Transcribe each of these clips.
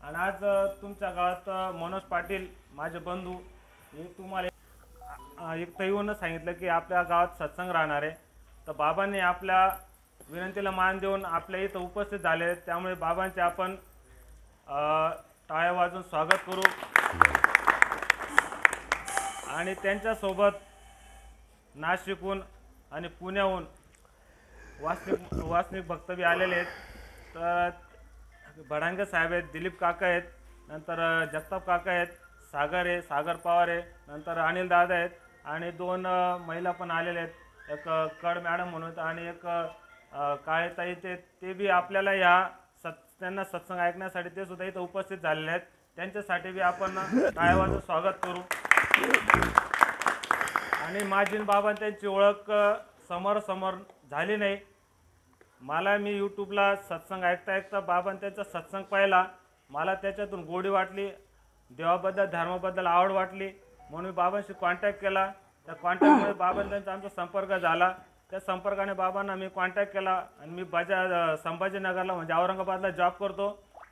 आणि आज तुमच्या गावात मनोज पाटील माझे बंधू हे तुम्हाला एक येऊन सांगितलं की आपल्या गावात सत्संग राहणार आहे। तर बाबांनी आपल्या विनंतीला मान देऊन आपल्या इथं उपस्थित झाले, त्यामुळे बाबांचे आपण टाळ्या वाजवून स्वागत करू। आणि त्यांच्यासोबत नाशिकहून आणि पुण्याहून वासनिक भक्त बी आलेले आहेत। तर भडांगे साहेब आहेत, दिलीप काका आहेत, नंतर जगताप काका आहेत, सागर आहे, सागर पवार आहे, नंतर अनिल दादा आहेत आणि दोन महिला पण आलेले आहेत, एक कड मॅडम म्हणून आणि एक काळेताई। ते बी आपल्याला त्यांना सत्संग ऐकण्यासाठी ते सुद्धा इथं उपस्थित झालेले आहेत। त्यांच्यासाठी बी आपण टाळ्यावाजून स्वागत करू। आणि माझी बाबा त्यांची ओळख समोर झाली नाही। मी यूट्यूबला सत्संग ऐकता बाबांनी त्यांचा सत्संग पाहिला, मला त्याच्यातून गोडी वाटली, देवाबद्दल धर्माबद्दल आवड वाटली, म्हणून मी बाबांशी कॉन्टॅक्ट केला। त्या कॉन्टॅक्टमुळे बाबांनी त्यांचा आमचा संपर्क झाला। त्या संपर्काने बाबांना मी कॉन्टॅक्ट केला आणि मी संभाजीनगरला म्हणजे औरंगाबादला जॉब करतो।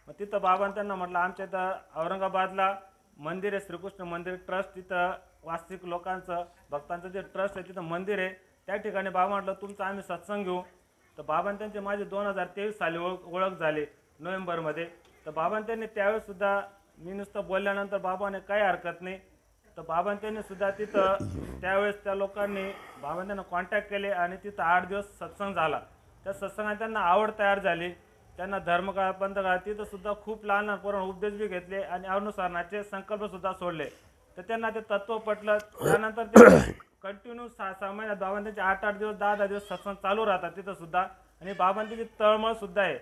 मग तिथं बाबांनी त्यांना म्हटलं आमच्या इथं औरंगाबादला मंदिर आहे, श्रीकृष्ण मंदिर ट्रस्ट, तिथं वास्तविक लोकांचं भक्तांचं जे ट्रस्ट आहे तिथं मंदिर आहे, त्या ठिकाणी बाबा म्हटलं तुमचा आम्ही सत्संग घेऊ। तर बाबांनी त्यांचे माझे 2023 साली ओळख झाली नोव्हेंबरमध्ये। तर बाबांनी त्यांनी त्यावेळेसुद्धा मी नुसतं बोलल्यानंतर बाबाने काही हरकत नाही, तर बाबांनी त्यांनी सुद्धा तिथं त्यावेळेस त्या लोकांनी बाबांनी त्यांना कॉन्टॅक्ट केले आणि तिथं 8 दिवस सत्संग झाला। त्या सत्संगात त्यांना आवड तयार झाली, त्यांना धर्मकाळ पंथकाळ तिथं सुद्धा खूप लहान पोरांना उपदेश बी घेतले आणि अनुसरणाचे संकल्पसुद्धा सोडले। तर त्यांना ते तत्त्व पटलं। त्यानंतर ते कंटिन्यू 6-6 महिन्यात बाबांनी त्यांचे 8-8 दिवस 10-10 दिवस सत्संग चालू राहतात तिथं सुद्धा। आणि बाबांची जी तळमळ सुद्धा आहे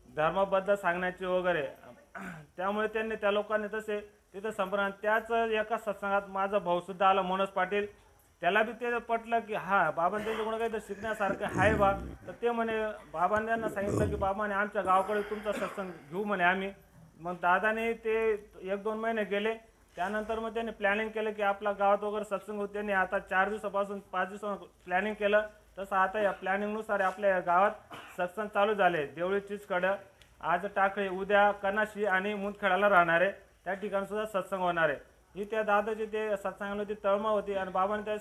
धर्माबद्दल सांगण्याची वगैरे, त्यामुळे त्यांनी त्या लोकांनी तसे तिथं संपर्क। त्याच एका सत्संगात माझा भाऊसुद्धा आला मनोज पाटील, त्याला बी ते पटलं की हा बाबांनी त्यांच्याकडून काही तर शिकण्यासारखं आहे बा। तर ते म्हणे बाबांनी त्यांना सांगितलं की बाबाने आमच्या गावाकडे तुमचा सत्संग घेऊ म्हणे आम्ही। मग दादाने ते 1-2 महिने गेले, त्यानंतर मग त्यांनी प्लॅनिंग केलं की आपल्या गावात वगैरे सत्संग होते। त्यांनी आता 4 दिवसापासून 5 दिवसांपासून प्लॅनिंग केलं, तसं आता या प्लॅनिंगनुसार आपल्या गावात सत्संग चालू झाले। देवळी चिचकडं आज टाकळी, उद्या कनाशी आणि मुंदखेडाला राहणार आहे, त्या ठिकाणी सुद्धा सत्संग होणार आहे। ही त्या दादाची ते सत्संगामध्ये तळमळ होती आणि बाबांनी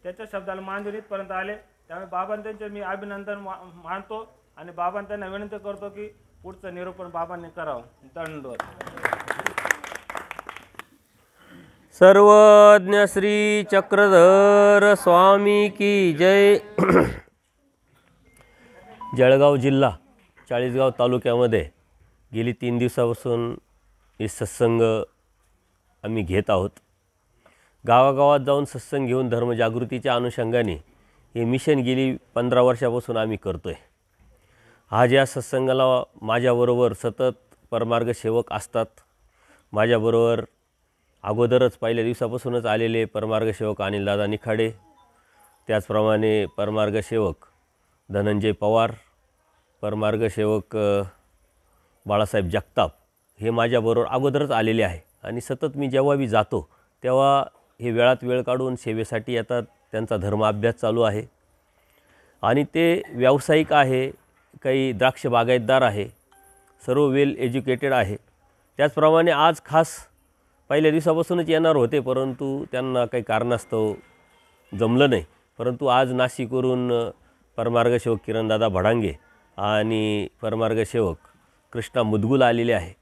त्याच्या शब्दाला मान देऊन इथपर्यंत आले। त्यामुळे बाबांनी त्यांचे मी अभिनंदन मानतो आणि बाबांनी त्यांना विनंती करतो की पुढचं निरूपण बाबांनी करावं। दंडवत। सर्वज्ञ श्री चक्रधर स्वामी की जय। जळगाव जिल्हा चाळीसगाव तालुक्यामध्ये गेली 3 दिवसापासून हे सत्संग आम्ही घेत आहोत। गावागावात जाऊन सत्संग घेऊन धर्मजागृतीच्या अनुषंगाने हे मिशन गेली 15 वर्षापासून आम्ही करतो आहे। आज या सत्संगाला माझ्याबरोबर सतत परमार्ग सेवक असतात। माझ्याबरोबर अगोदरच पहिल्या दिवसापासूनच आलेले परमार्ग सेवक अनिलदादा निखाडे, त्याचप्रमाणे परमार्ग सेवक धनंजय पवार, परमार्ग सेवक बाळासाहेब जगताप हे माझ्याबरोबर अगोदरच आलेले आहे। आणि सतत मी जेव्हा बी जातो तेव्हा हे वेळात वेळ काढून सेवेसाठी येतात। त्यांचा धर्म अभ्यास चालू आहे आणि ते व्यावसायिक आहे, काही द्राक्ष बागायतदार आहे, सर्व वेल एज्युकेटेड आहे। त्याचप्रमाणे आज खास पहिल्या दिवसापासूनच येणार होते, परंतु त्यांना काही कारणास्तव जमलं नाही। परंतु आज नाशिकवरून परमार्ग सेवक किरणदादा भडांगे आणि परमार्ग सेवक कृष्णा मुदगुल आलेले आहे।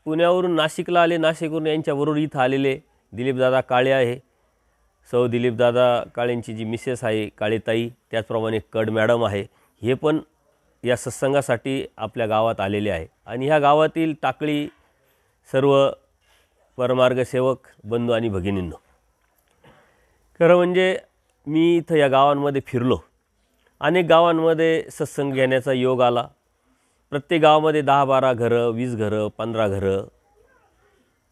पुण्यावरून नाशिकला आले, नाशिकवरून यांच्याबरोबर इथं आलेले दिलीपदादा काळे आहे, सौ दिलीपदादा काळेंची जी मिसेस आहे काळेताई, त्याचप्रमाणे कड मॅडम आहे, हे पण या सत्संगासाठी आपल्या गावात आलेले आहे। आणि ह्या गावातील टाकळी सर्व परमार्ग सेवक बंधू आणि भगिनींनो, खरं म्हणजे मी इथं या गावांमध्ये फिरलो, अनेक गावांमध्ये सत्संग घेण्याचा योग आला। प्रत्येक गावामध्ये 10-12 घरं, 20 घरं, 15 घरं।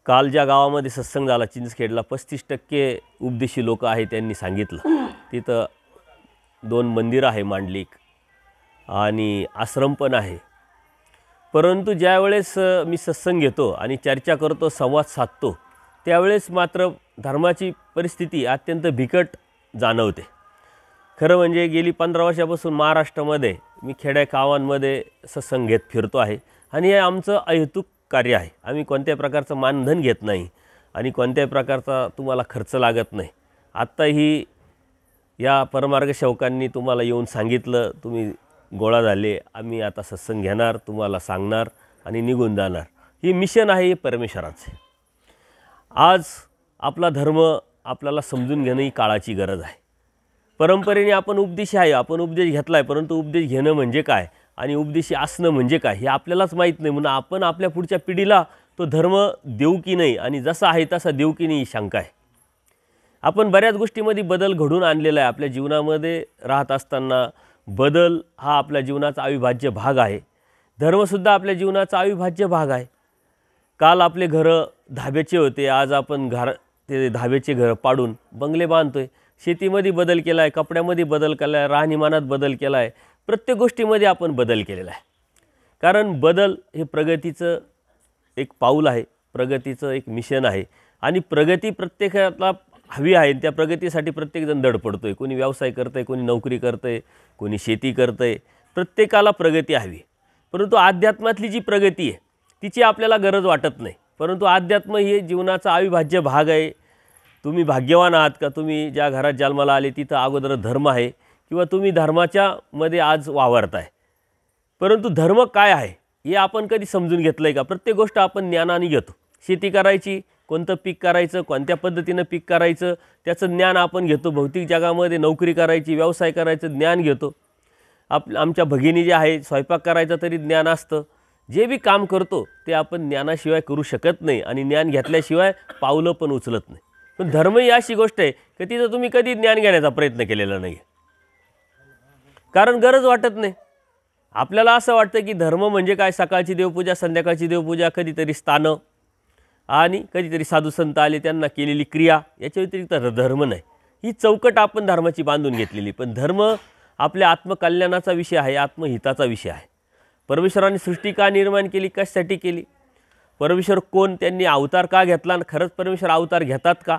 काल ज्या गावामध्ये सत्संग झाला चिंचखेडला 35% उपदेशी लोक आहे, त्यांनी सांगितलं तिथं 2 मंदिरं आहे मांडलिक आणि आश्रम पण आहे। परंतु ज्यावेळेस मी सत्संग घेतो आणि चर्चा करतो, संवाद साधतो, त्यावेळेस मात्र धर्माची परिस्थिती अत्यंत बिकट जाणवते। खरं म्हणजे गेली 15 वर्षापासून महाराष्ट्रामध्ये मी खेड्या गावांमध्ये सत्संग घेत फिरतो आहे आणि हे आमचं अहेतुक कार्य आहे. आम्ही कोणत्याही प्रकारचं मानधन घेत नाही आणि कोणत्याही प्रकारचा तुम्हाला खर्च लागत नाही. आत्ताही या परमार्ग सेवकांनी तुम्हाला येऊन सांगितलं, तुम्ही गोळा झाले, आम्ही आता सत्संग घेणार, तुम्हाला सांगणार आणि निघून जाणार. ही मिशन आहे, हे परमेश्वराचं. आज आपला धर्म आपल्याला समजून घेणं ही काळाची गरज आहे. परंपरेने आपण उपदेशी आहे, आपण उपदेश घेतला आहे, परंतु उपदेश घेणं म्हणजे काय आणि उपदेशी असणं म्हणजे काय हे आपल्यालाच माहीत नाही. म्हणून आपण आपल्या पुढच्या पिढीला तो धर्म देऊ की नाही आणि जसा आहे तसा देऊ की नाही ही शंका आहे. आपण बऱ्याच गोष्टींमध्ये बदल घडून आणलेला आहे. आपल्या जीवनामध्ये राहत असताना बदल हा आपल्या जीवनाचा अविभाज्य भाग आहे. धर्मसुद्धा आपल्या जीवनाचा अविभाज्य भाग आहे. काल आपले घरं धाब्याचे होते, आज आपण ते धाब्याचे घरं पाडून बंगले बांधतोय. शेतीमध्ये बदल केला आहे, कपड्यामध्ये बदल केला आहे, राहणीमानात बदल केला आहे. प्रत्येक गोष्टीमध्ये आपण बदल केलेला आहे. कारण बदल हे प्रगतीचं एक पाऊल आहे, प्रगतीचं एक मिशन आहे आणि प्रगती प्रत्येकाला हवी आहे. त्या प्रगतीसाठी प्रत्येकजण धडपडतोय. कोणी व्यवसाय करतंय, कोणी नोकरी करतंय, कोणी शेती करतंय. प्रत्येकाला प्रगती हवी. परंतु अध्यात्मातली जी प्रगती आहे तिची आपल्याला गरज वाटत नाही. परंतु अध्यात्म हे जीवनाचा अविभाज्य भाग आहे. तुम्ही भाग्यवान आहात का तुम्ही ज्या घरात जन्माला आले तिथं अगोदर धर्म आहे किंवा तुम्ही धर्माच्या मध्ये आज वावरताय. परंतु धर्म काय आहे हे आपण कधी समजून घेतलं आहे का? प्रत्येक गोष्ट आपण ज्ञानाने घेतो. शेती करायची, कोणतं पीक करायचं, कोणत्या पद्धतीनं पीक करायचं त्याचं ज्ञान आपण घेतो. भौतिक जगामध्ये नोकरी करायची, व्यवसाय करायचं ज्ञान घेतो. आमच्या भगिनी जे आहे स्वयंपाक करायचं तरी ज्ञान असतं. जे बी काम करतो ते आपण ज्ञानाशिवाय करू शकत नाही आणि ज्ञान घेतल्याशिवाय पावलं पण उचलत नाही. पण धर्म ही अशी गोष्ट आहे की तिथं तुम्ही कधी ज्ञान घेण्याचा प्रयत्न केलेला नाही, कारण गरज वाटत नाही. आपल्याला असं वाटतं की धर्म म्हणजे काय, सकाळची देवपूजा, संध्याकाळची देवपूजा, कधीतरी स्थानं आणि कधीतरी साधू संत आले त्यांना केलेली क्रिया, याच्या व्यतिरिक्त धर्म नाही. ही चौकट आपण धर्माची बांधून घेतलेली. पण धर्म आपल्या आत्मकल्याणाचा विषय आहे, आत्महिताचा विषय आहे. परमेश्वराने सृष्टी का निर्माण केली, कशासाठी केली, परमेश्वर कोण, त्यांनी अवतार का घेतला आणि खरंच परमेश्वर अवतार घेतात का,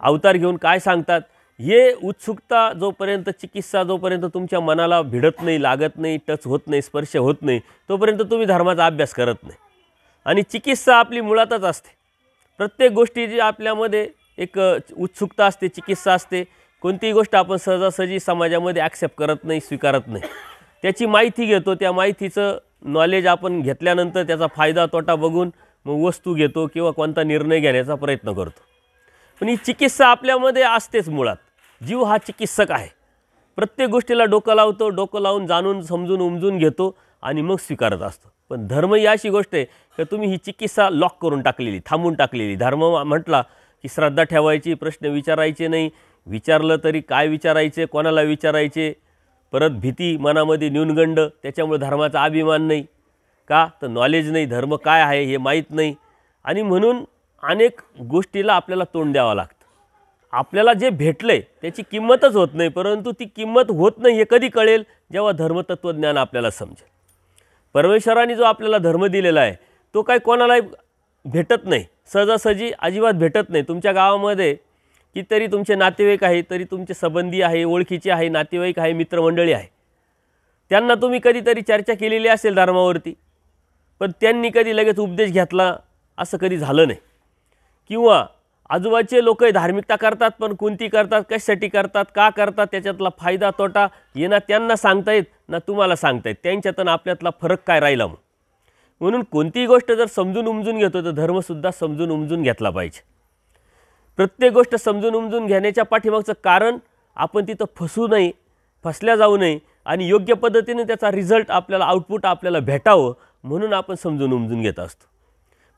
अवतार घेऊन काय सांगतात, हे उत्सुकता जोपर्यंत, चिकित्सा जोपर्यंत तुमच्या मनाला भिडत नाही, लागत नाही, टच होत नाही, स्पर्श होत नाही, तोपर्यंत तुम्ही धर्माचा अभ्यास करत नाही. आणि चिकित्सा आपली मुळातच असते. प्रत्येक गोष्टीची आपल्यामध्ये एक उत्सुकता असते, चिकित्सा असते. कोणतीही गोष्ट आपण सहजासहजी समाजामध्ये ॲक्सेप्ट करत नाही, स्वीकारत नाही. त्याची माहिती घेतो, त्या माहितीचं नॉलेज आपण घेतल्यानंतर त्याचा फायदा तोटा बघून मग वस्तू घेतो किंवा कोणता निर्णय घेण्याचा प्रयत्न करतो. पण ही चिकित्सा आपल्यामध्ये असतेच मुळात. जीव हा चिकित्सक आहे. प्रत्येक गोष्टीला डोकं लावतो, डोकं लावून जाणून समजून उमजून घेतो आणि मग स्वीकारत असतो. पण धर्म ही अशी गोष्ट आहे की तुम्ही ही चिकित्सा लॉक करून टाकलेली, थांबून टाकलेली. धर्म म्हटला की श्रद्धा ठेवायची, प्रश्न विचारायचे नाही, विचारलं तरी काय विचारायचे, कोणाला विचारायचे, परत भीती मनामध्ये, न्यूनगंड, त्याच्यामुळे धर्माचा अभिमान नाही का, तर नॉलेज नाही, धर्म काय आहे हे माहीत नाही. आणि म्हणून अनेक गोष्टीला आपल्याला तोंड द्यावं लागतं. आपल्याला जे भेटलं आहे त्याची किंमतच होत नाही. परंतु ती किंमत होत नाही हे कधी कळेल, जेव्हा धर्मतत्त्वज्ञान आपल्याला समजेल. परमेश्वराने जो आपल्याला धर्म दिलेला आहे तो काय कोणालाही भेटत नाही, सहजासहजी अजिबात भेटत नाही. तुमच्या गावामध्ये कितीतरी तुमचे नातेवाईक आहे, तरी तुमचे संबंधी आहे, ओळखीचे आहे, नातेवाईक आहे, मित्रमंडळी आहे, त्यांना तुम्ही कधीतरी चर्चा केलेली असेल धर्मावरती, पण त्यांनी कधी लगेच उपदेश घेतला असं कधी झालं नाही. किंवा आजूबाजूचे लोक धार्मिकता करतात, पण कोणती करतात, कशासाठी करतात, का करतात, त्याच्यातला फायदा तोटा हे ना त्यांना सांगता येत ना तुम्हाला सांगता येत. त्यांच्यात आणि आपल्यातला फरक काय राहिला. म्हणून कोणतीही गोष्ट जर समजून उमजून घेतो तर धर्मसुद्धा समजून उमजून घेतला पाहिजे. प्रत्येक गोष्ट समजून उमजून घेण्याच्या पाठीमागचं कारण आपण तिथं फसू नये, फसल्या जाऊ नये आणि योग्य पद्धतीने त्याचा रिझल्ट आपल्याला, आउटपुट आपल्याला भेटावं म्हणून आपण समजून उमजून घेत असतो.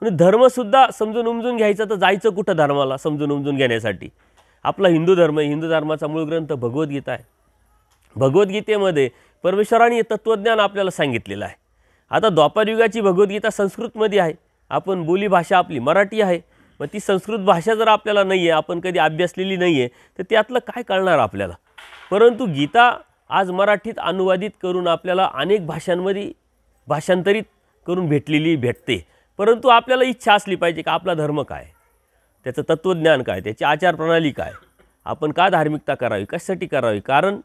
म्हणजे धर्मसुद्धा समजून उमजून घ्यायचं तर जायचं कुठं धर्माला समजून उमजून घेण्यासाठी. आपला हिंदू धर्म आहे, हिंदू धर्माचा मूळ ग्रंथ भगवद्गीता आहे. भगवद्गीतेमध्ये परमेश्वराने तत्त्वज्ञान आपल्याला सांगितलेलं आहे. आता द्वापारयुगाची भगवद्गीता संस्कृतमध्ये आहे, आपण बोलीभाषा आपली मराठी आहे. मग ती संस्कृत भाषा जर आपल्याला नाही आहे, आपण कधी अभ्यासलेली नाही आहे, तर त्यातलं काय कळणार आपल्याला. परंतु गीता आज मराठीत अनुवादित करून आपल्याला अनेक भाषांमध्ये भाषांतरित करून भेटते. परंतु आपल्याला इच्छा असली पाहिजे की आपला धर्म काय, त्याचं तत्त्वज्ञान काय, त्याची आचारप्रणाली काय, आपण का धार्मिकता करावी, कशासाठी करावी. कारण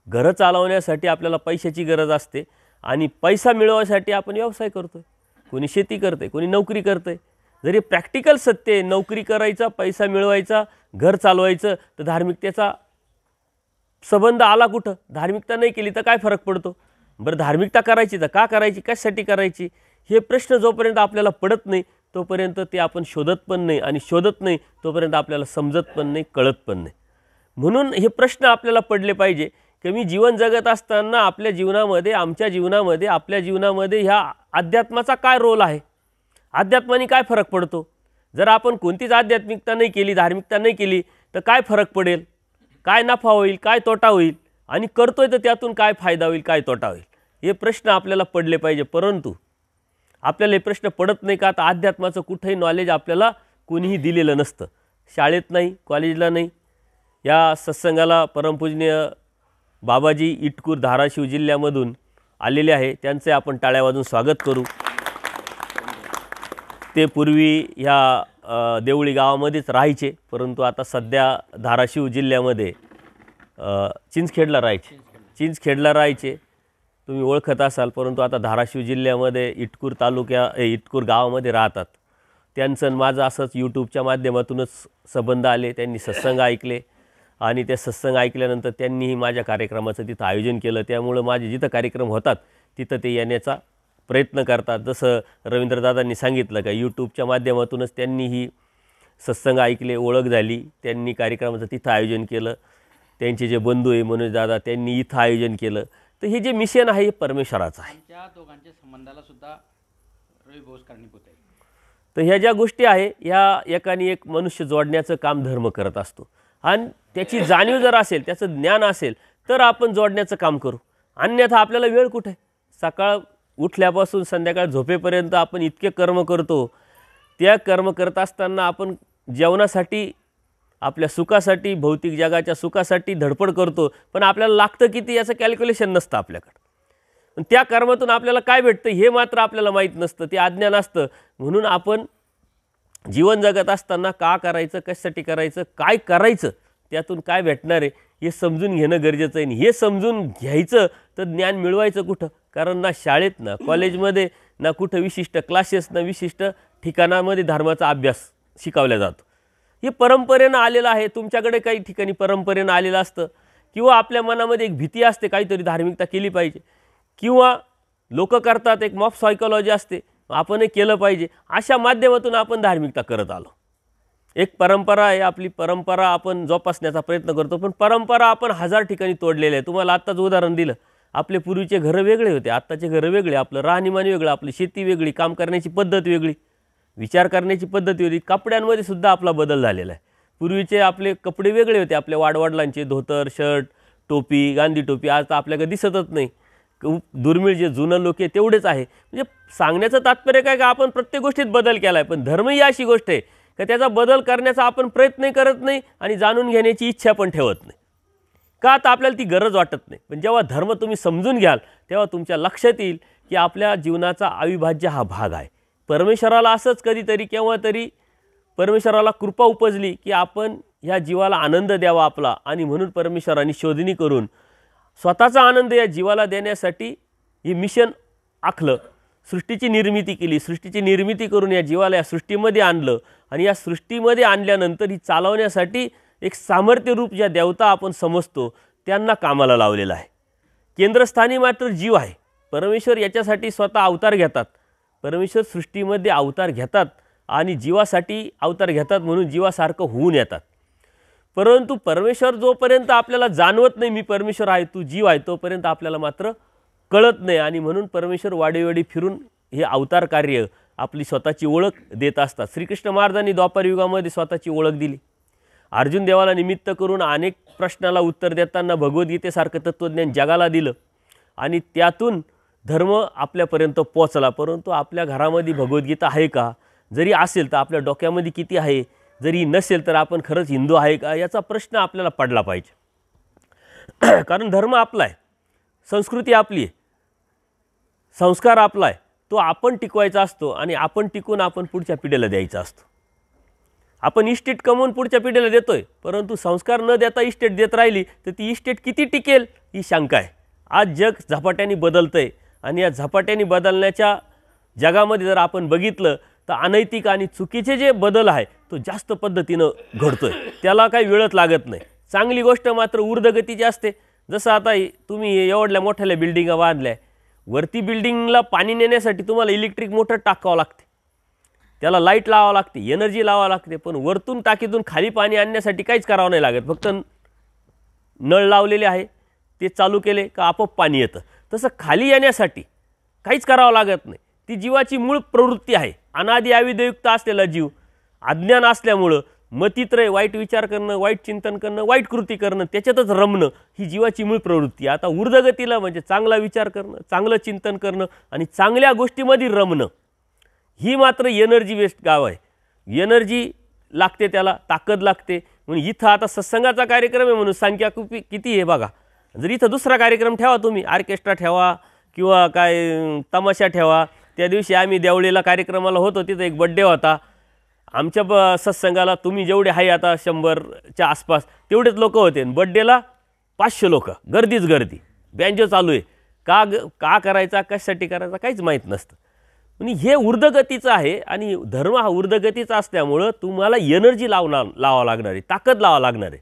घरं चालवण्यासाठी आपल्याला पैशाची गरज असते आणि पैसा मिळवण्यासाठी आपण व्यवसाय करतो आहे, कोणी शेती करतं आहे, कोणी नोकरी करतं आहे. जरी प्रॅक्टिकल सत्य आहे, नोकरी करायचा, पैसा मिळवायचा, घर चालवायचं, तर धार्मिकतेचा संबंध आला कुठं? धार्मिकता नाही केली तर काय फरक पडतो? बरं, धार्मिकता करायची तर का करायची, कशासाठी करायची, हे प्रश्न जोपर्यंत आपल्याला पडत नाही तोपर्यंत ते आपण शोधत पण नाही, आणि शोधत नाही तोपर्यंत आपल्याला समजत पण नाही, कळत पण नाही. म्हणून हे प्रश्न आपल्याला पडले पाहिजे की मी जीवन जगत असताना आपल्या जीवनामध्ये, आमच्या जीवनामध्ये, आपल्या जीवनामध्ये ह्या अध्यात्माचा काय रोल आहे, अध्यात्माने काय फरक पडतो. जर आपण कोणतीच आध्यात्मिकता नाही केली, धार्मिकता नाही केली तर काय फरक पडेल, काय नफा होईल, काय तोटा होईल, आणि करतोय तर त्यातून काय फायदा होईल, काय तोटा होईल, हे प्रश्न आपल्याला पडले पाहिजे. परंतु आपल्याला हे प्रश्न पडत नाही का? आता अध्यात्माचं कुठंही नॉलेज आपल्याला कोणीही दिलेलं नसतं, शाळेत नाही, कॉलेजला नाही. या सत्संगाला परमपूजनीय बाबाजी इटकूर धाराशिव जिल्ह्यामधून आलेले आहे, त्यांचे आपण टाळ्या वाजवून स्वागत करू. ते पूर्वी ह्या देवळी गावामध्येच राहायचे, परंतु आता सध्या धाराशिव जिल्ह्यामध्ये चिंचखेडला राहायचे, तुम्ही ओळखत असाल, परंतु आता धाराशिव जिल्ह्यामध्ये इटकूर गावामध्ये राहतात. त्यांचं माझं असंच यूट्यूबच्या माध्यमातूनच संबंध आले. त्यांनी सत्संग ऐकले आणि ते सत्संग ऐकल्यानंतर त्यांनीही माझ्या कार्यक्रमाचं तिथं आयोजन केलं. त्यामुळं माझे जिथं कार्यक्रम होतात तिथं ते येण्याचा प्रयत्न करतात. जसं रवींद्रदादांनी सांगितलं का यूट्यूबच्या माध्यमातूनच त्यांनीही सत्संग ऐकले, ओळख झाली, त्यांनी कार्यक्रमाचं तिथं आयोजन केलं. त्यांचे जे बंधू आहे मनोज दादा, त्यांनी इथं आयोजन केलं. तर हे जे मिशन आहे हे परमेश्वराचं आहे. त्या दोघांच्या संबंधाला सुद्धा रवी भाऊच कारणीभूत आहे. तर ह्या ज्या गोष्टी आहे ह्या एकाने एक मनुष्य जोडण्याचं काम धर्म करत असतो, आणि त्याची जाणीव जर असेल, त्याचं ज्ञान असेल तर आपण जोडण्याचं काम करू. अन्यथा आपल्याला वेळ कुठे? सकाळ उठल्यापासून संध्याकाळ झोपेपर्यंत आपण इतके कर्म करतो. त्या कर्म करत असताना आपण जेवणासाठी, आपल्या सुखासाठी, भौतिक जगाच्या सुखासाठी धडपड करतो, पण आपल्याला लागतं किती याचं कॅल्क्युलेशन नसतं आपल्याकडं. पण त्या कर्मातून आपल्याला काय भेटतं हे मात्र आपल्याला माहीत नसतं, ते अज्ञान असतं. म्हणून आपण जीवन जगत असताना का करायचं, कशासाठी करायचं, काय करायचं, त्यातून काय भेटणार आहे हे समजून घेणं गरजेचं आहे. आणि हे समजून घ्यायचं तर ज्ञान मिळवायचं कुठं? कारण ना शाळेत, ना कॉलेजमध्ये, ना कुठं विशिष्ट क्लासेस, ना विशिष्ट ठिकाणामध्ये धर्माचा अभ्यास शिकवला जातो. हे परंपरेनं आलेलं आहे. तुमच्याकडे काही ठिकाणी परंपरेनं आलेलं असतं, किंवा आपल्या मनामध्ये एक भीती असते काहीतरी धार्मिकता केली पाहिजे, किंवा लोक करतात, एक मॉब सायकॉलॉजी असते, आपणही केलं पाहिजे. अशा माध्यमातून आपण धार्मिकता करत आलो. एक परंपरा आहे, आपली परंपरा आपण जोपासण्याचा प्रयत्न करतो, पण परंपरा आपण 1000 ठिकाणी तोडलेले आहे. तुम्हाला आत्ताच उदाहरण दिलं, आपले पूर्वीचे घरं वेगळे होते, आत्ताचे घरं वेगळे, आपलं राहणीमान वेगळं, आपली शेती वेगळी, काम करण्याची पद्धत वेगळी, विचार करण्याची पद्धत वेगळी. कपड्यांमध्ये सुद्धा आपला बदल झालेला आहे. पूर्वीचे आपले कपडे वेगळे होते, आपल्या वाडवडिलांचे धोतर, शर्ट, टोपी, गांधी टोपी, आज तर आपल्याकडे दिसतच नाही. दुर्मिळ जे जुनं लोक आहे तेवढेच आहे. म्हणजे सांगण्याचं तात्पर्य काय का आपण प्रत्येक गोष्टीत बदल केला आहे, पण धर्म ही अशी गोष्ट आहे का त्याचा बदल करण्याचा आपण प्रयत्नही करत नाही आणि जाणून घेण्याची इच्छा पण ठेवत नाही. का? तर आपल्याला ती गरज वाटत नाही. पण जेव्हा धर्म तुम्ही समजून घ्याल तेव्हा तुमच्या लक्षात येईल की आपल्या जीवनाचा अविभाज्य हा भाग आहे. परमेश्वराला असंच कधीतरी केव्हा तरी परमेश्वराला कृपा उपजली की आपण ह्या जीवाला आनंद द्यावा आपला, आणि म्हणून परमेश्वराने शोधणी करून स्वतःचा आनंद या जीवाला देण्यासाठी हे मिशन आखलं, सृष्टीची निर्मिती केली. सृष्टीची निर्मिती करून या जीवाला या सृष्टीमध्ये आणलं, आणि या सृष्टीमध्ये आणल्यानंतर ही चालवण्यासाठी एक सामर्थ्य रूप ज्या देवता आपण समजतो त्यांना कामाला लावलेलं आहे. केंद्रस्थानी मात्र जीव आहे. परमेश्वर याच्यासाठी स्वतः अवतार घेतात. परमेश्वर सृष्टीमध्ये अवतार घेतात आणि जीवासाठी अवतार घेतात, म्हणून जीवासारखं होऊन येतात. परंतु परमेश्वर जोपर्यंत आपल्याला जाणवत नाही मी परमेश्वर आहे, तू जीव आहे, तोपर्यंत आपल्याला मात्र कळत नाही. आणि म्हणून परमेश्वर वाडीवाडी फिरून हे अवतार कार्य आपली स्वतःची ओळख देत असतात. श्रीकृष्ण महाराजांनी द्वापार युगामध्ये स्वतःची ओळख दिली. अर्जुन देवाला निमित्त करून अनेक प्रश्नाला उत्तर देताना भगवद्गीतेसारखं तत्त्वज्ञान जगाला दिलं, आणि त्यातून धर्म आपल्यापर्यंत पोचला. परंतु आपल्या घरामध्ये भगवद्गीता आहे का? जरी असेल तर आपल्या डोक्यामध्ये किती आहे? जरी नसेल तर आपण खरंच हिंदू आहे का? याचा प्रश्न आपल्याला पडला पाहिजे. कारण धर्म आपला आहे, संस्कृती आपली आहे, संस्कार आपला आहे, तो आपण टिकवायचा असतो, आणि आपण टिकून आपण पुढच्या पिढीला द्यायचा असतो. आपण इस्टेट कमवून पुढच्या पिढीला देतोय, परंतु संस्कार न देता इस्टेट देत राहिली तर ती इस्टेट किती टिकेल ही शंका आहे. आज जग झपाट्याने बदलतंय आणि या झपाट्याने बदलण्याच्या जगामध्ये जर आपण बघितलं तर अनैतिक आणि चुकीचे जे बदल आहे तो जास्त पद्धतीनं घडतोय, त्याला काही वेळच लागत नाही. चांगली गोष्ट मात्र ऊर्ध्वगतीची असते. जसं आता तुम्ही एवढ्या मोठ्या बिल्डिंगा बांधल्या, वरती बिल्डिंगला पाणी नेण्यासाठी तुम्हाला इलेक्ट्रिक मोटर टाकावं लागते, त्याला लाईट लावावं लागते, एनर्जी लावावं लागते. पण वरतून टाकीतून खाली पाणी आणण्यासाठी काहीच करावं नाही लागत, फक्त नळ लावलेले आहे ते चालू केले का आपोआप पाणी येतं. तसं खाली येण्यासाठी काहीच करावं लागत नाही. ती जीवाची मूळ प्रवृत्ती आहे. अनादि अविद्ययुक्त असलेला जीव अज्ञान असल्यामुळं मतित्रय, वाईट विचार करणं, वाईट चिंतन करणं, वाईट कृती करणं, त्याच्यातच रमणं ही जीवाची मूळ प्रवृत्ती. आता ऊर्ध्वगतीला म्हणजे चांगला विचार करणं, चांगलं चिंतन करणं आणि चांगल्या गोष्टीमध्ये रमणं, ही मात्र एनर्जी वेस्ट गाव आहे. एनर्जी लागते, त्याला ताकद लागते. म्हणून इथं आता सत्संगाचा कार्यक्रम आहे म्हणून संख्या किती आहे बघा. जर इथं दुसरा कार्यक्रम ठेवा, तुम्ही ऑर्केस्ट्रा ठेवा किंवा काय तमाशा ठेवा. त्या दिवशी आम्ही देवळीला कार्यक्रमाला होतो, तिथं एक बड्डे होता. आमच्या सत्संगाला तुम्ही जेवढे आहे आता 100च्या आसपास तेवढेच लोक होते. बड्डेला 500 लोक, गर्दीच गर्दी. बँजो चालू आहे. का करायचा, कशासाठी करायचा काहीच माहीत नसतं. म्हणजे हे ऊर्ध्वगतीचं आहे आणि धर्म हा ऊर्ध्वगतीचा असल्यामुळं तुम्हाला एनर्जी लावावं लागणार आहे, ताकद लावावं लागणार आहे.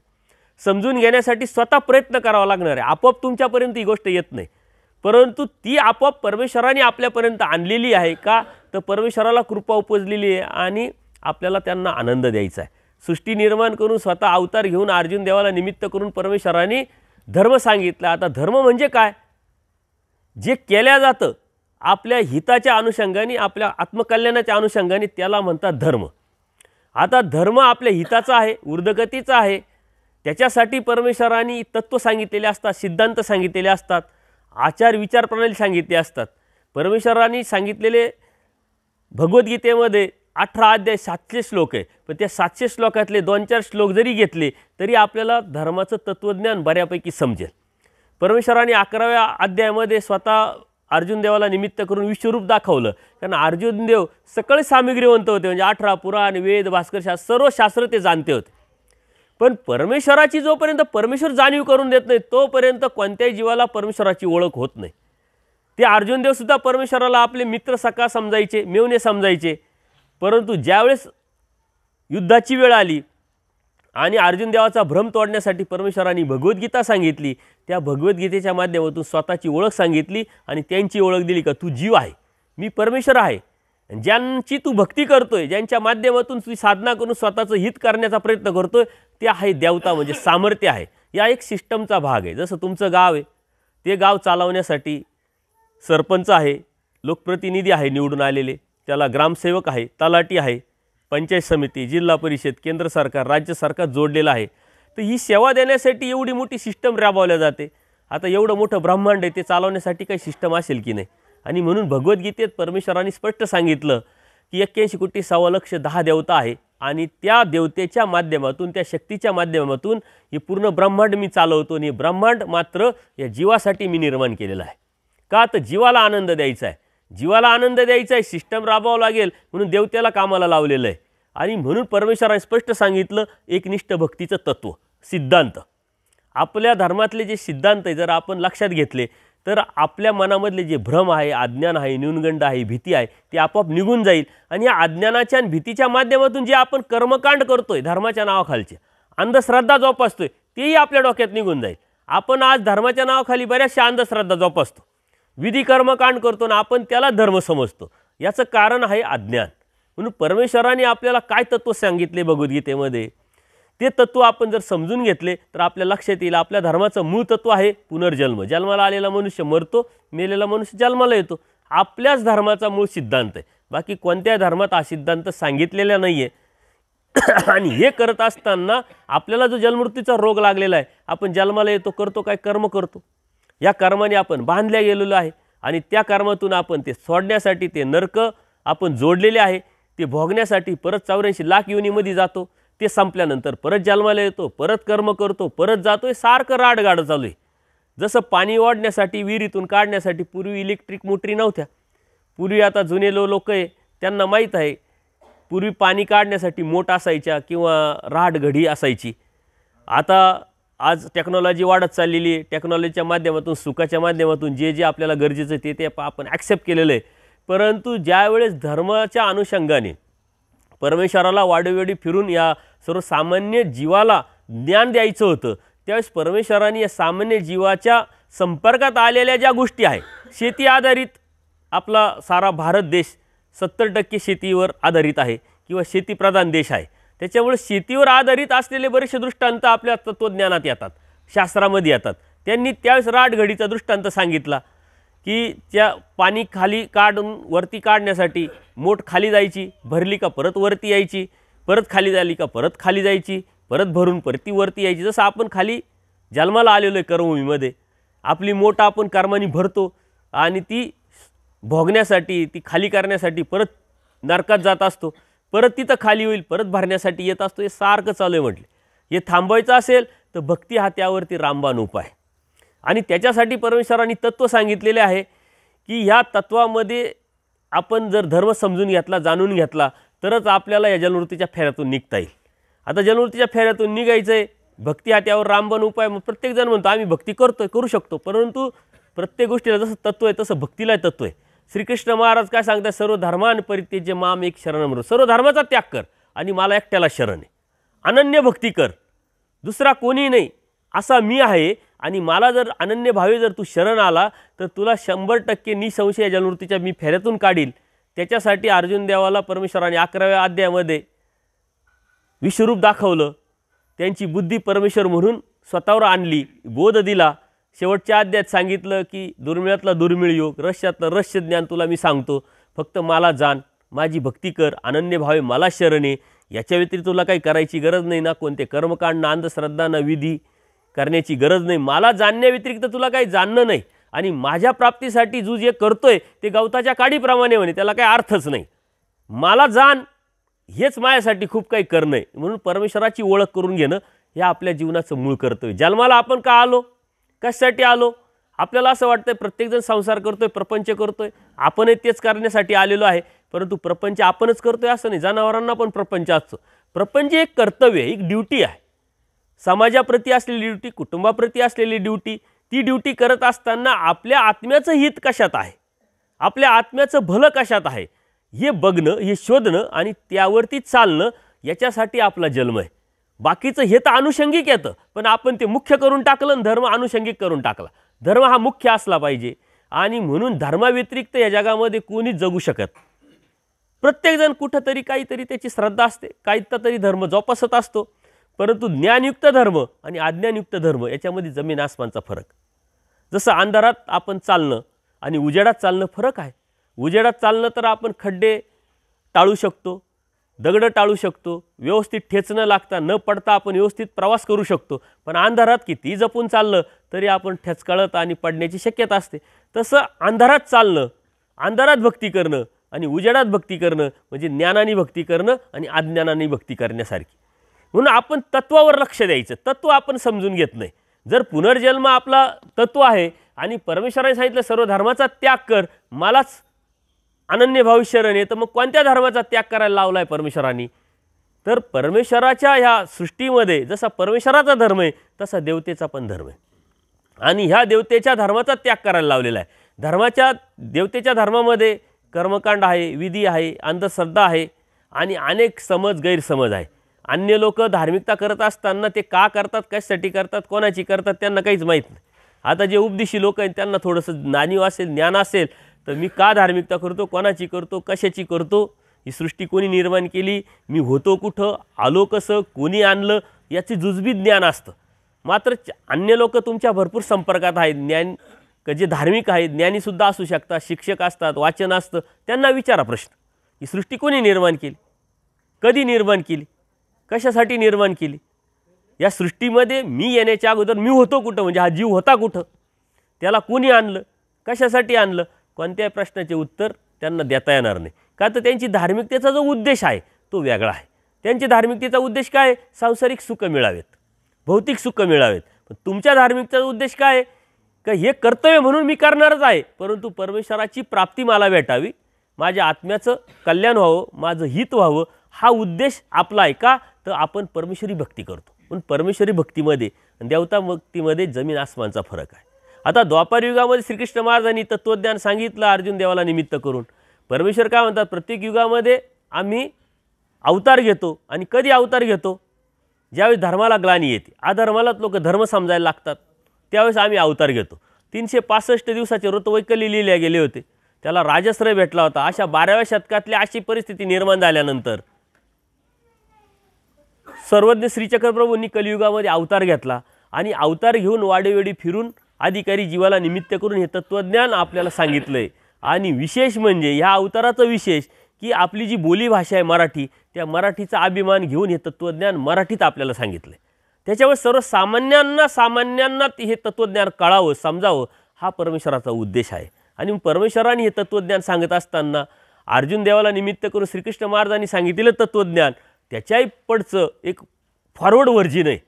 समजून घेण्यासाठी स्वतः प्रयत्न करावा लागणार आहे. आपोआप तुमच्यापर्यंत ही गोष्ट येत नाही, परंतु ती आपोआप परमेश्वराने आपल्यापर्यंत आणलेली आहे. का तर परमेश्वराला कृपा उपजलेली आहे आणि आपल्याला त्यांना आनंद द्यायचा आहे. सृष्टी निर्माण करून स्वतः अवतार घेऊन अर्जुन देवाला निमित्त करून परमेश्वराने धर्म सांगितला. आता धर्म म्हणजे काय, जे केल्या जातं आपल्या हिताच्या अनुषंगाने, आपल्या आत्मकल्याणाच्या अनुषंगाने, त्याला म्हणतात धर्म. आता धर्म आपल्या हिताचा आहे, ऊर्ध्वगतीचा आहे. त्याच्यासाठी परमेश्वराने तत्त्व सांगितलेले असतात, सिद्धांत सांगितलेले असतात, आचार विचार प्रणाली सांगितली असतात. परमेश्वराने सांगितलेले भगवद्गीतेमध्ये 18 अध्याय 700 श्लोक आहे. पण त्या 700 श्लोकातले 2-4 श्लोक जरी घेतले तरी आपल्याला धर्माचं तत्त्वज्ञान बऱ्यापैकी समजेल. परमेश्वराने 11व्या अध्यायामध्ये स्वतः अर्जुन देवाला निमित्त करून विश्वरूप दाखवलं. कारण अर्जुन देव सकळ सामग्रीवंत होते, म्हणजे 18 पुराण, वेद, भास्करशास्त्र सर्व शास्त्र ते जाणते होते. पण परमेश्वराची जोपर्यंत परमेश्वर जाणीव करून देत नाही तोपर्यंत कोणत्याही जीवाला परमेश्वराची ओळख होत नाही. ते अर्जुन देवसुद्धा परमेश्वराला आपले मित्र सखा समजायचे, मेवणे समजायचे. परंतु ज्यावेळेस युद्धाची वेळ आली आणि अर्जुन देवाचा भ्रम तोडण्यासाठी परमेश्वराने भगवद्गीता सांगितली, त्या भगवद्गीतेच्या माध्यमातून स्वतःची ओळख सांगितली आणि त्यांची ओळख दिली का तू जीव आहे, मी परमेश्वर आहे. ज्यांची तू भक्ती करतोय, ज्यांच्या माध्यमातून तू साधना करून स्वतःचं हित करण्याचा प्रयत्न करतोय, ते आहे देवता, म्हणजे सामर्थ्य आहे. या एक सिस्टमचा भाग आहे. जसं तुमचं गाव आहे, ते गाव चालवण्यासाठी सरपंच आहे, लोकप्रतिनिधी आहे निवडून आलेले, त्याला ग्रामसेवक आहे, तलाठी आहे, पंचायत समिती, जिल्हा परिषद, केंद्र सरकार, राज्य सरकार जोडलेलं आहे. तर ही सेवा देण्यासाठी एवढी मोठी सिस्टम राबवल्या जाते. आता एवढं मोठं ब्रह्मांड आहे, ते चालवण्यासाठी काही सिस्टम असेल की नाही. आणि म्हणून भगवद्गीतेत परमेश्वराने स्पष्ट सांगितलं की 81 कोटी 1,10,10 देवता आहे आणि त्या देवतेच्या माध्यमातून, त्या शक्तीच्या माध्यमातून हे पूर्ण ब्रह्मांड मी चालवतो. आणि हे ब्रह्मांड मात्र या जीवासाठी मी निर्माण केलेलं आहे. का तर जीवाला आनंद द्यायचा आहे, जीवाला आनंद द्यायचा आहे, सिस्टम राबवावं लागेल म्हणून देवतेला कामाला लावलेलं आहे. आणि म्हणून परमेश्वराने स्पष्ट सांगितलं एकनिष्ठ भक्तीचं तत्त्व, सिद्धांत. आपल्या धर्मातले जे सिद्धांत आहे जर आपण लक्षात घेतले तर आपल्या मनामधले जे भ्रम आहे, अज्ञान आहे, न्यूनगंड आहे, भीती आहे, ती आपोआप निघून जाईल. आणि या अज्ञानाच्या आणि भीतीच्या माध्यमातून जे आपण कर्मकांड करतोय धर्माच्या नावाखालचे, अंधश्रद्धा जोपासतोय, तेही आपल्या डोक्यात निघून जाईल. आपण आज धर्माच्या नावाखाली बऱ्याचशा अंधश्रद्धा जोपासतो, विधी कर्मकांड करतो ना, आपण त्याला धर्म समजतो. याचं कारण आहे अज्ञान. म्हणून परमेश्वराने आपल्याला काय तत्त्व सांगितले भगवद्गीतेमध्ये, ते तत्त्व आपण जर समजून घेतले तर आपल्या लक्षात येईल आपल्या धर्माचं मूळ तत्त्व आहे पुनर्जन्म. जन्माला आलेला मनुष्य मरतो, मेलेला मनुष्य जन्माला येतो. आपल्याच धर्माचा मूळ सिद्धांत आहे. बाकी कोणत्या धर्मात हा सिद्धांत सांगितलेला नाही आहे. आणि हे करत असताना आपल्याला जो जन्ममृत्यूचा रोग लागलेला आहे, आपण जन्माला येतो, करतो काय, कर्म करतो. या कर्माने आपण बांधल्या गेलेलो आहे आणि त्या कर्मातून आपण ते सोडण्यासाठी ते नरक आपण जोडलेले आहे, ते भोगण्यासाठी परत 84 लाख योनीमध्ये जातो. ते संपल्यानंतर परत जन्माला येतो, परत कर्म करतो, परत जातोय, सारखं राडगाडं चालू आहे. जसं पाणी ओढण्यासाठी, विहिरीतून काढण्यासाठी पूर्वी इलेक्ट्रिक मोटरी नव्हत्या. पूर्वी आता जुने लोक आहे त्यांना माहीत आहे, पूर्वी पाणी काढण्यासाठी मोट असायच्या किंवा राडगढी असायची. आता आज टेक्नॉलॉजी वाढत चाललेली आहे. टेक्नॉलॉजीच्या माध्यमातून, सुखाच्या माध्यमातून जे जे आपल्याला गरजेचं आहे ते आपण ॲक्सेप्ट केलेलं आहे. परंतु ज्यावेळेस धर्माच्या अनुषंगाने परमेश्वराला वाडोवेडी फिरून या सर्वसामान्य जीवाला ज्ञान द्यायचं होतं, त्यावेळेस परमेश्वराने या सामान्य जीवाच्या संपर्कात आलेल्या ज्या गोष्टी आहे, शेती आधारित आपला सारा भारत देश 70% शेतीवर आधारित आहे किंवा शेतीप्रधान देश आहे. त्याच्यामुळे शेतीवर आधारित असलेले बरेचसे दृष्टांत आपल्या तत्त्वज्ञानात येतात, शास्त्रामध्ये येतात. त्यांनी त्यावेळेस राटघडीचा दृष्टांत सांगितला की त्या पाणी खाली काढून वरती काढण्यासाठी मोठ खाली जायची, भरली का परत वरती यायची, परत खाली झाली का परत खाली जायची, परत भरून परती वरती यायची. जसं आपण खाली जन्माला आलेलो आहे कर्मभूमीमध्ये, आपली मोठ आपण कर्मानी भरतो आणि ती भोगण्यासाठी, ती खाली करण्यासाठी परत नरकात जात असतो, परत तिथं खाली होईल, परत भरण्यासाठी येत असतो. हे सारखं चालू आहे. म्हटले हे थांबवायचं असेल तर भक्ती हा त्यावरती रामबाण उपाय. आणि त्याच्यासाठी परमेश्वरांनी तत्त्व सांगितलेले आहे की ह्या तत्वामध्ये आपण जर धर्म समजून घेतला, जाणून घेतला, तरच आपल्याला या जन्मवृत्तीच्या फेऱ्यातून निघता येईल. आता जन्मवृत्तीच्या फेऱ्यातून निघायचं आहे, भक्ती हा त्यावर रामबाण उपाय. मग प्रत्येकजण म्हणतो आम्ही भक्ती करतोय, करू शकतो, परंतु प्रत्येक गोष्टीला जसं तत्त्व आहे तसं भक्तीलाही तत्त्व आहे. श्रीकृष्ण महाराज काय सांगतात, सर्व धर्मान परित्यज्य माम एक शरणम. सर्व धर्माचा त्याग कर आणि मला एकट्याला शरण आहे. अनन्य भक्ती कर, दुसरा कोणी नाही, असा मी आहे. आणि मला जर अनन्य भावे जर तू शरण आला तर तुला 100% निसंशय जन्मवृत्तीच्या मी फेऱ्यातून काढील. त्याच्यासाठी अर्जुन देवाला परमेश्वराने 11व्या अध्यायामध्ये विश्वरूप दाखवलं, त्यांची बुद्धी परमेश्वर म्हणून स्वतःवर आणली, बोध दिला. शेवटच्या अध्यायात सांगितलं की दुर्मिळातला दुर्मिळ योग, रहस्यातलं रहस्य ज्ञान तुला मी सांगतो, फक्त मला जाण, माझी भक्ती कर, अनन्य भावे मला शरण ये. याच्या व्यतिरिक्त तुला काही करायची गरज नाही ना, कोणते कर्मकांड ना अंधश्रद्धा ना विधी करण्याची गरज नाही. मला जाणण्या व्यतिरिक्त तुला काही जाणणं नाही. आणि माझ्या प्राप्तीसाठी जो जे करतोय ते गवताच्या काडीप्रमाणे म्हणे, त्याला काही अर्थच नाही. मला जाण हेच माझ्यासाठी खूप काही करणं आहे. म्हणून परमेश्वराची ओळख करून घेणं हे आपल्या जीवनाचं मूळ कर्तव्य. जन्माला आपण का आलो, कशासाठी आलो? आपल्याला असं वाटतंय प्रत्येकजण संसार करतोय, प्रपंच करतोय, आपणही तेच करण्यासाठी आलेलो आहे. परंतु प्रपंच आपणच करतोय असं नाही, जनावरांना पण प्रपंच असतो. प्रपंच एक कर्तव्य आहे, एक ड्युटी आहे. समाजाप्रती असलेली ड्युटी, कुटुंबाप्रती असलेली ड्युटी. ती ड्युटी करत असताना आपल्या आत्म्याचं हित कशात आहे, आपल्या आत्म्याचं भलं कशात आहे हे बघणं, हे शोधणं आणि त्यावरती चालणं, याच्यासाठी आपला जन्म आहे. बाकीचं हे तर अनुषंगिक येतं, पण आपण ते मुख्य करून टाकलं आणि धर्म अनुषंगिक करून टाकला. धर्म हा मुख्य असला पाहिजे. आणि म्हणून धर्माव्यतिरिक्त या जगामध्ये कोणीच जगू शकत. प्रत्येकजण कुठंतरी काहीतरी त्याची श्रद्धा असते, काहीतरी धर्म जोपासत असतो. परंतु ज्ञानयुक्त धर्म आणि अज्ञानयुक्त धर्म याच्यामध्ये जमीन आसमानचा फरक. जसं अंधारात आपण चालणं आणि उजेडात चालणं फरक आहे. उजेडात चालणं तर आपण खड्डे टाळू शकतो, दगडं टाळू शकतो, व्यवस्थित ठेच न लागता न पडता आपण व्यवस्थित प्रवास करू शकतो. पण अंधारात किती जपून चाललं तरी आपण ठेचकाळत आणि पडण्याची शक्यता असते. तसं अंधारात चालणं, अंधारात भक्ती करणं आणि उजेडात भक्ती करणं म्हणजे ज्ञानाने भक्ती करणं आणि अज्ञानाने भक्ती करण्यासारखी. म्हणून आपण तत्वावर लक्ष द्यायचं. तत्व आपण समजून घेत नाही. जर पुनर्जन्म आपला तत्व आहे आणि परमेश्वराने सांगितलं सर्व धर्माचा त्याग कर, मलाच अनन्य भावी शरण आहे, तर मग कोणत्या धर्माचा त्याग करायला लावला आहे परमेश्वरांनी? तर परमेश्वराच्या ह्या सृष्टीमध्ये जसा परमेश्वराचा धर्म आहे तसा देवतेचा पण धर्म आहे. आणि ह्या देवतेच्या धर्माचा त्याग करायला लावलेला आहे. देवतेच्या धर्मामध्ये कर्मकांड आहे, विधी आहे, अंधश्रद्धा आहे आणि अनेक समज गैरसमज आहे. अन्य लोक धार्मिकता करत असताना ते का करतात, कशासाठी करतात, कोणाची करतात त्यांना काहीच माहीत नाही. आता जे उपदेशी लोक आहेत त्यांना थोडंसं जाणीव असेल, ज्ञान असेल, तर मी का धार्मिकता करतो, कोणाची करतो, कशाची करतो, ही सृष्टी कोणी निर्माण केली, मी होतो कुठं, आलो कसं, कोणी आणलं, याची जुजबी ज्ञान असतं. मात्र अन्य लोक तुमच्या भरपूर संपर्कात आहेत, ज्ञान जे धार्मिक आहेत, ज्ञानीसुद्धा असू शकतात, शिक्षक असतात, वाचन असतं, त्यांना विचारा प्रश्न, ही सृष्टी कोणी निर्माण केली, कधी निर्माण केली, कशासाठी निर्माण केली, या सृष्टीमध्ये मी येण्याच्या अगोदर मी होतो कुठं, म्हणजे हा जीव होता कुठं, त्याला कोणी आणलं, कशासाठी आणलं, कोणत्याही प्रश्नाचे उत्तर त्यांना देता येणार नाही. का तर त्यांची धार्मिकतेचा जो उद्देश आहे तो वेगळा आहे. त्यांची धार्मिकतेचा उद्देश काय आहे? सांसारिक सुख मिळावेत, भौतिक सुख मिळावेत. पण तुमच्या धार्मिकतेचा उद्देश काय आहे? का हे कर्तव्य म्हणून मी करणारच आहे, परंतु परमेश्वराची प्राप्ती मला भेटावी, माझ्या आत्म्याचं कल्याण व्हावं, माझं हित व्हावं, हा उद्देश आपला आहे. का तर आपण परमेश्वरी भक्ती करतो. पण परमेश्वरी भक्तीमध्ये आणि देवताभक्तीमध्ये जमीन आसमानचा फरक आहे. आता द्वापार युगामध्ये श्रीकृष्ण महाराजांनी तत्त्वज्ञान सांगितलं अर्जुन देवाला निमित्त करून. परमेश्वर काय म्हणतात, प्रत्येक युगामध्ये आम्ही अवतार घेतो. आणि कधी अवतार घेतो? ज्यावेळी धर्माला ग्लानी येते, अधर्मालाच लोक धर्म समजायला लागतात, त्यावेळेस आम्ही अवतार घेतो. 365 दिवसाचे ऋतुवैकल्य लिहिले गेले होते, त्याला राजश्रय भेटला होता. अशा 12व्या शतकातली अशी परिस्थिती निर्माण झाल्यानंतर सर्वज्ञ श्रीचक्रप्रभूंनी कलियुगामध्ये अवतार घेतला आणि अवतार घेऊन वाडेवेडी फिरून अधिकारी जीवाला निमित्त करून हे तत्त्वज्ञान आपल्याला सांगितलं आहे. आणि विशेष म्हणजे ह्या अवताराचं विशेष की आपली जी बोलीभाषा आहे मराठी, त्या मराठीचा अभिमान घेऊन हे तत्त्वज्ञान मराठीत आपल्याला सांगितलं आहे. त्याच्यामुळे सर्वसामान्यांना हे तत्त्वज्ञान कळावं, समजावं, हा परमेश्वराचा उद्देश आहे. आणि परमेश्वराने हे तत्त्वज्ञान सांगत असताना अर्जुन देवाला निमित्त करून श्रीकृष्ण महाराजांनी सांगितलेलं तत्त्वज्ञान त्याच्याही पडचं एक फॉरवर्ड व्हर्जन आहे.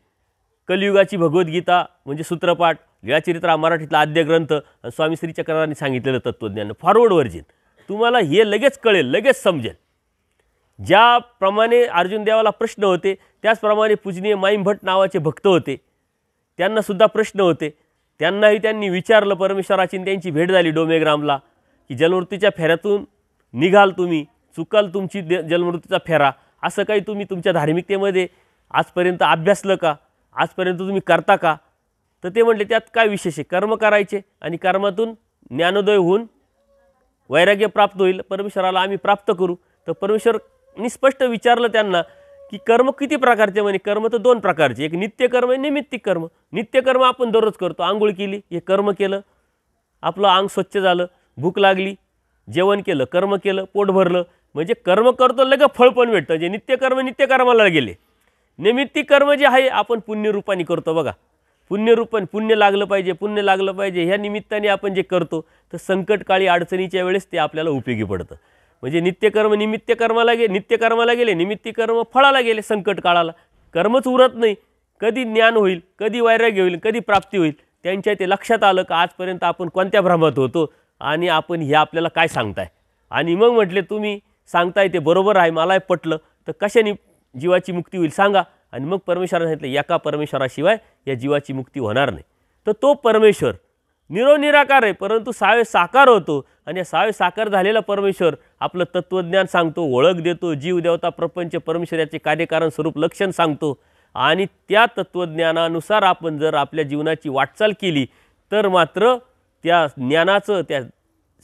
कलियुगाची भगवद्गीता म्हणजे सूत्रपाठ, लीळाचरित्र हा मराठीतला आद्य ग्रंथ आणि स्वामी श्रीचक्रांनी सांगितलेलं तत्त्वज्ञान फॉरवर्ड व्हर्जन. तुम्हाला हे लगेच कळेल, लगेच समजेल. ज्याप्रमाणे अर्जुन देवाला प्रश्न होते त्याचप्रमाणे पूजनीय माईम भट्ट नावाचे भक्त होते, त्यांनासुद्धा प्रश्न होते. त्यांनाही त्यांनी विचारलं परमेश्वराची, आणि त्यांची भेट झाली डोमेग्रामला की जलमृत्यूच्या फेऱ्यातून निघाल तुम्ही, चुकाल तुमची जलमृत्यूचा फेरा, असं काही तुम्ही तुमच्या धार्मिकतेमध्ये आजपर्यंत अभ्यासलं का, आजपर्यंत तुम्ही करता का? तर ते म्हटले त्यात काय विशेष आहे, कर्म करायचे आणि कर्मातून ज्ञानोदय होऊन वैराग्य प्राप्त होईल, परमेश्वराला आम्ही प्राप्त करू. तर परमेश्वरनी स्पष्ट विचारलं त्यांना की कर्म किती प्रकारचे? म्हणे कर्म तर 2 प्रकारचे, एक नित्यकर्म आहे, नैमित्तिक कर्म. नित्यकर्म आपण दररोज करतो, आंघोळ केली हे कर्म केलं, आपलं अंग स्वच्छ झालं, भूक लागली जेवण केलं, कर्म केलं, पोट भरलं, म्हणजे कर्म करतो लगेच फळ पण भेटतं. जे नित्यकर्म नित्यकर्माला गेले. नैमित्तिक कर्म जे आहे आपण पुण्यरूपाने करतो बघा, पुण्यरूपाने पुण्य लागलं पाहिजे, ह्या निमित्ताने आपण जे करतो तर संकटकाळी अडचणीच्या वेळेस ते आपल्याला उपयोगी पडतं. म्हणजे नित्यकर्म नित्यकर्माला गेले, निमित्तिक कर्म फळाला गेले. संकट काळाला कर्मच उरत नाही, कधी ज्ञान होईल, कधी वैराग्य होईल, कधी प्राप्ती होईल. त्यांच्या ते लक्षात आलं का आजपर्यंत आपण कोणत्या भ्रमात होतो आणि आपण हे आपल्याला काय सांगताय. आणि मग म्हटले तुम्ही सांगताय ते बरोबर आहे, मलाही पटलं, तर कशाने जीवाची मुक्ती होईल सांगा. आणि मग परमेश्वराने सांगितलं एका परमेश्वराशिवाय या जीवाची मुक्ती होणार नाही. तर तो परमेश्वर निराकार आहे, परंतु सावे साकार होतो. आणि या सावे साकार झालेला परमेश्वर आपलं तत्त्वज्ञान सांगतो, ओळख देतो, जीव देवता प्रपंच परमेश्वर याचे कार्यकारण स्वरूप लक्षण सांगतो. आणि त्या तत्त्वज्ञानानुसार आपण जर आपल्या जीवनाची वाटचाल केली तर मात्र त्या ज्ञानाचं, त्या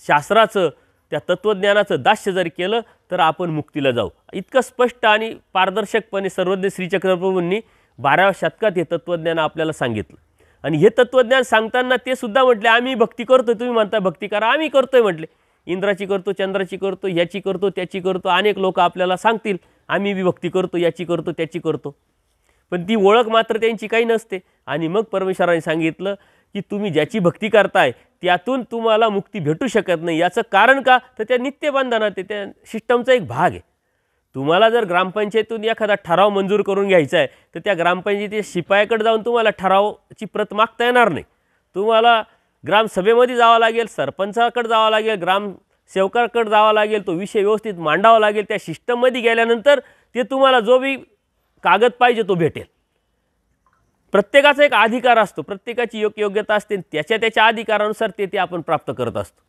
शास्त्राचं, त्या तत्त्वज्ञानाचं दास्य जर केलं तर आपण मुक्तीला जाऊ. इतकं स्पष्ट आणि पारदर्शकपणे सर्वज्ञ श्रीचक्रप्रभूंनी 12व्या शतकात हे तत्त्वज्ञान आपल्याला सांगितलं. आणि हे तत्त्वज्ञान सांगताना ते सुद्धा म्हटले आम्ही भक्ती करतो, तुम्ही म्हणता भक्ती करा, आम्ही करतोय म्हटले. इंद्राची करतो, चंद्राची करतो, याची करतो, त्याची करतो. अनेक लोक आपल्याला सांगतील आम्ही बी भक्ती करतो, याची करतो, त्याची करतो, पण ती ओळख मात्र त्यांची काही नसते. आणि मग परमेश्वराने सांगितलं की तुम्ही ज्याची भक्ती करताय त्यातून तुम्हाला मुक्ती भेटू शकत नाही. याचं कारण का? तर त्या नित्यबंधनात ते त्या सिस्टमचा एक भाग आहे. तुम्हाला जर ग्रामपंचायतीतून एखादा ठराव मंजूर करून घ्यायचा आहे तर त्या ग्रामपंचायतीच्या शिपायाकडे जाऊन तुम्हाला ठरावाची प्रत मागता येणार नाही. तुम्हाला ग्रामसभेमध्ये जावं लागेल, सरपंचाकडे जावं लागेल, ग्रामसेवकाकडे जावं लागेल, तो विषय व्यवस्थित मांडावा लागेल. त्या सिस्टममध्ये गेल्यानंतर ते तुम्हाला जो बी कागद पाहिजे तो भेटेल. प्रत्येकाचा एक अधिकार असतो, प्रत्येकाची योग्यता असते, त्याच्या अधिकारानुसार ते आपण प्राप्त करत असतो.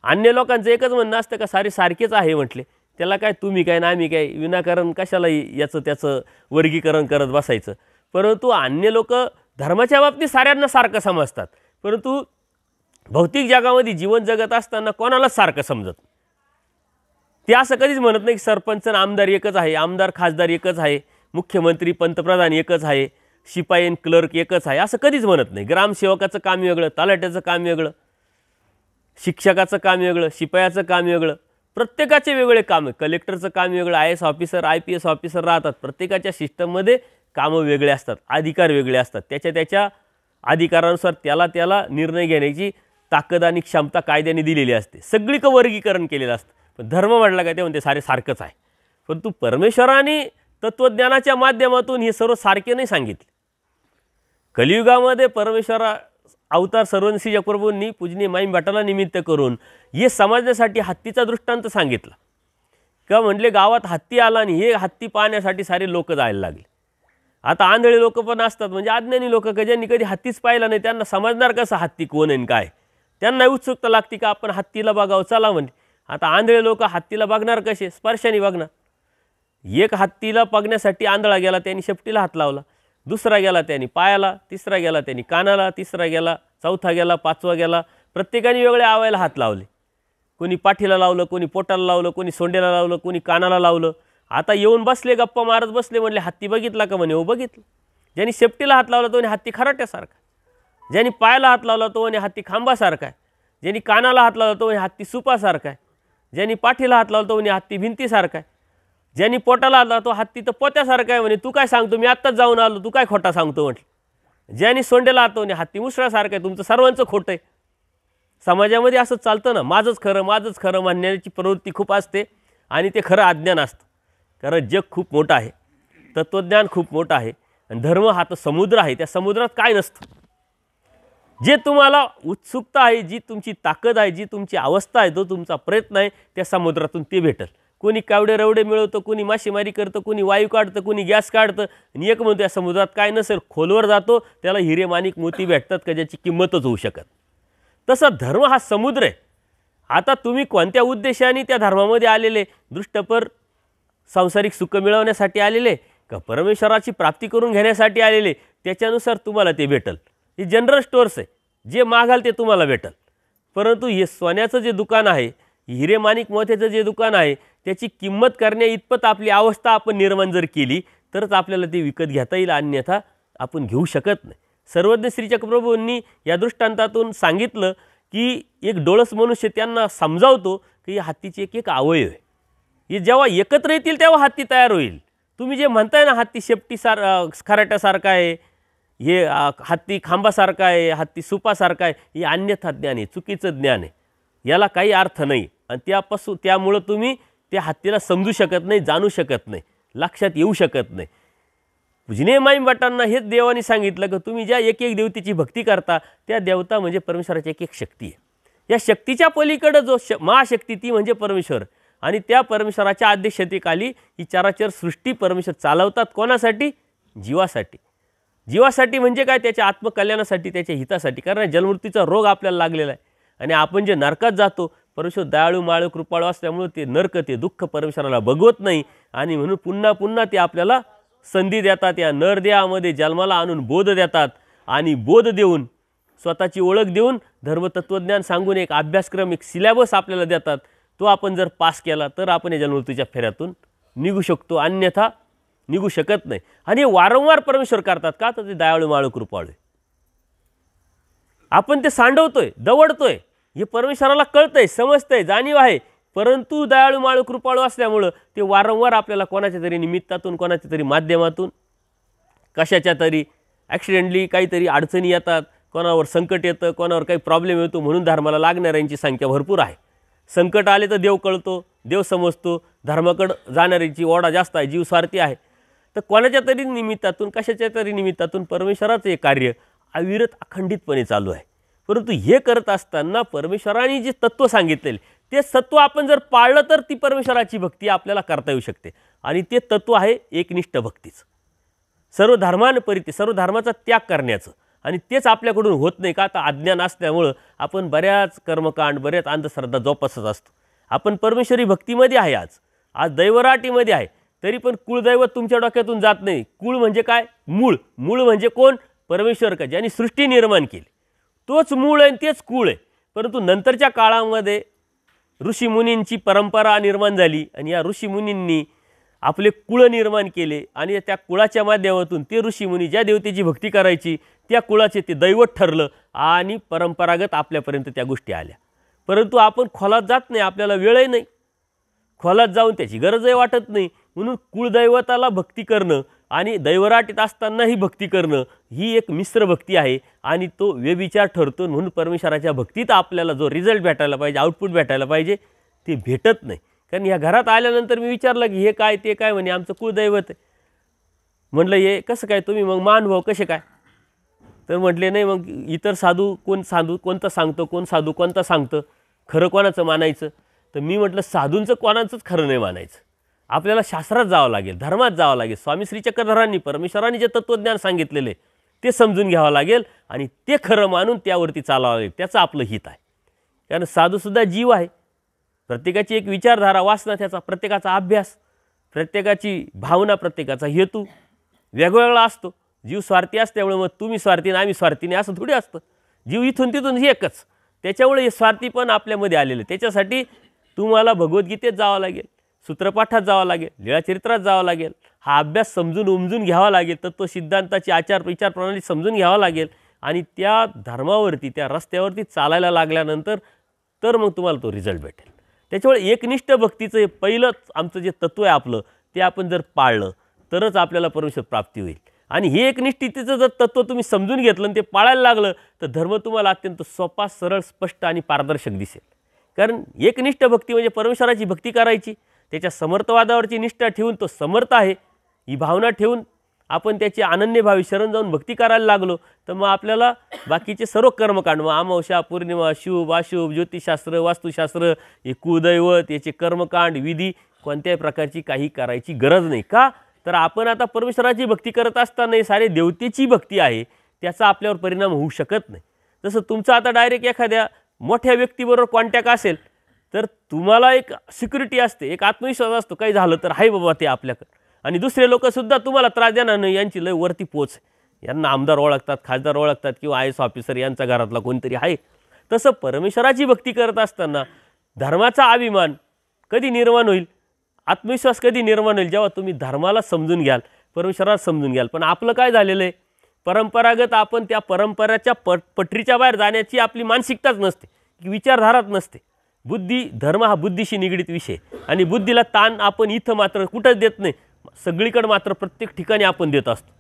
अन्य लोकांचं एकच म्हणणं असतं का सारे सारखेच आहे म्हटले, त्याला काय तुम्ही काय ना आम्ही काय, विनाकारण कशाला याचं त्याचं वर्गीकरण करत बसायचं. परंतु अन्य लोक धर्माच्या बाबतीत साऱ्यांना सारखं समजतात, परंतु भौतिक जगामध्ये जीवन जगत असताना कोणालाच सारखं समजत. ते असं कधीच म्हणत नाही की सरपंच आणि आमदार एकच आहे, आमदार खासदार एकच आहे, मुख्यमंत्री पंतप्रधान एकच आहे, शिपाई आणि क्लर्क एकच आहे, असं कधीच म्हणत नाही. ग्रामसेवकाचं काम वेगळं, तलाट्याचं काम वेगळं, शिक्षकाचं काम वेगळं, शिपायाचं काम वेगळं, प्रत्येकाचे वेगळे काम आहे. कलेक्टरचं काम वेगळं, IAS ऑफिसर IPS ऑफिसर राहतात. प्रत्येकाच्या सिस्टममध्ये कामं वेगळे असतात, अधिकार वेगळे असतात. त्याच्या अधिकारानुसार त्याला निर्णय घेण्याची ताकद आणि क्षमता कायद्याने दिलेली असते. सगळीकडे वर्गीकरण केलेलं असतं. पण धर्म म्हटलं काय ते म्हणते सारे सारखंच आहे. परंतु परमेश्वराने तत्त्वज्ञानाच्या माध्यमातून हे सर्व सारखे नाही सांगितले. कलियुगामध्ये परमेश्वरा अवतार सर्वज्ञ श्रीचक्रप्रभूंनी पूजनीय माईम भट्टाला निमित्त करून हे समजण्यासाठी हत्तीचा दृष्टांत सांगितला. का म्हटले गावात हत्ती आला आणि हे हत्ती पाहण्यासाठी सारे लोक जायला लागले. आता आंधळे लोक पण असतात, म्हणजे अज्ञानी लोक का ज्यांनी कधी हत्तीच पाहिला नाही, त्यांना समजणार कसं हत्ती कोण आहे आणि काय. त्यांना उत्सुकता लागते का आपण हत्तीला बघावं चला म्हणजे. आता आंधळे लोक हत्तीला बघणार कसे, स्पर्शाने बघणार. एक हत्तीला बघण्यासाठी आंधळा गेला, त्यांनी शेपटीला हात लावला, दुसरा गेला त्यांनी पायाला, तिसरा गेला त्यांनी कानाला, तिसरा गेला, चौथा गेला, पाचवा गेला. प्रत्येकाने वेगळ्या आवायला हात लावले. कोणी पाठीला लावलं, कोणी पोटाला लावलं, कोणी सोंडेला लावलं, कोणी कानाला लावलं. आता येऊन बसले, गप्पा मारत बसले. म्हणले हत्ती बघितला का म्हणे. हो बघितलं. ज्यांनी शेपटीला हात लावला तो म्हणे हत्ती खराट्यासारखा. ज्यांनी पायाला हात लावला तो म्हणे हत्ती खांबासारखा आहे. ज्यांनी कानाला हात लावला तो म्हणे हत्ती सुपासारखा आहे. ज्यांनी पाठीला हात लावला तो म्हणे हत्ती भिंतीसारखा आहे. ज्यांनी पोटाला हात लावला तो हत्ती तर पोत्यासारखा आहे म्हणे. तू काय सांगतो, मी आत्ताच जाऊन आलो, तू काय खोटा सांगतो म्हटलं. ज्यांनी सोंडेला हात म्हणे हत्ती मुसळासारखा आहे. तुमचं सर्वांचं खोटं आहे. समाजामध्ये असं चालतं ना, माझंच खरं म्हणण्याची प्रवृत्ती खूप असते आणि ते खरं अज्ञान असतं. कारण जग खूप मोठं आहे, तत्त्वज्ञान खूप मोठं आहे आणि धर्म हा तर समुद्र आहे. त्या समुद्रात काय नसतं. जे तुम्हाला उत्सुकता आहे, जी तुमची ताकद आहे, जी तुमची अवस्था आहे, जो तुमचा प्रयत्न आहे, त्या समुद्रातून ते भेटेल. कोणी कावडे रवडे मिळवतं, कोणी मासेमारी करतं, कोणी वायू काढतं, कोणी गॅस काढतं आणि एक म्हणतो या समुद्रात काय नसेल, खोलवर जातो त्याला हिरे माणिक मोती भेटतात का ज्याची किंमतच होऊ शकत. तसं धर्म हा समुद्र आहे. आता तुम्ही कोणत्या उद्देशाने त्या धर्मामध्ये आलेले, दृष्टपर सांसारिक सुख मिळवण्यासाठी आलेले का परमेश्वराची प्राप्ती करून घेण्यासाठी आलेले, त्याच्यानुसार तुम्हाला ते भेटल. ही जनरल स्टोअर्स आहे, जे मागाल ते तुम्हाला भेटल. परंतु हे सोन्याचं जे दुकान आहे, हिरे माणिक मोत्याचं जे दुकान आहे, त्याची किंमत करण्या इतपत आपली अवस्था आपण निर्माण जर केली तरच आपल्याला ते विकत घेता येईल, अन्यथा आपण घेऊ शकत नाही. सर्वज्ञ श्री चक्रप्रभूंनी या दृष्टांतातून सांगितलं की एक डोळस मनुष्य त्यांना समजावतो की या हत्तीचे एक एक अवयव आहे. हे जेव्हा एकत्र येतील तेव्हा हत्ती तयार होईल. तुम्ही जे म्हणताय ना हत्ती खराट्यासारखा आहे, हे हत्ती खांबासारखा आहे, हत्ती सुपासारखा आहे, हे अन्यथा ज्ञान आहे, चुकीचं ज्ञान आहे. याला काही अर्थ नाही आणि त्यामुळं तुम्ही त्या हत्तीला समजू शकत नाही, जाणू शकत नाही, लक्षात येऊ शकत नाही. पूजनीय माईम भटांना हेच देवाने सांगितलं की तुम्ही ज्या एक एक देवतेची भक्ती करता त्या देवता म्हणजे परमेश्वराची एक एक शक्ती आहे. या शक्तीच्या पलीकडं जो महाशक्ती ती म्हणजे परमेश्वर आणि त्या परमेश्वराच्या अध्यक्षतेखाली ही चराचर सृष्टी परमेश्वर चालवतात. कोणासाठी? जीवासाठी. जीवासाठी म्हणजे काय? त्याच्या आत्मकल्याणासाठी, त्याच्या हितासाठी. कारण जन्ममृत्यूचा रोग आपल्याला लागलेला आहे आणि आपण जे नरकात जातो, परमेश्वर दयाळू माळू कृपाळू असल्यामुळे ते नरक, ते दुःख परमेश्वराला बघवत नाही आणि म्हणून पुन्हा पुन्हा ते आपल्याला संधी देतात. या नरदेहामध्ये जन्माला आणून बोध देतात आणि बोध देऊन, स्वतःची ओळख देऊन, धर्मतत्वज्ञान सांगून एक अभ्यासक्रम, एक सिलेबस आपल्याला देतात. तो आपण जर पास केला तर आपण या जन्ममृत्यूच्या फेऱ्यातून निघू शकतो, अन्यथा निघू शकत नाही. आणि हे वारंवार परमेश्वर करतात का? तर ते दयाळू माळू कृपाळू. आपण ते सांडवतोय, दवडतोय, हे परमेश्वराला कळतंय, समजतंय, जाणीव आहे. परंतु दयाळू माळू कृपाळू असल्यामुळं ते वारंवार आपल्याला कोणाच्या तरी निमित्तातून, कोणाच्या तरी माध्यमातून, कशाच्या तरी ॲक्सिडेंटली काहीतरी अडचणी येतात, कोणावर संकट येतं, कोणावर काही प्रॉब्लेम येतो. म्हणून धर्माला लागणाऱ्यांची संख्या भरपूर आहे. संकट आले तर देव कळतो, देव समजतो. धर्माकडं जाणाऱ्यांची ओढा जास्त आहे, जीव स्वार्थी आहे. तर कोणाच्या तरी निमित्तातून, कशाच्या तरी निमित्तातून परमेश्वराचं हे कार्य अविरत अखंडितपणे चालू आहे. परंतु हे करत असताना परमेश्वराने जे तत्त्व सांगितलेले ते तत्त्व आपण जर पाळलं तर ती परमेश्वराची भक्ती आपल्याला करता येऊ शकते. आणि ते तत्त्व आहे एकनिष्ठ भक्तीचं, सर्व धर्मांपरिते, सर्व धर्माचा त्याग करण्याचं. आणि तेच आपल्याकडून होत नाही का? आता अज्ञान असल्यामुळं आपण बऱ्याच कर्मकांड, बऱ्याच अंधश्रद्धा जोपासत असतो. आपण परमेश्वरी भक्तीमध्ये आहे, आज दैवराटीमध्ये आहे, तरी पण कुळदैवत तुमच्या डोक्यातून जात नाही. कुळ म्हणजे काय? मूळ. मूळ म्हणजे कोण? परमेश्वर का ज्यांनी सृष्टी निर्माण केली, तोच मूळ आहे आणि तेच कुळ आहे. परंतु नंतरच्या काळामध्ये ऋषीमुनींची परंपरा निर्माण झाली आणि या ऋषीमुनींनी आपले कुळ निर्माण केले आणि त्या कुळाच्या माध्यमातून ते ऋषीमुनी ज्या देवतेची भक्ती करायची त्या कुळाचे ते दैवत ठरलं आणि परंपरागत आपल्यापर्यंत त्या गोष्टी आल्या. परंतु आपण खोलात जात नाही, आपल्याला वेळही नाही, खोलात जाऊन त्याची गरजही वाटत नाही. म्हणून कुळदैवताला भक्ती करणं आणि दैवराटीत असतानाही भक्ती करणं ही एक मिश्र भक्ती आहे आणि तो व्यभिचार ठरतो. म्हणून परमेश्वराच्या भक्तीत आपल्याला जो रिझल्ट भेटायला पाहिजे, आउटपुट भेटायला पाहिजे, ते भेटत नाही. कारण ह्या घरात आल्यानंतर मी विचारलं की हे काय, ते काय? म्हणे आमचं कुळदैवत आहे. म्हटलं हे कसं काय? तुम्ही मग मानभाव कसे काय? तर म्हटले नाही, मग इतर साधू कोणतं सांगतो, कोण साधू कोणतं सांगतं, खरं कोणाचं मानायचं? तर मी म्हटलं साधूंचं कोणाचंच खरं नाही मानायचं. आपल्याला शास्त्रात जावं लागेल, धर्मात जावं लागेल. स्वामी श्री चक्रधरांनी परमेश्वरांनी जे तत्त्वज्ञान सांगितलेले ते समजून घ्यावं लागेल आणि ते खरं मानून त्यावरती चालावं लागेल. त्याचं आपलं हित आहे. कारण साधूसुद्धा जीव आहे. प्रत्येकाची एक विचारधारा, वासना, त्याचा प्रत्येकाचा अभ्यास, प्रत्येकाची भावना, प्रत्येकाचा हेतू वेगवेगळा असतो. जीव स्वार्थी असल्यामुळे मग तुम्ही स्वार्थी आणि आम्ही स्वार्थीने असं थोडी असतं. जीव इथून तिथून एकच. त्याच्यामुळे हे स्वार्थीपण आपल्यामध्ये आलेलं. त्याच्यासाठी तुम्हाला भगवद्गीतेत जावं लागेल, सूत्रपाठात जावं लागेल, लीळाचरित्रात जावं लागेल. हा अभ्यास समजून उमजून घ्यावा लागेल. तत्त्वसिद्धांताची विचारप्रणाली समजून घ्यावा लागेल आणि त्या धर्मावरती, त्या रस्त्यावरती चालायला लागल्यानंतर तर मग तुम्हाला तो रिझल्ट भेटेल. त्याच्यामुळे एकनिष्ठ भक्तीचं हे पहिलंच आमचं जे तत्त्व आहे आपलं, ते आपण जर पाळलं तरच आपल्याला परमेश्वर प्राप्ती होईल. आणि हे एकनिष्ठतेचं जर तत्त्व तुम्ही समजून घेतलं आणि ते पाळायला लागलं तर धर्म तुम्हाला अत्यंत सोपा, सरळ, स्पष्ट आणि पारदर्शक दिसेल. कारण एकनिष्ठ भक्ती म्हणजे परमेश्वराची भक्ती करायची, त्याच्या समर्थवादावरची निष्ठा ठेवून तो समर्थ आहे ही भावना ठेवून आपण त्याची अनन्यभावी शरण जाऊन भक्ती करायला लागलो तर मग आपल्याला बाकीचे सर्व कर्मकांड, मग अमावस्या, पौर्णिमा, शुभ अशुभ, ज्योतिषशास्त्र, वास्तुशास्त्र, हे कुदैवत, याचे कर्मकांड, विधी कोणत्याही प्रकारची काही करायची गरज नाही. का तर आपण आता परमेश्वराची भक्ती करत असताना सारे देवतेची भक्ती आहे, त्याचा आपल्यावर परिणाम होऊ शकत नाही. जसं तुमचा आता डायरेक्ट एखाद्या मोठ्या व्यक्तीबरोबर कॉन्टॅक्ट असेल तर तुम्हाला एक सिक्युरिटी असते, एक आत्मविश्वास असतो, काही झालं तर हाय बाबा ते आपल्याकडं. आणि दुसरे लोकसुद्धा तुम्हाला त्रास देणार नाही, यांची लय वरती पोच, यांना आमदार ओळखतात, खासदार ओळखतात किंवा आय एस ऑफिसर यांचा घरातला कोणतरी आहे. तसं परमेश्वराची भक्ती करत असताना धर्माचा अभिमान कधी निर्माण होईल, आत्मविश्वास कधी निर्माण होईल, जेव्हा तुम्ही धर्माला समजून घ्याल, परमेश्वराला समजून घ्याल. पण आपलं काय झालेलं आहे, परंपरागत आपण त्या परंपरेच्या पटरीच्या बाहेर जाण्याची आपली मानसिकताच नसते, की विचारधाराच नसते. बुद्धी, धर्म हा बुद्धीशी निगडीत विषय आणि बुद्धीला ताण आपण इथं मात्र कुठंच देत नाही, सगळीकडे मात्र प्रत्येक ठिकाणी आपण देत असतो.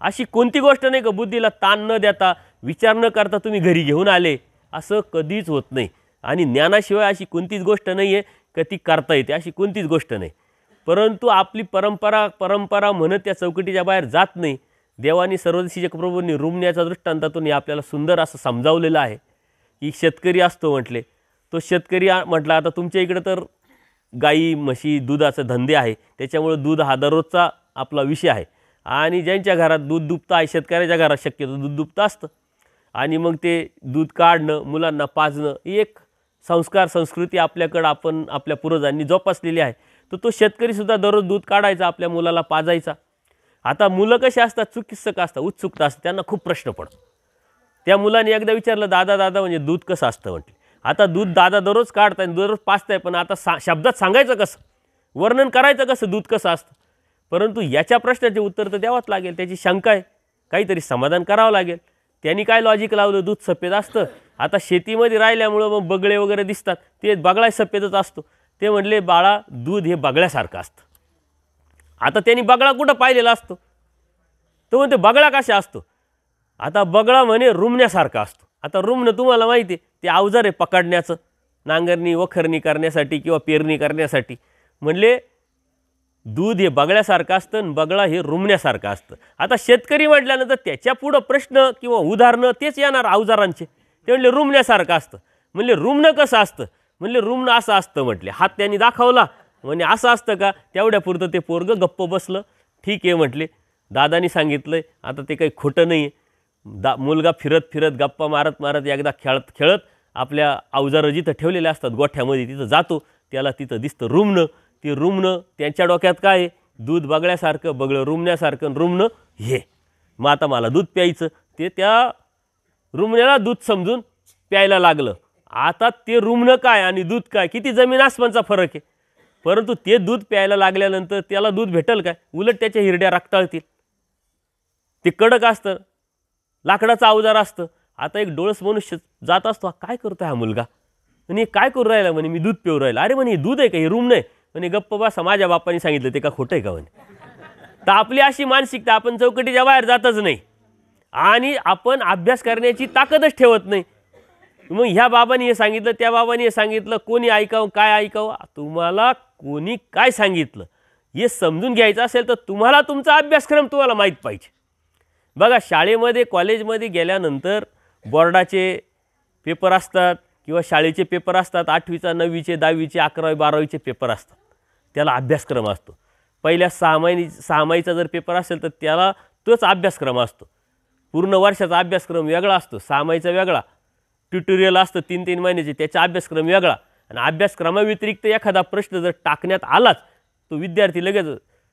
अशी कोणती गोष्ट नाही का बुद्धीला ताण न देता, विचार न करता तुम्ही घरी घेऊन आले, असं कधीच होत नाही. आणि ज्ञानाशिवाय अशी कोणतीच गोष्ट नाही आहे का ती करता येते, अशी कोणतीच गोष्ट नाही. परंतु आपली परंपरा म्हणत त्या चौकटीच्या बाहेर जात नाही. देवानी सर्वदेशी जगप्रभूंनी रुमण्याच्या दृष्टांतातून आपल्याला सुंदर असं समजावलेलं आहे की शेतकरी असतो म्हटले, तो शेतकरी म्हटला. आता तुमच्या इकडं तर गाई म्हशी दुधाचे धंदे आहे, त्याच्यामुळे दूध हा दररोजचा आपला विषय आहे. आणि ज्यांच्या घरात दूध दुभतं आहे, शेतकऱ्याच्या घरात शक्यतो दूध दुभतं असतं. आणि मग ते दूध काढणं, मुलांना पाजणं ही एक संस्कार, संस्कृती आपल्याकडं आपण आपल्या पूर्वजांनी जोपासलेली आहे. तर तो शेतकरीसुद्धा दररोज दूध काढायचा, आपल्या मुलाला पाजायचा. आता मुलं कशी असतात, चुकित्सक असतात, उत्सुकता असतात, त्यांना खूप प्रश्न पडतो. त्या मुलाने एकदा विचारलं, दादा म्हणजे दूध कसं असतं म्हटले. आता दूध दादा दररोज काढताय, दररोज पाजताय, पण आता शब्दात सांगायचं कसं, वर्णन करायचं कसं दूध कसं असतं. परंतु याच्या प्रश्नाचे उत्तर तर द्यावंच लागेल. त्याची शंका आहे, काहीतरी समाधान करावं लागेल. त्यांनी काय लॉजिक लावलं, दूध सफेद असतं. आता शेतीमध्ये राहिल्यामुळं मग बगळे वगैरे दिसतात, ते बगळा सफेदच असतो. ते म्हणले, बाळा दूध हे बगळ्यासारखं असतं. आता त्यांनी बगळा कुठं पाहिलेला असतो, तो म्हणते बगळा कशा असतो. आता बगळा म्हणे रुमण्यासारखा असतो. आता रुमणं तुम्हाला माहिती आहे, ते अवजार आहे पकडण्याचं, नांगरणी वखरणी करण्यासाठी किंवा पेरणी करण्यासाठी. म्हणले दूध हे बगळ्यासारखं असतं आणि बगळा हे रुमण्यासारखं असतं. आता शेतकरी म्हटल्यानंतर त्याच्या पुढं प्रश्न किंवा उदाहरणं तेच येणार अवजारांचे. ते म्हणले रुमण्यासारखं असतं. म्हणले रुमणं कसं असतं, म्हणले रुमणं असं असतं म्हटले. हात त्यांनी दाखवला, म्हणजे असं असतं का, तेवढ्या पुरतं ते पोरगं गप्प बसलं. ठीक आहे म्हटले, दादानी सांगितलं आता ते काही खोटं नाही आहे. मुलगा फिरत गप्पा मारत एकदा खेळत आपल्या अवजारं जिथं ठेवलेले असतात गोठ्यामध्ये तिथं जातो. त्याला तिथं दिसतं रुमणं. ते रुमणं त्यांच्या डोक्यात काय आहे, दूध बगळ्यासारखं, बगळं रुमण्यासारखं, रुमणं हे. मग आता मला दूध प्यायचं, ते त्या रुमण्याला दूध समजून प्यायला लागलं. आता ते रुमणं काय आणि दूध काय, किती जमीन आसमानचा फरक आहे. परंतु ते दूध प्यायला लागल्यानंतर त्याला दूध भेटेल काय, उलट त्याच्या हिरड्या रक्ताळतील. ते कडक असतं, लाकडाचं अवजार असतं. आता एक डोळस मनुष्य जात असतो, काय करतो हा मुलगा, म्हणे काय करू राहिला, म्हणे मी दूध पिऊ राहिला. अरे म्हणे हे दूध आहे का, हे रूम नाही. म्हणे गप्प बसा, माझ्या बापाने सांगितलं ते का खोटं आहे का म्हणे. तर आपली अशी मानसिकता, आपण चौकटीच्या बाहेर जातच नाही आणि आपण अभ्यास करण्याची ताकदच ठेवत नाही. मग ह्या बाबांनी हे सांगितलं, त्या बाबांनी हे सांगितलं, कोणी ऐकावं काय ऐकावं. तुम्हाला कोणी काय सांगितलं हे समजून घ्यायचं असेल तर तुम्हाला तुमचा अभ्यासक्रम तुम्हाला माहीत पाहिजे. बघा, शाळेमध्ये कॉलेजमध्ये गेल्यानंतर बोर्डाचे पेपर असतात किंवा शाळेचे पेपर असतात, 8वीचा 9वीचे 10वीचे 11वी 12वीचे पेपर असतात. त्याला अभ्यासक्रम असतो. पहिल्या 6 माहीचा जर पेपर असेल तर त्याला तोच अभ्यासक्रम असतो. पूर्ण वर्षाचा अभ्यासक्रम वेगळा असतो, 6 माहीचा वेगळा, ट्युटोरियल असतं 3-3 महिन्याचे, त्याचा अभ्यासक्रम वेगळा. आणि अभ्यासक्रमाव्यतिरिक्त एखादा प्रश्न जर टाकण्यात आलाच तो विद्यार्थी लगेच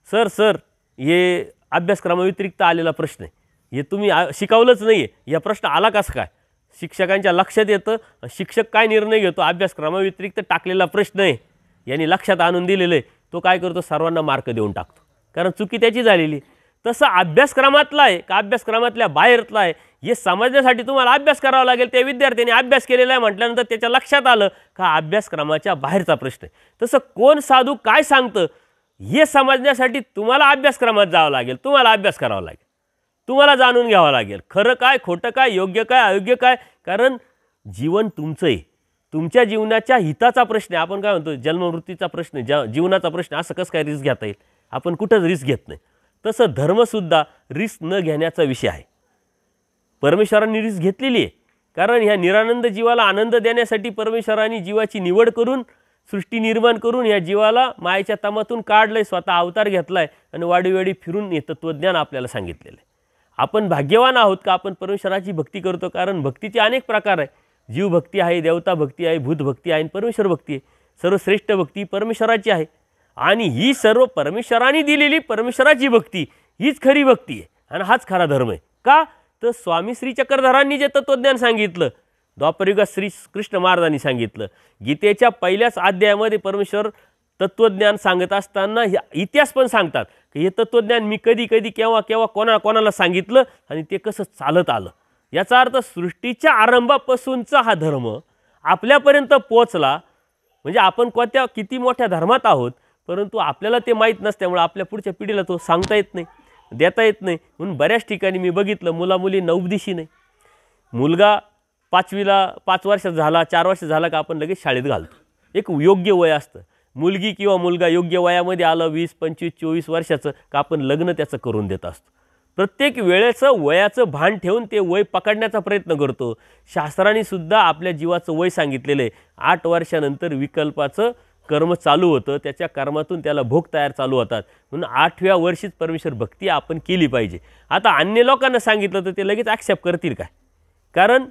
सर सर हे अभ्यासक्रमाव्यतिरिक्त आलेला प्रश्न आहे, हे तुम्ही शिकवलंच नाही आहे, या प्रश्न आला कसं काय. शिक्षकांच्या लक्षात येतं, शिक्षक काय निर्णय घेतो, अभ्यासक्रमाव्यतिरिक्त टाकलेला प्रश्न आहे यांनी लक्षात आणून दिलेलं आहे, तो काय करतो सर्वांना मार्क देऊन टाकतो, कारण चुकी त्याची झालेली. तसं अभ्यासक्रमातला आहे का अभ्यासक्रमातल्या बाहेरतला आहे हे समजण्यासाठी तुम्हाला अभ्यास करावा लागेल. त्या विद्यार्थ्याने अभ्यास केलेला आहे म्हटल्यानंतर त्याच्या लक्षात आलं का अभ्यासक्रमाच्या बाहेरचा प्रश्न आहे. तसं कोण साधू काय सांगतं हे समजण्यासाठी तुम्हाला अभ्यासक्रमात जावं लागेल, तुम्हाला अभ्यास करावा लागेल, तुम्हाला जाणून घ्यावं लागेल खरं काय खोटं काय योग्य काय अयोग्य काय. कारण जीवन तुमचं आहे, तुमच्या जीवनाच्या हिताचा प्रश्न आहे. आपण काय म्हणतो जन्ममृत्यूचा प्रश्न, जीवनाचा प्रश्न, असं कसं काय रिस्क घेता येईल, आपण कुठंच रिस्क घेत नाही. तसं धर्मसुद्धा रिस्क न घेण्याचा विषय आहे. परमेश्वरांनी रिस्क घेतलेली आहे, कारण ह्या निरानंद जीवाला आनंद देण्यासाठी परमेश्वरांनी जीवाची निवड करून सृष्टी निर्माण करून ह्या जीवाला मायेच्या तमातून काढलं आहे, स्वतः अवतार घेतला आहे आणि वाडीवाडी फिरून हे तत्त्वज्ञान आपल्याला सांगितलेलं आहे. आपण भाग्यवान आहोत का आपण परमेश्वराची भक्ती करतो, कारण भक्तीचे अनेक प्रकार आहे. जीवभक्ती आहे, देवता भक्ती आहे, भूतभक्ती आहे आणि परमेश्वर भक्ती आहे. सर्वश्रेष्ठ भक्ती परमेश्वराची आहे आणि ही सर्व परमेश्वराने दिलेली परमेश्वराची भक्ती हीच खरी भक्ती आहे आणि हाच खरा धर्म आहे. का तर स्वामी श्री चक्रधरांनी जे तत्त्वज्ञान सांगितलं, द्वापरयुगात श्री कृष्ण महाराजांनी सांगितलं, गीतेच्या पहिल्याच अध्यायामध्ये परमेश्वर तत्त्वज्ञान सांगत असताना इतिहास पण सांगतात की हे तत्त्वज्ञान मी कधी कधी केव्हा केव्हा कोणाला सांगितलं आणि ते कसं चालत आलं. याचा अर्थ सृष्टीच्या आरंभापासूनचा हा धर्म आपल्यापर्यंत पोहोचला. म्हणजे आपण किती मोठ्या धर्मात आहोत, परंतु आपल्याला ते माहीत नसल्यामुळे आपल्या पुढच्या पिढीला तो सांगता येत नाही, देता येत नाही. म्हणून बऱ्याच ठिकाणी मी बघितलं मुलामुलींना उपदेशी नाही. मुलगा 5 वर्ष झाला 4 वर्ष झाला का आपण लगेच शाळेत घालतो. एक योग्य वय असतं. मुलगी किंवा मुलगा योग्य वयामध्ये आलं 20, 25, 24 वर्षाचं का आपण लग्न त्याचं करून देत असतो. प्रत्येक वेळेचं वयाचं भान ठेवून ते वय पकडण्याचा प्रयत्न करतो. शास्त्रांनी सुद्धा आपल्या जीवाचं वय सांगितलेलं आहे. 8 वर्षानंतर विकल्पाचं कर्म चालू होतं, त्याच्या कर्मातून त्याला भोग तयार चालू होतात. म्हणून 8व्या वर्षीच परमेश्वर भक्ती आपण केली पाहिजे. आता अन्य लोकांना सांगितलं तर ते लगेच ॲक्सेप्ट करतील काय, कारण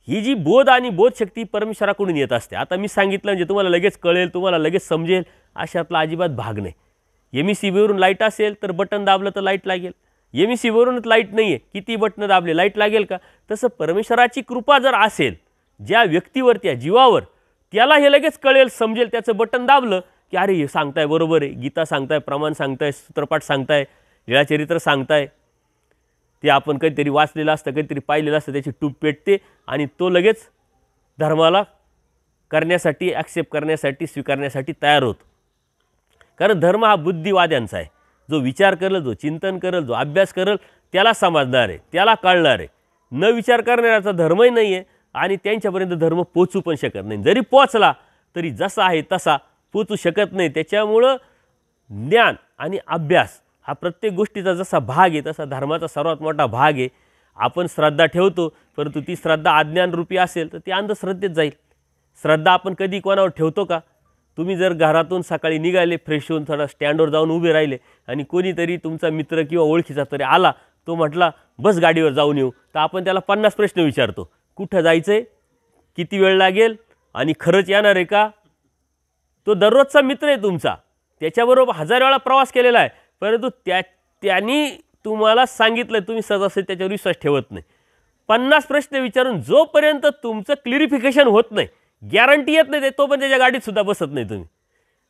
ही जी बोध आणि बोधशक्ती परमेश्वराकडून येत असते. आता मी सांगितलं म्हणजे तुम्हाला लगेच कळेल, तुम्हाला लगेच समजेल अशातला अजिबात भाग नाही. MECBवरून लाईट असेल तर बटन दाबलं तर लाईट लागेल, MECBवरूनच लाईट नाही आहे, किती बटनं दाबले लाईट लागेल का. तसं परमेश्वराची कृपा जर असेल ज्या व्यक्तीवर त्या जीवावर, त्याला हे लगेच कळेल समजेल. त्याचं बटन दाबलं की अरे हे सांगताय बरोबर आहे, गीता सांगताय, प्रमाण सांगताय, सूत्रपाठ सांगताय, लीळाचरित्र सांगताय, ते आपण कधीतरी वाचलेलं असतं कधीतरी पाहिलेलं असतं, त्याची टूप पेटते आणि तो लगेच धर्माला करण्यासाठी ॲक्सेप्ट करण्यासाठी स्वीकारण्यासाठी तयार होतो. कारण धर्म हा बुद्धिवाद्यांचा आहे. जो विचार करेल, जो चिंतन करेल, जो अभ्यास करेल त्याला समजणार आहे, त्याला कळणार आहे. न विचार करणाऱ्याचा धर्मही नाही आहे आणि त्यांच्यापर्यंत धर्म पोचू पण शकत नाही. जरी पोचला तरी जसा आहे तसा पोचू शकत नाही. त्याच्यामुळं ज्ञान आणि अभ्यास हा प्रत्येक गोष्टीचा जसा भाग आहे तसा धर्माचा सर्वात मोठा भाग आहे. आपण श्रद्धा ठेवतो, परंतु ती श्रद्धा अज्ञानरूपी असेल तर ती अंधश्रद्धेत जाईल. श्रद्धा आपण कधी कोणावर ठेवतो का. तुम्ही जर घरातून सकाळी निघाले फ्रेश होऊन थोडा स्टँडवर जाऊन उभे राहिले आणि कोणीतरी तुमचा मित्र किंवा ओळखीचा तरी आला, तो म्हटला बस गाडीवर जाऊन येऊ, तर आपण त्याला 50 प्रश्न विचारतो. कुठं जायचं आहे, किती वेळ लागेल आणि खरंच येणार आहे का. तो दररोजचा मित्र आहे तुमचा, त्याच्याबरोबर 1000 वेळा प्रवास केलेला आहे, परंतु त्यांनी तुम्हाला सांगितलं तुम्ही सहजासहजी त्याच्यावर विश्वास ठेवत नाही. 50 प्रश्न विचारून जोपर्यंत तुमचं क्लिअरिफिकेशन होत नाही, गॅरंटी येत नाही तोपर्यंत त्याच्या गाडीत सुद्धा बसत नाही तुम्ही.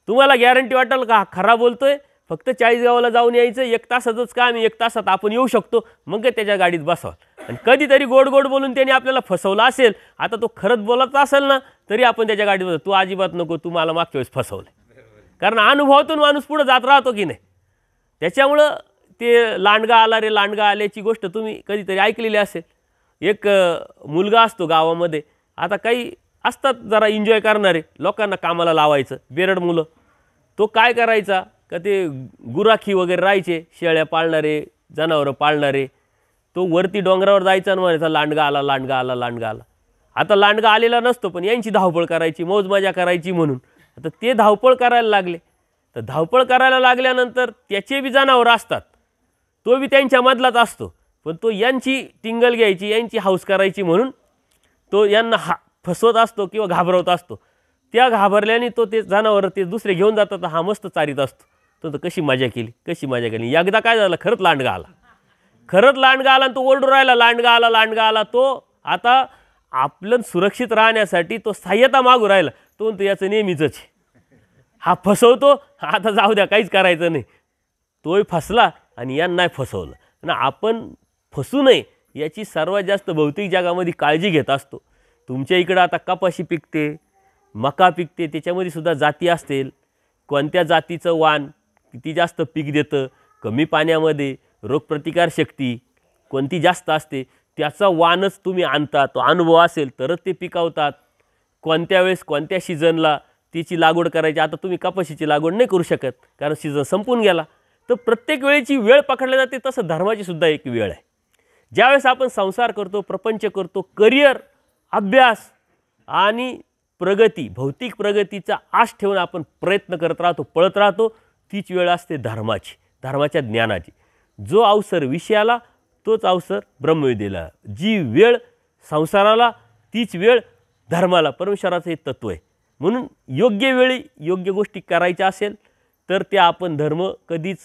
तुम्हाला गॅरंटी वाटेल का खरा बोलतोय, फक्त 40 गावाला जाऊन यायचं, 1 तासातच काम, 1 तासात आपण येऊ शकतो, मग त्याच्या गाडीत बसावं. आणि कधीतरी गोड गोड बोलून त्याने आपल्याला फसवलं असेल, आता तो खरंच बोलत असेल ना तरी आपण त्याच्या गाडीत बसतो. तू अजिबात नको, तू मला मागच्या वेळेस फसवलं. कारण अनुभवातून माणूस पुढे जात राहतो की नाही. त्याच्यामुळं ते लांडगा आला रे लांडगा आल्याची गोष्ट तुम्ही कधीतरी ऐकलेली असेल. एक मुलगा असतो गावामध्ये, आता काही असतात जरा एन्जॉय करणारे, लोकांना कामाला लावायचं, बेरड मुलं. तो काय करायचा का ते गुराखी वगैरे राहायचे, शेळ्या पाळणारे, जनावरं पाळणारे. तो वरती डोंगरावर जायचा आणि म्हणायचा लांडगा आला लांडगा आला लांडगा आला. आता लांडगा आलेला नसतो, पण यांची धावपळ करायची, मौज मजा करायची म्हणून आता ते धावपळ करायला लागले. तर धावपळ करायला लागल्यानंतर त्याचे बी जनावरं असतात, तो बी त्यांच्यामधलाच असतो, पण तो यांची टिंगल घ्यायची, यांची हौस करायची म्हणून तो यांना फसवत असतो किंवा घाबरवत असतो. त्या घाबरल्याने तो ते जनावरं ते दुसरे घेऊन जातात, हा मस्त चारीत असतो. तो कशी मजा केली, कशी मजा केली. एकदा काय झालं, खरंच लांडगा आला, खरंच लांडगा आला आणि तो ओरडू राहिला, लांडगा आला, लांडगा आला. तो आता आपलं सुरक्षित राहण्यासाठी तो सहाय्यता मागू राहिला. तो म्हणतो याचं नेहमीच आहे, हा फसवतो, आता जाऊ द्या, काहीच करायचं नाही. तोही फसला आणि यांना फसवलं ना. आपण फसू नये याची सर्वात जास्त भौतिक जगामध्ये काळजी घेत असतो. तुमच्या इकडं आता कपाशी पिकते, मका पिकते, त्याच्यामध्ये सुद्धा जाती असतील. कोणत्या जातीचं वाण किती जास्त पीक देतं, कमी पाण्यामध्ये रोगप्रतिकारशक्ती कोणती जास्त असते, त्याचा वाणच तुम्ही आणता. तो अनुभव असेल तरच ते पिकवतात. कोणत्या वेळेस कोणत्या सीझनला तिची लागवड करायची. आता तुम्ही कपाशीची लागवड नाही करू शकत कारण सीझन संपून गेला. तर प्रत्येक वेळेची वेळ पकडली जाते. तसं धर्माची सुद्धा एक वेळ आहे. ज्यावेळेस आपण संसार करतो, प्रपंच करतो, करिअर, अभ्यास आणि प्रगती, भौतिक प्रगतीचा आश ठेवून आपण प्रयत्न करत राहतो, पळत राहतो, तीच वेळ असते धर्माची, धर्माच्या ज्ञानाची. जो अवसर विषयाला तोच अवसर ब्रह्मविद्येला, जी वेळ संसाराला तीच वेळ धर्माला. परमेश्वराचं हे तत्त्व आहे. म्हणून योग्य वेळी योग्य गोष्टी करायच्या असेल तर त्या आपण धर्म कधीच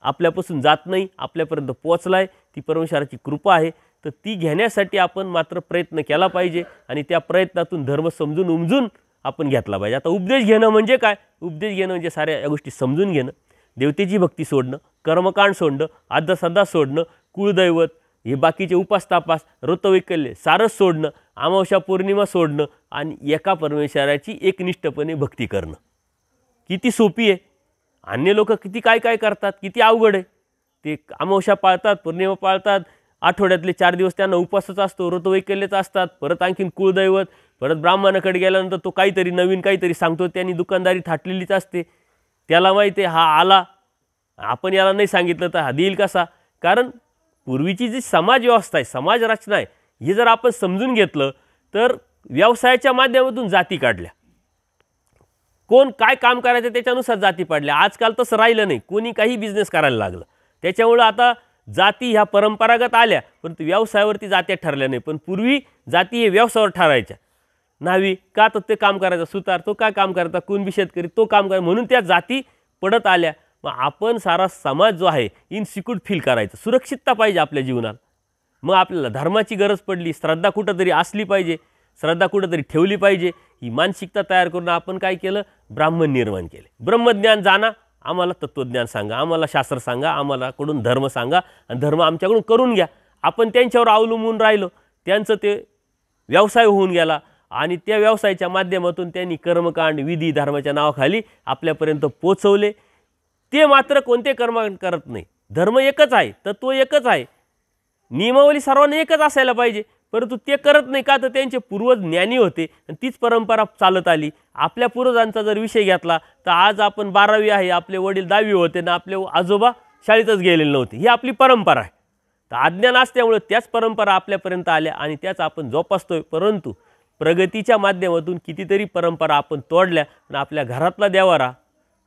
आपल्यापासून जात नाही, आपल्यापर्यंत पोचला आहे. ती परमेश्वराची कृपा आहे. तर ती घेण्यासाठी आपण मात्र प्रयत्न केला पाहिजे आणि त्या प्रयत्नातून धर्म समजून उमजून आपण घेतला पाहिजे. आता उपदेश घेणं म्हणजे काय? उपदेश घेणं म्हणजे साऱ्या या गोष्टी समजून घेणं, देवतेची भक्ती सोडणं, कर्मकांड सोडणं, आद्यसदा सोडणं, कुळदैवत हे बाकीचे उपासतापास, ऋतवैकल्य सारस सोडणं, अमावस्या पौर्णिमा सोडणं आणि एका परमेश्वराची एकनिष्ठपणे भक्ती करणं. किती सोपी आहे. अन्य लोक किती काय काय करतात, किती अवघड आहे. ते अमावस्या पाळतात, पौर्णिमा पाळतात, आठवड्यातले 4 दिवस त्यांना उपवासच असतो, ऋतवैकल्यच असतात, परत आणखीन कुळदैवत, परत ब्राह्मणाकडे गेल्यानंतर तो काहीतरी नवीन काहीतरी सांगतो. त्यांनी दुकानदारी थाटलेलीच असते. त्याला माहिती आहे हा आला, आपण याला नाही सांगितलं तर हा देईल कसा. कारण पूर्वीची जी समाज व्यवस्था आहे, समाज रचना आहे, हे जर आपण समजून घेतलं तर व्यवसायाच्या माध्यमातून जाती काढल्या. कोण काय काम करायचं त्याच्यानुसार जाती पाडल्या. आजकाल तसं राहिलं नाही. कोणी काही बिझनेस करायला लागलं. त्याच्यामुळं आता जाती ह्या परंपरागत आल्या, परंतु व्यवसायावरती जात्या ठरल्या नाही. पण पूर्वी जाती हे व्यवसायावर ठरायच्या. न्हावी का तर ते काम करायचं, सुतार तो काय काम करायचा, कुणबी शेतकरी तो काम करायचा, म्हणून त्या जाती पडत आल्या. मग आपण सारा समाज जो आहे इनसिक्युअर फील करायचं, सुरक्षितता पाहिजे आपल्या जीवनात. मग आपल्याला धर्माची गरज पडली, श्रद्धा कुठंतरी असली पाहिजे, श्रद्धा कुठंतरी ठेवली पाहिजे. ही मानसिकता तयार करून आपण काय केलं, ब्राह्मण निर्माण केले. ब्रह्मज्ञान जाणा, आम्हाला तत्त्वज्ञान सांगा, आम्हाला शास्त्र सांगा, आम्हाला कडून धर्म सांगा आणि धर्म आमच्याकडून करून घ्या. आपण त्यांच्यावर अवलंबून राहिलो, त्यांचं ते व्यवसाय होऊन गेला आणि त्या व्यवसायाच्या माध्यमातून त्यांनी कर्मकांड विधी धर्माच्या नावाखाली आपल्यापर्यंत पोचवले. ते मात्र कोणते कर्मकांड करत नाही. धर्म एकच आहे, तत्त्व एकच आहे, नियमावली सर्वांना एकच असायला पाहिजे, परंतु ते करत नाही. का तर त्यांचे पूर्वज ज्ञानी होते आणि तीच परंपरा चालत आली. आपल्या पूर्वजांचा जर विषय घेतला तर आज आपण 12वी आहे, आपले वडील 10वी होते ना, आपले आजोबा शाळेतच गेलेले नव्हते. ही आपली परंपरा आहे. तर अज्ञान असल्यामुळे त्याच परंपरा आपल्यापर्यंत आल्या आणि त्याच आपण जोपासतोय. परंतु प्रगतीच्या माध्यमातून कितीतरी परंपरा आपण तोडल्या आणि आपल्या घरातला देवारा,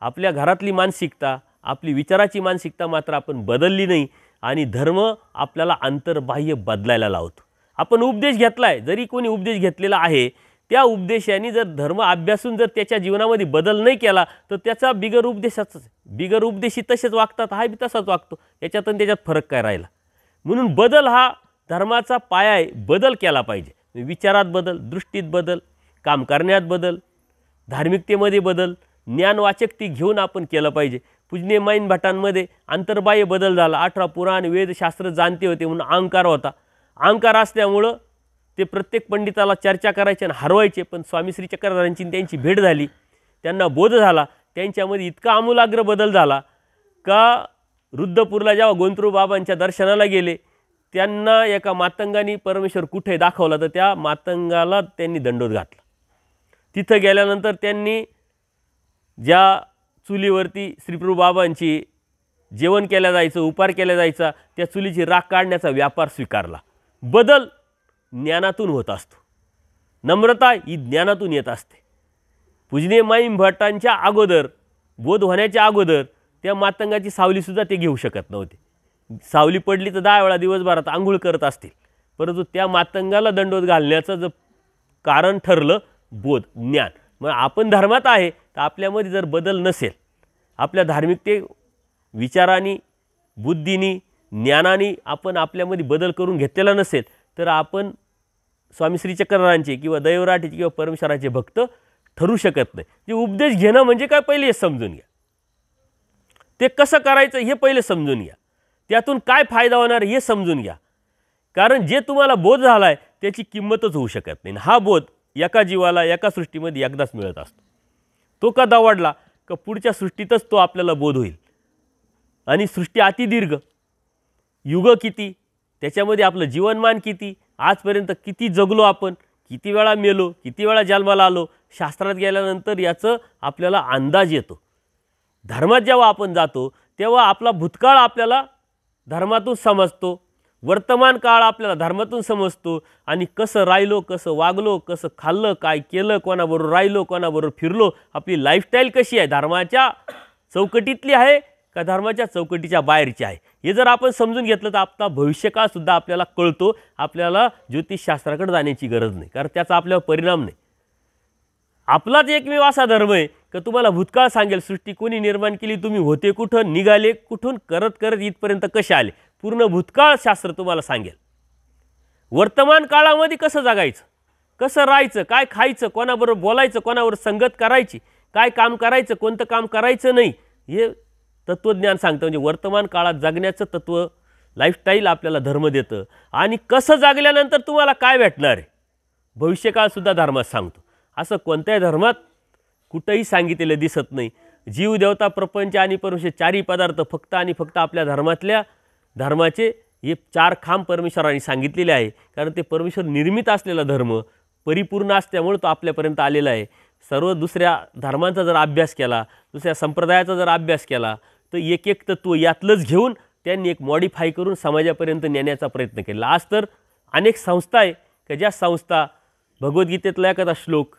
आपल्या घरातली मानसिकता, आपली विचाराची मानसिकता मात्र आपण बदलली नाही आणि धर्म आपल्याला अंतर्बाह्य बदलायला लावतो. आपण उपदेश घेतलाय, जरी कोणी उपदेश घेतलेला आहे, त्या उपदेशाने जर धर्म अभ्यासून जर त्याच्या जीवनामध्ये बदल नाही केला तर त्याचा बिगर उपदेशाचाच, बिगर उपदेशी तसेच वागतात, हा बी तसाच वागतो. याच्यात आणि त्याच्यात फरक काय राहिला. म्हणून बदल हा धर्माचा पाया आहे. बदल केला पाहिजे. विचारात बदल, दृष्टीत बदल, काम करण्यात बदल, धार्मिकतेमध्ये बदल, ज्ञानवाचकती घेऊन आपण केलं पाहिजे. पूजनीय माईन भटांमध्ये अंतर्बाह्य बदल झाला. 18 पुराण वेदशास्त्र जाणते होते म्हणून अहंकार होता. अहंकार असल्यामुळं ते प्रत्येक पंडिताला चर्चा करायचे आणि हरवायचे. पण स्वामी श्री चक्रधरांची त्यांची भेट झाली, त्यांना बोध झाला. त्यांच्यामध्ये इतका आमूलाग्र बदल झाला का रुद्रपूरला जेव्हा गोंतरू बाबांच्या दर्शनाला गेले, त्यांना एका मातंगाने परमेश्वर कुठे दाखवला तर त्या मातंगाला त्यांनी दंडोत घातला. तिथं गेल्यानंतर त्यांनी ज्या चुलीवरती श्रीप्रभू बाबांची जेवण केलं जायचं, उपार केला जायचा, त्या चुलीची राख काढण्याचा व्यापार स्वीकारला. बदल ज्ञानातून होत असतो. नम्रता ही ज्ञानातून येत असते. पूजनीय माईम भटांच्या अगोदर बोध होण्याच्या अगोदर त्या मातंगाची सावलीसुद्धा ते घेऊ शकत नव्हते. सावली पडली तर 10 वेळा दिवसभरात आंघोळ करत असतील, परंतु त्या मातंगाला दंडवत घालण्याचं जर कारण ठरलं बोध, ज्ञान. मग आपण धर्मात आहे तर आपल्यामध्ये जर बदल नसेल, आपल्या धार्मिकते विचारांनी, बुद्धीनी, ज्ञानाने आपण आपल्यामध्ये बदल करून घेतलेला नसेल, तर आपण स्वामी श्री चक्रधरांचे किंवा दैवराटीचे किंवा परमेश्वराचे भक्त ठरू शकत नाही. जे उपदेश घेणं म्हणजे काय, पहिले हे समजून घ्या. ते कसं करायचं हे पहिले समजून घ्या. त्यातून काय फायदा होणार हे समजून घ्या. कारण जे तुम्हाला बोध झाला आहे त्याची किंमतच होऊ शकत नाही. हा बोध एका जीवाला एका सृष्टीमध्ये एकदाच मिळत असतो. तो का दावडला का पुढच्या सृष्टीतच तो आपल्याला बोध होईल. आणि सृष्टी अतिदीर्घ, युग किती, त्याच्यामध्ये आपलं जीवनमान किती, आजपर्यंत किती जगलो आपण, किती वेळा मेलो, किती वेळा जन्माला आलो, शास्त्रात गेल्यानंतर याचं आपल्याला अंदाज येतो. धर्मात जेव्हा आपण जातो तेव्हा आपला भूतकाळ आपल्याला धर्मातून समजतो, वर्तमान काळ आपल्याला धर्मातून समजतो, आणि कसं राहिलो, कसं वागलो, कसं खाल्लं, काय केलं, कोणाबरोबर राहिलो, कोणाबरोबर फिरलो, आपली लाईफस्टाईल कशी आहे, धर्माच्या चौकटीतली आहे का धर्माच्या चौकटीच्या बाहेरची आहे, हे जर आपण समजून घेतलं तर आपला भविष्यकाळसुद्धा आपल्याला कळतो. आपल्याला ज्योतिषशास्त्राकडे जाण्याची गरज नाही, कारण त्याचा आपल्यावर परिणाम नाही. आपलाच एकमेव असा धर्म आहे का तुम्हाला भूतकाळ सांगेल, सृष्टी कोणी निर्माण केली, तुम्ही होते कुठं, निघाले कुठून, करत करत इथपर्यंत कसे आले, पूर्ण भूतकाळ शास्त्र तुम्हाला सांगेल. वर्तमान काळामध्ये कसं जगायचं, कसं राहायचं, काय खायचं, कोणाबरोबर बोलायचं, कोणाबरोबर संगत करायची, काय काम करायचं, कोणतं काम करायचं नाही, हे तत्त्वज्ञान सांगतं. म्हणजे वर्तमान काळात जगण्याचं तत्त्व, लाईफस्टाईल आपल्याला धर्म देतं. आणि कसं जगल्यानंतर तुम्हाला काय भेटणार आहे भविष्यकाळसुद्धा धर्मात सांगतो. असं कोणत्याही धर्मात कुठंही सांगितलेलं दिसत नाही. जीव, देवता, प्रपंच आणि परमेश्वर चारही पदार्थ फक्त आणि फक्त आपल्या धर्माचे हे 4 खांब परमेश्वरांनी सांगितलेले आहे. कारण ते परमेश्वर निर्मित असलेला धर्म परिपूर्ण असल्यामुळे तो आपल्यापर्यंत आलेला आहे. सर्व दुसऱ्या धर्मांचा जर अभ्यास केला, दुसऱ्या संप्रदायाचा जर अभ्यास केला, तर एक एक तत्त्व यातलंच घेऊन त्यांनी एक मॉडिफाय करून समाजापर्यंत नेण्याचा प्रयत्न केला. आज तर अनेक संस्था आहे की ज्या संस्था भगवद्गीतेतला एखादा श्लोक,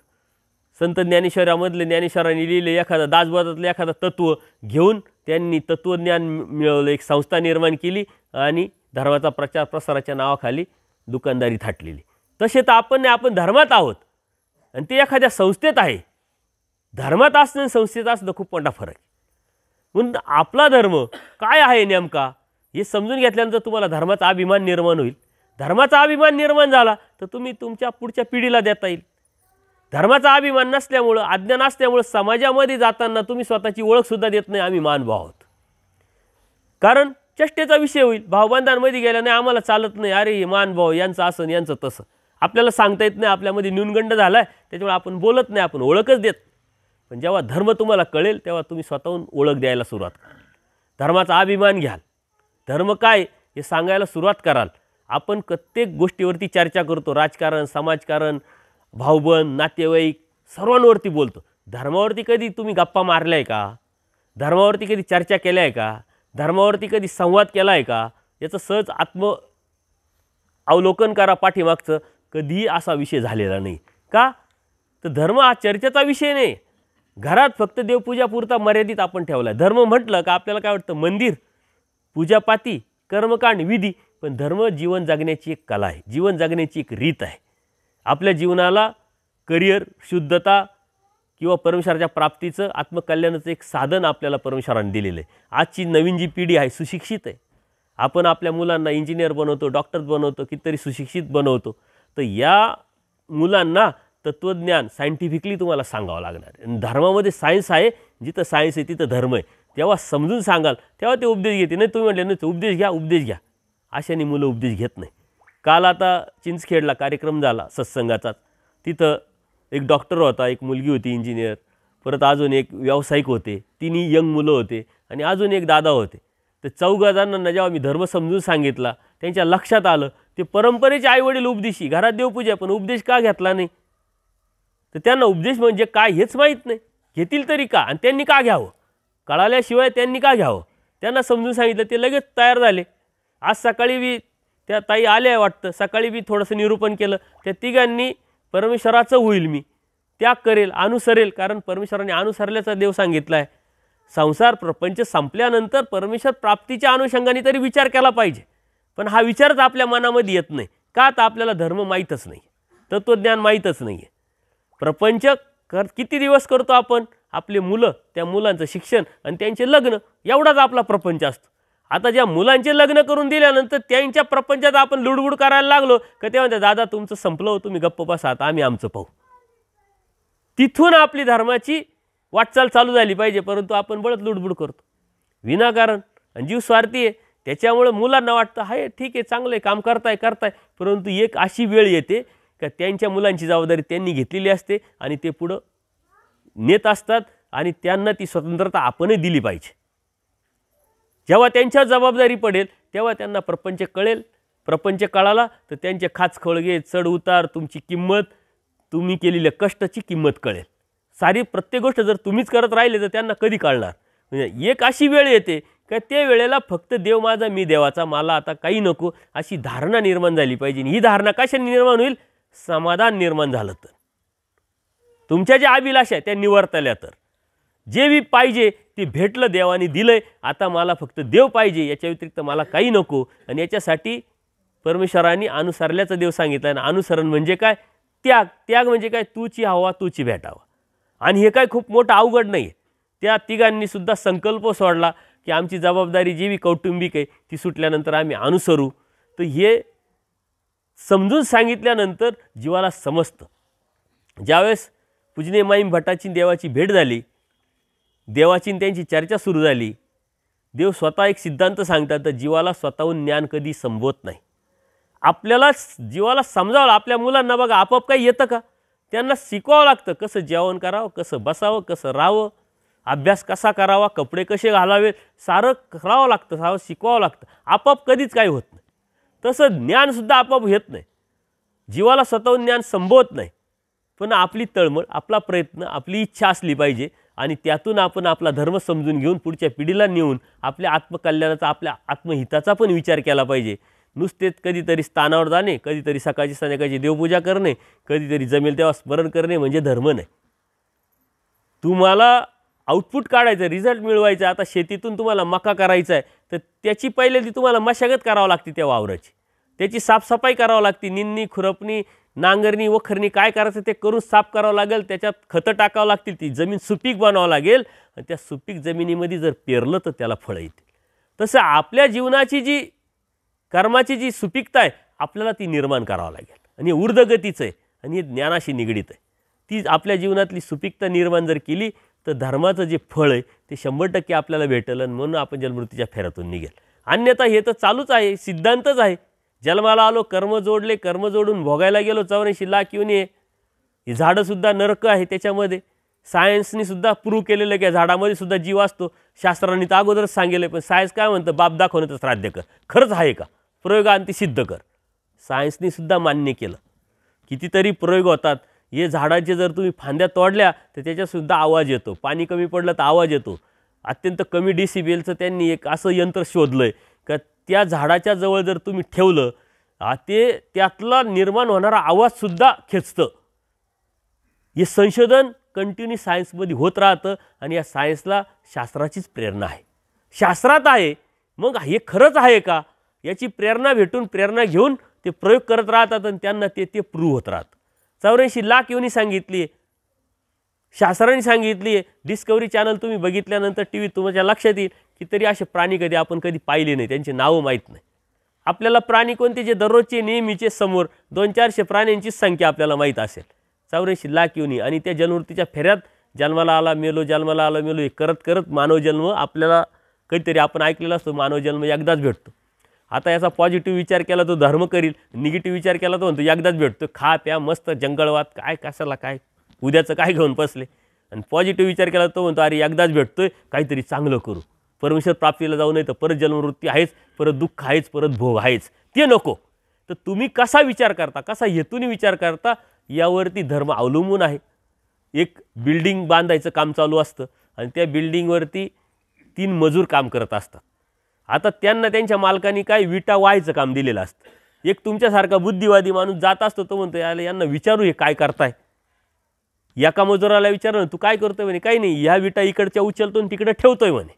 संत ज्ञानेश्वरामधले ज्ञानेश्वरांनी लिहिले एखादा, दासबोधातलं एखादा तत्त्व घेऊन त्यांनी तत्त्वज्ञान मिळवलं, एक संस्था निर्माण केली आणि धर्माचा प्रचार प्रसाराच्या नावाखाली दुकानदारी थाटलेली. तसे तर आपण धर्मात आहोत आणि ते एखाद्या संस्थेत आहे. धर्मात असणं संस्थेत असणं खूप मोठा फरक आहे. म्हणून आपला धर्म काय आहे नेमका हे समजून घेतल्यानंतर तुम्हाला धर्माचा अभिमान निर्माण होईल. धर्माचा अभिमान निर्माण झाला तर तुम्ही तुमच्या पुढच्या पिढीला देता येईल. धर्माचा अभिमान नसल्यामुळं, अज्ञान असल्यामुळं समाजामध्ये जाताना तुम्ही स्वतःची ओळखसुद्धा देत नाही, आम्ही मानभाव आहोत. कारण चेष्टेचा विषय होईल. भावबंधांमध्ये गेल्याने आम्हाला चालत नाही, अरे मानभाव यांचं असं यांचं तसं, आपल्याला सांगता येत नाही, आपल्यामध्ये न्यूनगंड झाला आहे, त्याच्यामुळे आपण बोलत नाही, आपण ओळखच देत. पण जेव्हा धर्म तुम्हाला कळेल तेव्हा तुम्ही स्वतःहून ओळख द्यायला सुरुवात कराल, धर्माचा अभिमान घ्याल, धर्म काय हे सांगायला सुरुवात कराल. आपण प्रत्येक गोष्टीवरती चर्चा करतो, राजकारण, समाजकारण, भाऊबंद, नातेवाईक सर्वांवरती बोलतो. धर्मावरती कधी तुम्ही गप्पा मारल्या आहे का? धर्मावरती कधी चर्चा केल्या आहे का? धर्मावरती कधी संवाद केला आहे का? याचं सहज अवलोकन करा. पाठीमागचं कधीही असा विषय झालेला नाही. का तर धर्म हा चर्चेचा विषय नाही. घरात फक्त देवपूजापुरता मर्यादित आपण ठेवला आहे. धर्म म्हटलं का आपल्याला काय वाटतं, मंदिर, पूजापाती, कर्मकांड, विधी. पण धर्म जीवन जगण्याची एक कला आहे, जीवन जगण्याची एक रीत आहे. आपल्या जीवनाला करिअर, शुद्धता किंवा परमेश्वराच्या प्राप्तीचं, आत्मकल्याणाचं एक साधन आपल्याला परमेश्वराने दिलेलं आहे. आजची नवीन जी पिढी आहे सुशिक्षित आहे. आपण आपल्या मुलांना इंजिनियर बनवतो, डॉक्टर बनवतो, कितीतरी सुशिक्षित बनवतो. तर या मुलांना तत्त्वज्ञान सायंटिफिकली तुम्हाला सांगावं लागणार. धर्मामध्ये सायन्स आहे, जिथं सायन्स आहे तिथं धर्म आहे. तेव्हा समजून सांगाल तेव्हा ते उपदेश घेते. नाही तुम्ही म्हटले नाही उपदेश घ्या, अशाने मुलं उपदेश घेत नाही. काल आता चिंचखेडला कार्यक्रम झाला सत्संगाचा. तिथं एक डॉक्टर होता, एक मुलगी होती इंजिनियर, परत अजून एक व्यावसायिक होते, 3 यंग मुलं होते आणि अजून एक दादा होते. तर 4 जणांना जेव्हा मी धर्म समजून सांगितला त्यांच्या लक्षात आलं ते परंपरेचे आईवडील उपदेशी, घरात देवपूजा, पण उपदेश का घेतला नाही. तर त्यांना उपदेश म्हणजे काय हेच माहीत नाही. घेतील तरी का आणि त्यांनी का घ्यावं, कळाल्याशिवाय त्यांनी का घ्यावं. त्यांना समजून सांगितलं, ते लगेच तयार झाले. आज सकाळी बी त्या ताई आल्या वाटतं, सकाळी बी थोडंसं निरूपण केलं. त्या तिघांनी परमेश्वराचं होईल, मी त्याग करेल, अनुसरेल, कारण परमेश्वराने अनुसरल्याचा देव सांगितला आहे. संसार प्रपंच संपल्यानंतर परमेश्वर प्राप्तीच्या अनुषंगाने तरी विचार केला पाहिजे, पण हा विचारच आपल्या मनामध्ये येत नाही का? तर आपल्याला धर्म माहीतच नाही, तत्त्वज्ञान माहीतच नाही आहे. प्रपंच किती दिवस करतो आपण? आपले मुलं, त्या मुलांचं शिक्षण आणि त्यांचे लग्न, एवढाच आपला प्रपंच असतो. आता ज्या मुलांचे लग्न करून दिल्यानंतर त्यांच्या प्रपंचात आपण लुडबुड करायला लागलो का ते म्हणतात दादा तुमचं संपलं हो, तुम्ही गप्प बसा, आता आम्ही आमचं पाहू. तिथून आपली धर्माची वाटचाल चालू झाली पाहिजे, परंतु आपण बळच लुडबुड करतो विनाकारण आणि जीव स्वार्थी आहे. त्याच्यामुळे मुलांना वाटतं हाय ठीक आहे, चांगलं आहे, काम करताय, परंतु एक अशी वेळ येते का त्यांच्या मुलांची जबाबदारी त्यांनी घेतलेली असते आणि ते पुढं नेत असतात आणि त्यांना ती स्वतंत्रता आपणही दिली पाहिजे. जेव्हा त्यांच्या जबाबदारी पडेल तेव्हा त्यांना प्रपंच कळेल. प्रपंच कळाला तर त्यांचे खाचखळगे, चढ उतार, तुमची किंमत, तुम्ही केलेल्या कष्टाची किंमत कळेल. सारी प्रत्येक गोष्ट जर तुम्हीच करत राहिले तर त्यांना कधी कळणार? म्हणजे एक अशी वेळ येते का त्या वेळेला फक्त देव माझा मी देवाचा, मला आता काही नको अशी धारणा निर्माण झाली पाहिजे. ही धारणा कशाने निर्माण होईल? समाधान निर्माण झालं तर, तुमच्या ज्या अभिलाषा आहेत त्या निवर्तल्या तर, जे बी पाहिजे ते भेटलं, देवाने दिलंय, आता मला फक्त देव पाहिजे, याच्या व्यतिरिक्त मला काही नको. आणि याच्यासाठी परमेश्वरांनी अनुसरल्याचं देव सांगितलं. आणि अनुसरण म्हणजे काय? त्याग. त्याग म्हणजे काय? तूची हवा तूची भेटावा. आणि हे काय खूप मोठं अवघड नाही आहे. त्या तिघांनी सुद्धा संकल्प सोडला की आमची जबाबदारी जी बी कौटुंबिक आहे ती सुटल्यानंतर आम्ही अनुसरू. तर हे समजून सांगितल्यानंतर जीवाला समजतं. ज्यावेळेस पूजनीय माईम भट्टाची देवाची भेट झाली, देवाची त्यांची चर्चा सुरू झाली, देव स्वतः एक सिद्धांत सांगतात, तर जीवाला स्वतःहून ज्ञान कधी संभवत नाही. आपल्याला जीवाला समजावं. आपल्या मुलांना बघा आपोआप काही येतं का? त्यांना शिकवावं लागतं कसं जेवण करावं, कसं बसावं, कसं राहावं, अभ्यास कसा करावा, कपडे कसे घालावे, सारं करावं लागतं, सारं शिकवावं लागतं. आपोआप कधीच काही होत नाही. तसं ज्ञानसुद्धा आपोआप येत नाही. जीवाला स्वतःहून ज्ञान संभवत नाही. पण आपली तळमळ, आपला प्रयत्न, आपली इच्छा असली पाहिजे आणि त्यातून आपण आपला धर्म समजून घेऊन पुढच्या पिढीला नेऊन आपल्या आत्मकल्याणाचा, आपल्या आत्महिताचा पण विचार केला पाहिजे. नुसतेच कधीतरी स्थानावर जाणे, कधीतरी सकाळची संध्याकाळची देवपूजा करणे, कधीतरी जमेल तेव्हा स्मरण करणे म्हणजे धर्म नाही. तुम्हाला आउटपुट काढायचं, रिझल्ट मिळवायचा. आता शेतीतून तुम्हाला मका करायचा आहे तर त्याची पहिल्यांदा तुम्हाला मशागत करावं लागते, त्या वावराची त्याची साफसफाई करावं लागते. निंदणी, खुरपणी, नांगरणी, वखरणी काय करायचं ते करून साफ करावं लागेल. त्याच्यात खतं टाकावं लागतील, ती जमीन सुपीक बनावं लागेल आणि त्या सुपीक जमिनीमध्ये जर पेरलं तर त्याला फळं येतील. तसं आपल्या जीवनाची जी कर्माची जी सुपीकता आहे आपल्याला ती निर्माण करावं लागेल. आणि ऊर्ध्वगतीचं आहे आणि हे ज्ञानाशी निगडीत आहे. ती आपल्या जीवनातली सुपीकता निर्माण जर केली तर धर्माचं जे फळ आहे ते 100% आपल्याला भेटेल आणि म्हणून आपण जन्ममृत्यूच्या फेऱ्यातून निघेल. अन्यथा हे तर चालूच आहे, सिद्धांतच आहे. जन्माला आलो, कर्म जोडले, कर्म जोडून भोगायला गेलो, 84 लाख येऊन ये. ही झाडंसुद्धा नरक आहे. त्याच्यामध्ये सायन्सनी सुद्धा प्रूव्ह केलेलं की झाडामध्ये सुद्धा जीव असतो. शास्त्रांनी तर अगोदरच सांगितलं, पण सायन्स काय म्हणतं? बाप दाखवण्याचं श्राद्ध कर. खरंच आहे का? प्रयोगांती सिद्ध कर. सायन्सनी सुद्धा मान्य केलं. कितीतरी प्रयोग होतात. हे झाडाचे जर तुम्ही फांद्या तोडल्या तर त्याच्यासुद्धा आवाज येतो. पाणी कमी पडलं तर आवाज येतो. अत्यंत कमी डेसिबलचं त्यांनी एक असं यंत्र शोधलं आहे का त्या झाडाच्या जवळ जर तुम्ही ठेवलं ते त्यातला निर्माण होणारा आवाजसुद्धा खेचतं. हे संशोधन कंटिन्यू सायन्समध्ये होत राहतं आणि या सायन्सला शास्त्राचीच प्रेरणा आहे. शास्त्रात आहे, मग हे खरंच आहे का याची प्रेरणा भेटून, प्रेरणा घेऊन ते प्रयोग करत राहतात आणि त्यांना ते प्रूव्ह होत राहतं. 84 लाख येऊन सांगितली आहे, शास्त्राने सांगितली आहे. डिस्कवरी चॅनल तुम्ही बघितल्यानंतर टी व्ही तुमच्या लक्षात येईल की तरी असे प्राणी आपण कधी पाहिले नाही, त्यांची नावं माहीत नाही. आपल्याला प्राणी कोणते जे दररोजचे नेहमीचे समोर 200-400 प्राण्यांचीच संख्या आपल्याला माहीत असेल. 84 लाख येऊन आणि त्या जन्मवृत्तीच्या फेऱ्यात जन्माला आला मेलो, जन्माला आला मेलो हे करत करत मानव जन्म आपल्याला कधीतरी आपण ऐकलेला असतो, मानव जन्म एकदाच भेटतो. आता याचा पॉझिटिव्ह विचार केला तो धर्म करील, निगेटिव्ह विचार केला तो म्हणतो एकदाच भेटतो, खा प्या मस्त जंगलवात, काय कशाला काय उद्याचं काय घेऊन बसले. आणि पॉझिटिव्ह विचार केला तो म्हणतो अरे एकदाच भेटतोय, काहीतरी चांगलं करू, परमेश्वर प्राप्तीला जाऊ नये तर परत जन्मवृत्ती आहेच, परत दुःख आहेच, परत भोग आहेच, ते नको. तर तुम्ही कसा विचार करता, कसा हेतूने विचार करता यावरती धर्म अवलंबून आहे. एक बिल्डिंग बांधायचं काम चालू असतं आणि त्या बिल्डिंगवरती 3 मजूर काम करत असतात. आता त्यांना त्यांच्या मालकाने काय विटा व्हायचं काम दिलेलं असतं. एक तुमच्यासारखा बुद्धिवादी माणूस जात असतो, तो म्हणतो याला यांना विचारू हे काय करताय. एका मजुराला विचारलं तू काय करतोय म्हणे काही नाही ह्या विटा इकडच्या उचलतो आणि तिकडे ठेवतोय म्हणे.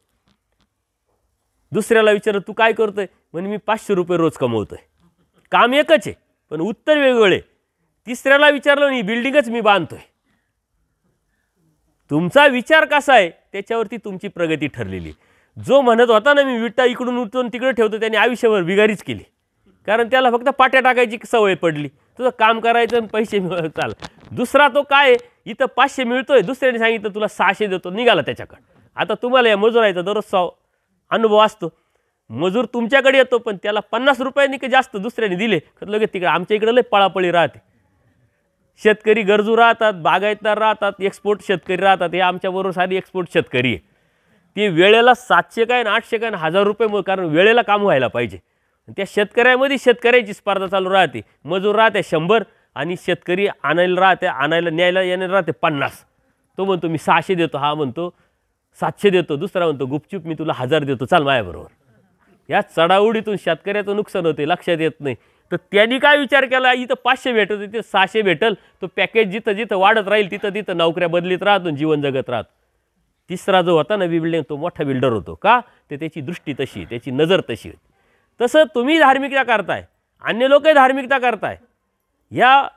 दुसऱ्याला विचारलं तू काय करतोय म्हणे मी 500 रुपये रोज कमवतोय. काम एकच आहे पण उत्तर वेगवेगळे. तिसऱ्याला विचारलं ही बिल्डिंगच मी बांधतोय. तुमचा विचार कसा आहे त्याच्यावरती तुमची प्रगती ठरलेली. जो म्हणत होता ना मी विटा इकडून उचलून तिकडे ठेवतो त्याने आयुष्यभर बिगारीच केली. कारण त्याला फक्त पाट्या टाकायची सवय पडली. तुझं काम करायचं आणि पैसे मिळत चाल. दुसरा तो काय इथं 500 मिळतोय दुसऱ्याने सांगितलं तुला 600 देतो निघाला त्याच्याकडे. आता तुम्हाला या मजुरायचा दररोजचा अनुभव असतो. मजूर तुमच्याकडे येतो पण त्याला 50 रुपयांनी की जास्त दुसऱ्याने दिले तर लगेच तिकडे आमच्या इकडे लय पळापळी राहते. शेतकरी गरजू राहतात, बागायतदार राहतात, एक्सपोर्ट शेतकरी राहतात. हे आमच्याबरोबर सारी एक्सपोर्ट शेतकरी आहे. ते वेळेला 700 काय 800 काय 1000 रुपये कारण वेळेला काम व्हायला पाहिजे. त्या शेतकऱ्यामध्ये शेतकऱ्याची स्पर्धा चालू राहते. मजूर राहते 100 आणि शेतकरी आणायला राहते आणायला न्यायला येणारा राहते 50. तो म्हणतो मी 600 देतो, हा म्हणतो 700 देतो, दुसरा म्हणतो गुपचूप मी तुला 1000 देतो चाल माझ्याबरोबर. या चढाओढीतून शेतकऱ्याचं नुकसान होते लक्षात येत नाही. तर त्यांनी काय विचार केला इथं 500 भेटत तिथे 600 भेटल. तो पॅकेज जिथं जिथं वाढत राहील तिथं तिथं नोकऱ्या बदलीत राहतो जीवन जगत राहतो. तिसरा जो होता ना बिल्डिंग तो मोठा बिल्डर होतो. का ते त्याची दृष्टी तशी त्याची नजर तशी होती. तसं तुम्ही धार्मिकता करताय अन्य लोकही धार्मिकता करताय. या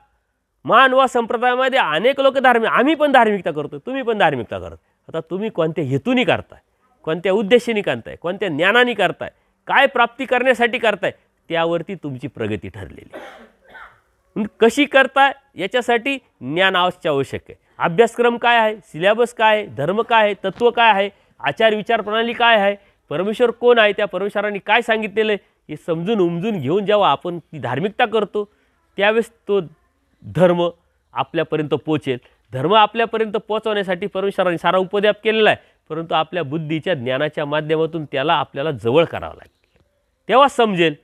मानव संप्रदायामध्ये अनेक लोक धार्मिक आम्ही पण धार्मिकता करतो तुम्ही पण धार्मिकता करता. आता तुम्ही कोणत्या हेतूने करताय कोणत्या उद्देशाने करताय कोणत्या ज्ञानाने करताय काय प्राप्ती करण्यासाठी करताय त्यावरती तुमची प्रगती ठरलेली. कशी करताय याच्यासाठी ज्ञान आवश्यक आहे. अभ्यासक्रम काय आहे सिलेबस काय आहे धर्म काय आहे तत्त्व काय आहे आचार विचार प्रणाली काय आहे परमेश्वर कोण आहे त्या परमेश्वरांनी काय सांगितलेलं आहे हे समजून उमजून घेऊन जेव्हा आपण ती धार्मिकता करतो त्यावेळेस तो धर्म आपल्यापर्यंत पोचेल. धर्म आपल्यापर्यंत पोचवण्यासाठी परमेश्वरांनी सारा उपदेश केलेला आहे परंतु आपल्या बुद्धीच्या ज्ञानाच्या माध्यमातून त्याला आपल्याला जवळ करावं लागेल. तेव्हा समजेल.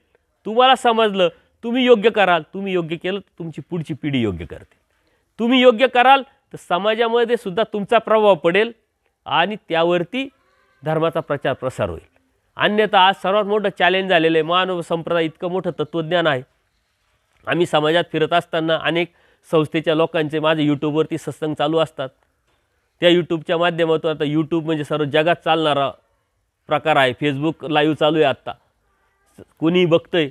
तुम्हाला समजलं तुम्ही योग्य कराल तुम्ही योग्य केलं तर तुमची पुढची पिढी योग्य करते. तुम्ही योग्य कराल तर समाजामध्ये सुद्धा तुमचा प्रभाव पडेल आणि त्यावरती धर्माचा प्रचार प्रसार होईल. अन्यथा आज सर्वात मोठं चॅलेंज झालेलं आहे. मानव संप्रदाय इतकं मोठं तत्त्वज्ञान आहे. आम्ही समाजात फिरत असताना अनेक संस्थेच्या लोकांचे माझे यूट्यूबवरती सत्संग चालू असतात. त्या यूट्यूबच्या माध्यमातून आता यूट्यूब म्हणजे सर्व जगात चालणारा प्रकार आहे. फेसबुक लाईव्ह चालू आहे आत्ता कोणी बघतंय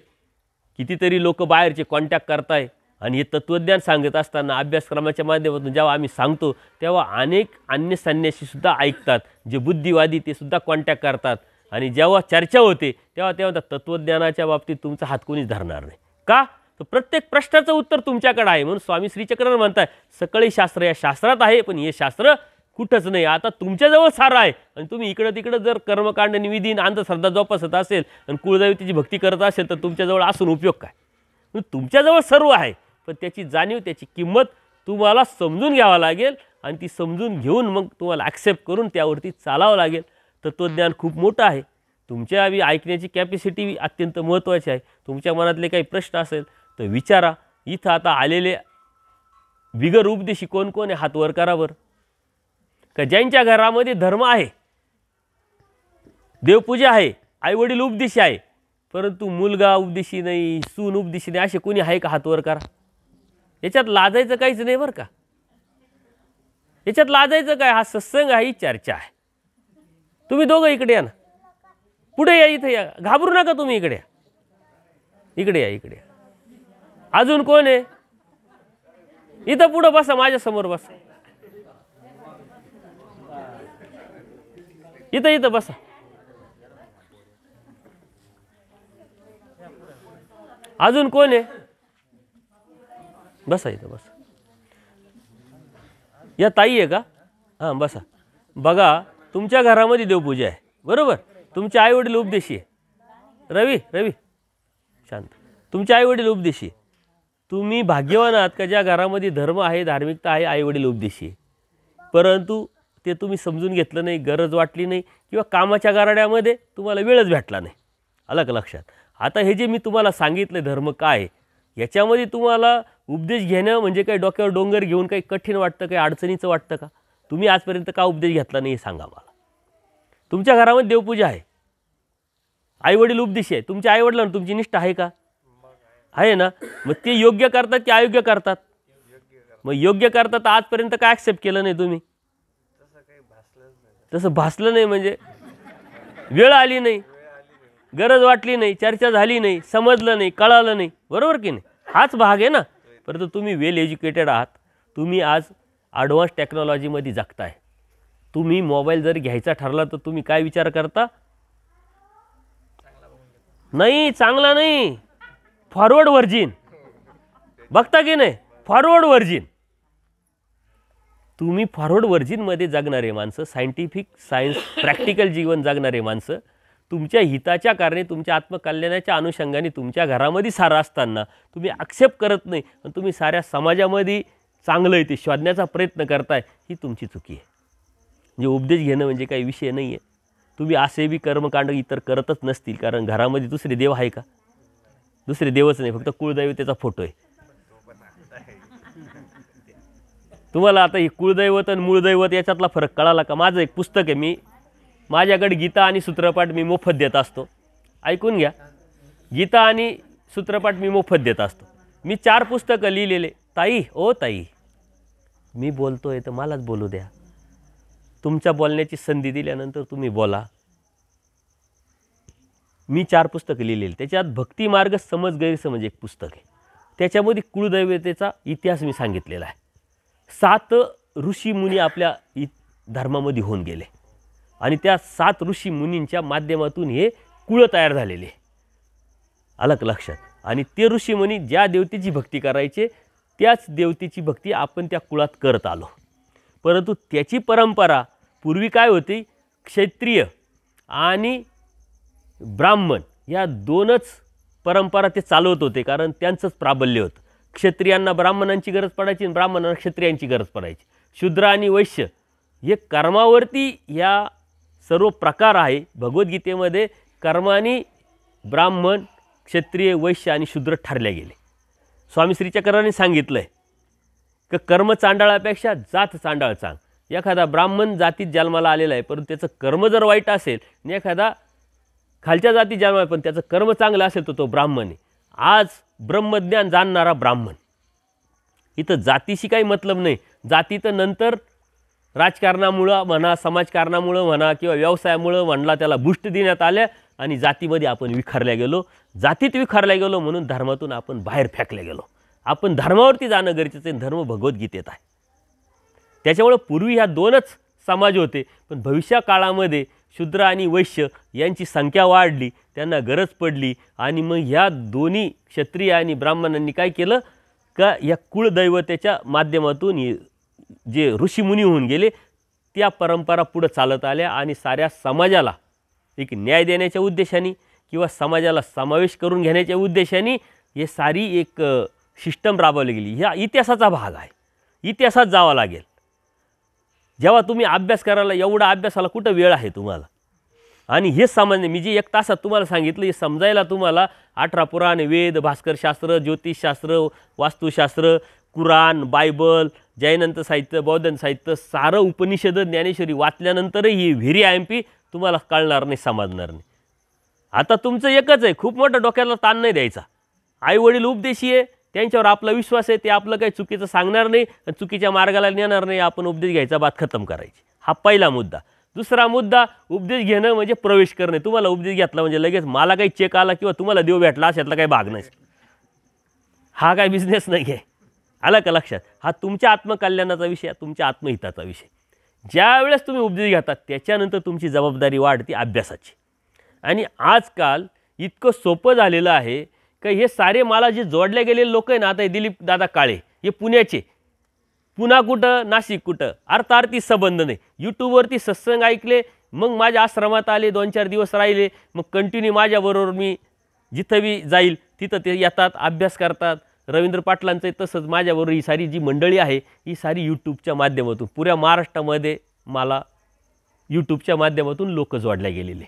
कितीतरी लोक बाहेरचे कॉन्टॅक्ट करताय आणि हे तत्त्वज्ञान सांगत असताना अभ्यासक्रमाच्या माध्यमातून जेव्हा आम्ही सांगतो तेव्हा अनेक अन्य संन्यासीसुद्धा ऐकतात जे बुद्धिवादी ते सुद्धा कॉन्टॅक्ट करतात आणि जेव्हा चर्चा होते तेव्हा तेव्हा तत्त्वज्ञानाच्या बाबतीत तुमचा हात कोणीच धरणार नाही. का तर प्रत्येक प्रश्नाचं उत्तर तुमच्याकडे आहे. म्हणून स्वामी श्रीचक्र म्हणताय सकळी शास्त्र या शास्त्रात आहे पण हे शास्त्र कुठंच नाही. आता तुमच्याजवळ सारं आहे आणि तुम्ही इकडं तिकडं जर कर्मकांड निविधी अंधश्रद्धा जोपासत असेल आणि कुळदैवतीची भक्ती करत असेल तर तुमच्याजवळ असून उपयोग काय. तुमच्याजवळ सर्व आहे पण त्याची जाणीव त्याची किंमत तुम्हाला समजून घ्यावं लागेल आणि ती समजून घेऊन मग तुम्हाला ॲक्सेप्ट करून त्यावरती चालावं लागेल. तत्त्वज्ञान खूप मोठं आहे. तुमच्या ऐकण्याची कॅपॅसिटी अत्यंत महत्त्वाची आहे. तुमच्या मनातले काही प्रश्न असेल तर विचारा. इथं आता आलेले बिगर उपदेशी कोण कोण आहे हात वर करा बरं. का ज्यांच्या घरामध्ये धर्म आहे देवपूजा आहे आईवडील उपदेशी आहे परंतु मुलगा उपदेशी नाही सून उपदेशी नाही असे कोणी आहे का हात वर करा. याच्यात लाजायचं काहीच नाही बरं का. याच्यात लाजायचं काय हा सत्संग आहे ही चर्चा आहे. तुम्ही दोघं इकडे या ना पुढे या इथं या घाबरू नका तुम्ही इकडे या इकडे या इकडे या. अजून कोण आहे इथं पुढं बसा माझ्यासमोर बसा इथं इथं बसा. अजून कोण आहे बसा इथं बसा. या ताई आहे का हां बसा. बघा तुमच्या घरामध्ये देवपूजा आहे बरोबर. तुमचे आईवडील उपदेशी आहे रवी रवी शांत. तुमचे आईवडील उपदेशी आहे. तुम्ही भाग्यवान आहात का ज्या घरामध्ये धर्म आहे धार्मिकता आहे आईवडील उपदेशी आहे. परंतु ते तुम्ही समजून घेतलं नाही गरज वाटली नाही किंवा कामाच्या गाराड्यामध्ये तुम्हाला वेळच भेटला नाही. आलं का लक्षात. आता हे जे मी तुम्हाला सांगितलं धर्म काय याच्यामध्ये तुम्हाला उपदेश घेणं म्हणजे काही डोक्यावर डोंगर घेऊन काही कठीण वाटतं काही अडचणीचं वाटतं का. तुम्ही आजपर्यंत का उपदेश घेतला नाही हे सांगा मला. तुमच्या घरामध्ये देवपूजा आहे आईवडील उपदेशी आहे तुमच्या आईवडिलांना तुमची निष्ठा आहे का आहे ना. मग ते योग्य करतात की अयोग्य करतात मग योग्य करता तर आजपर्यंत काय ॲक्सेप्ट केलं नाही तुम्ही? तसं भासलं नाही म्हणजे वेळ आली नाही, गरज वाटली नाही, चर्चा झाली नाही, समजलं नाही, कळालं नाही, बरोबर की नाही? हाच भाग आहे ना. परंतु तुम्ही वेल एज्युकेटेड आहात, तुम्ही आज ॲडव्हान्स टेक्नॉलॉजीमध्ये जगताय. तुम्ही मोबाईल जर घ्यायचा ठरला तर तुम्ही काय विचार करता? नाही, चांगला नाही, फॉरवर्ड व्हर्जिन बघता की नाही? Forward virgin. तुम्ही फॉरवर्ड व्हर्जिनमध्ये जगणारे माणसं, सायंटिफिक सायन्स प्रॅक्टिकल जीवन जगणारे माणसं, तुमच्या हिताच्या कारणे, तुमच्या आत्मकल्याणाच्या अनुषंगाने तुमच्या घरामध्ये सारं असताना तुम्ही ॲक्सेप्ट करत नाही आणि तुम्ही साऱ्या समाजामध्ये चांगलं आहे ते शोधण्याचा प्रयत्न करताय, ही तुमची चुकी आहे. म्हणजे उपदेश घेणं म्हणजे काही विषय नाही आहे. तुम्ही असे बी कर्मकांड इतर करतच नसतील, कारण घरामध्ये दुसरे देव आहे का? दुसरे देवच नाही, फक्त कुळदैवतेचा फोटो आहे. तुम्हाला आता ही कुळदैवत आणि मूळदैवत याच्यातला फरक कळाला का? माझं एक पुस्तक आहे, माझ्याकडे गीता आणि सूत्रपाठ मी मोफत देत असतो. ऐकून घ्या, गीता आणि सूत्रपाठ मी मोफत देत असतो. मी 4 पुस्तकं लिहिलेले. ताई, ओ ताई, मी बोलतोय तर मलाच बोलू द्या. तुमच्या बोलण्याची संधी दिल्यानंतर तुम्ही बोला. मी 4 पुस्तकं लिहिलेली. त्याच्यात भक्ती मार्ग समज गैरसमज एक पुस्तक आहे. त्याच्यामध्ये कुळदैवतेचा इतिहास मी सांगितलेला आहे. 7 ऋषीमुनी आपल्या धर्मामध्ये होऊन गेले आणि त्या 7 ऋषीमुनींच्या माध्यमातून हे कुळ तयार झालेले. अलग लक्षात. आणि ते ऋषीमुनी ज्या देवतेची भक्ती करायचे त्याच देवतेची भक्ती आपण त्या कुळात करत आलो. परंतु त्याची परंपरा पूर्वी काय होती? क्षत्रिय आणि ब्राह्मण या 2च परंपरा ते चालवत होते, कारण त्यांचंच प्राबल्य होतं. क्षत्रियांना ब्राह्मणांची गरज पडायची आणि ब्राह्मणांना क्षत्रियांची गरज पडायची. शूद्र आणि वैश्य हे कर्मावरती या सर्व प्रकार आहे. भगवद्गीतेमध्ये कर्माने ब्राह्मण, क्षत्रिय, वैश्य आणि शूद्र ठरले गेले. स्वामी श्रीचक्रांनी सांगितलं आहे की कर्म चांडाळापेक्षा जात चांडाळ चांग. एखादा ब्राह्मण जातीत जन्माला आलेला आहे, परंतु त्याचं कर्म जर वाईट असेल आणि एखादा खालच्या जातीत जन्माला पण त्याचं कर्म चांगलं असेल तर तो ब्राह्मण आहे. आज ब्रह्मज्ञान जाणणारा ब्राह्मण. इथं जातीशी काही मतलब नाही. जाती तर नंतर राजकारणामुळं म्हणा, समाजकारणामुळं म्हणा किंवा व्यवसायामुळं म्हणला त्याला बूस्ट देण्यात आल्या आणि जातीमध्ये आपण विखरल्या गेलो. जातीत विखरल्या गेलो म्हणून धर्मातून आपण बाहेर फेकले गेलो. आपण धर्मावरती जाणं गरजेचं आहे. धर्म भगवद्गीतेत आहे. त्याच्यामुळं पूर्वी ह्या 2च समाज होते, पण भविष्य काळामध्ये शूद्र आणि वैश्य यांची संख्या वाढली, त्यांना गरज पडली आणि मग ह्या दोन्ही क्षत्रिय आणि ब्राह्मणांनी काय केलं का या कुळदैवतेच्या माध्यमातून जे ऋषीमुनी होऊन गेले त्या परंपरा पुढे चालत आल्या आणि साऱ्या समाजाला एक न्याय देण्याच्या उद्देशाने किंवा समाजाला समावेश करून घेण्याच्या उद्देशाने हे सारी एक सिस्टम राबवली गेली. ह्या इतिहासाचा भाग आहे. इतिहासात जावं लागेल. जेव्हा तुम्ही अभ्यास करायला, एवढा अभ्यासाला कुठं वेळ आहे तुम्हाला? आणि हे समजणे, मी जे 1 तासात तुम्हाला सांगितलं हे समजायला तुम्हाला 18 पुराण, वेद, भास्करशास्त्र, ज्योतिषशास्त्र, वास्तुशास्त्र, कुराण, बायबल, जैनांत साहित्य, बौद्ध साहित्य, सारं उपनिषद, ज्ञानेश्वरी वाचल्यानंतरही ही व्हेरी MP तुम्हाला कळणार नाही, समजणार नाही. आता तुमचं एकच आहे, खूप मोठं डोक्याला ताण नाही द्यायचा. आईवडील उपदेशी आहे, त्यांच्यावर आपला विश्वास आहे, ते आपलं काही चुकीचं सांगणार नाही आणि चुकीच्या मार्गाला नेणार नाही. आपण उपदेश घ्यायचा बात खतम करायची. हा पहिला मुद्दा. दुसरा मुद्दा, उपदेश घेणं म्हणजे प्रवेश करणे. तुम्हाला उपदेश घेतला म्हणजे लगेच मला काही चेक आला किंवा तुम्हाला देव भेटला अशातला काही भाग नाही. हा काय बिझनेस नाही आहे. आलं का लक्षात? हा तुमच्या आत्मकल्याणाचा विषय, तुमच्या आत्महिताचा विषय. ज्या वेळेस तुम्ही उपदेश घेतात त्याच्यानंतर तुमची जबाबदारी वाढते अभ्यासाची. आणि आजकाल इतकं सोपं झालेलं आहे की हे सारे मला जे जोडले गेलेले लोक आहे ना, आता हे दिलीप दादा काळे हे पुण्याचे, पुन्हा कुठं, नाशिक कुठं, अर्थार्थी संबंध नाही. यूट्यूबवरती सत्संग ऐकले, मग माझ्या आश्रमात आले, 2-4 दिवस राहिले, मग कंटिन्यू माझ्याबरोबर मी जिथं बी जाईल तिथं ते येतात, अभ्यास करतात. रवींद्र पाटलांचं तसंच माझ्याबरोबर ही सारी जी मंडळी आहे ही सारी यूट्यूबच्या माध्यमातून पुऱ्या महाराष्ट्रामध्ये मला यूट्यूबच्या माध्यमातून लोक जोडले गेलेले.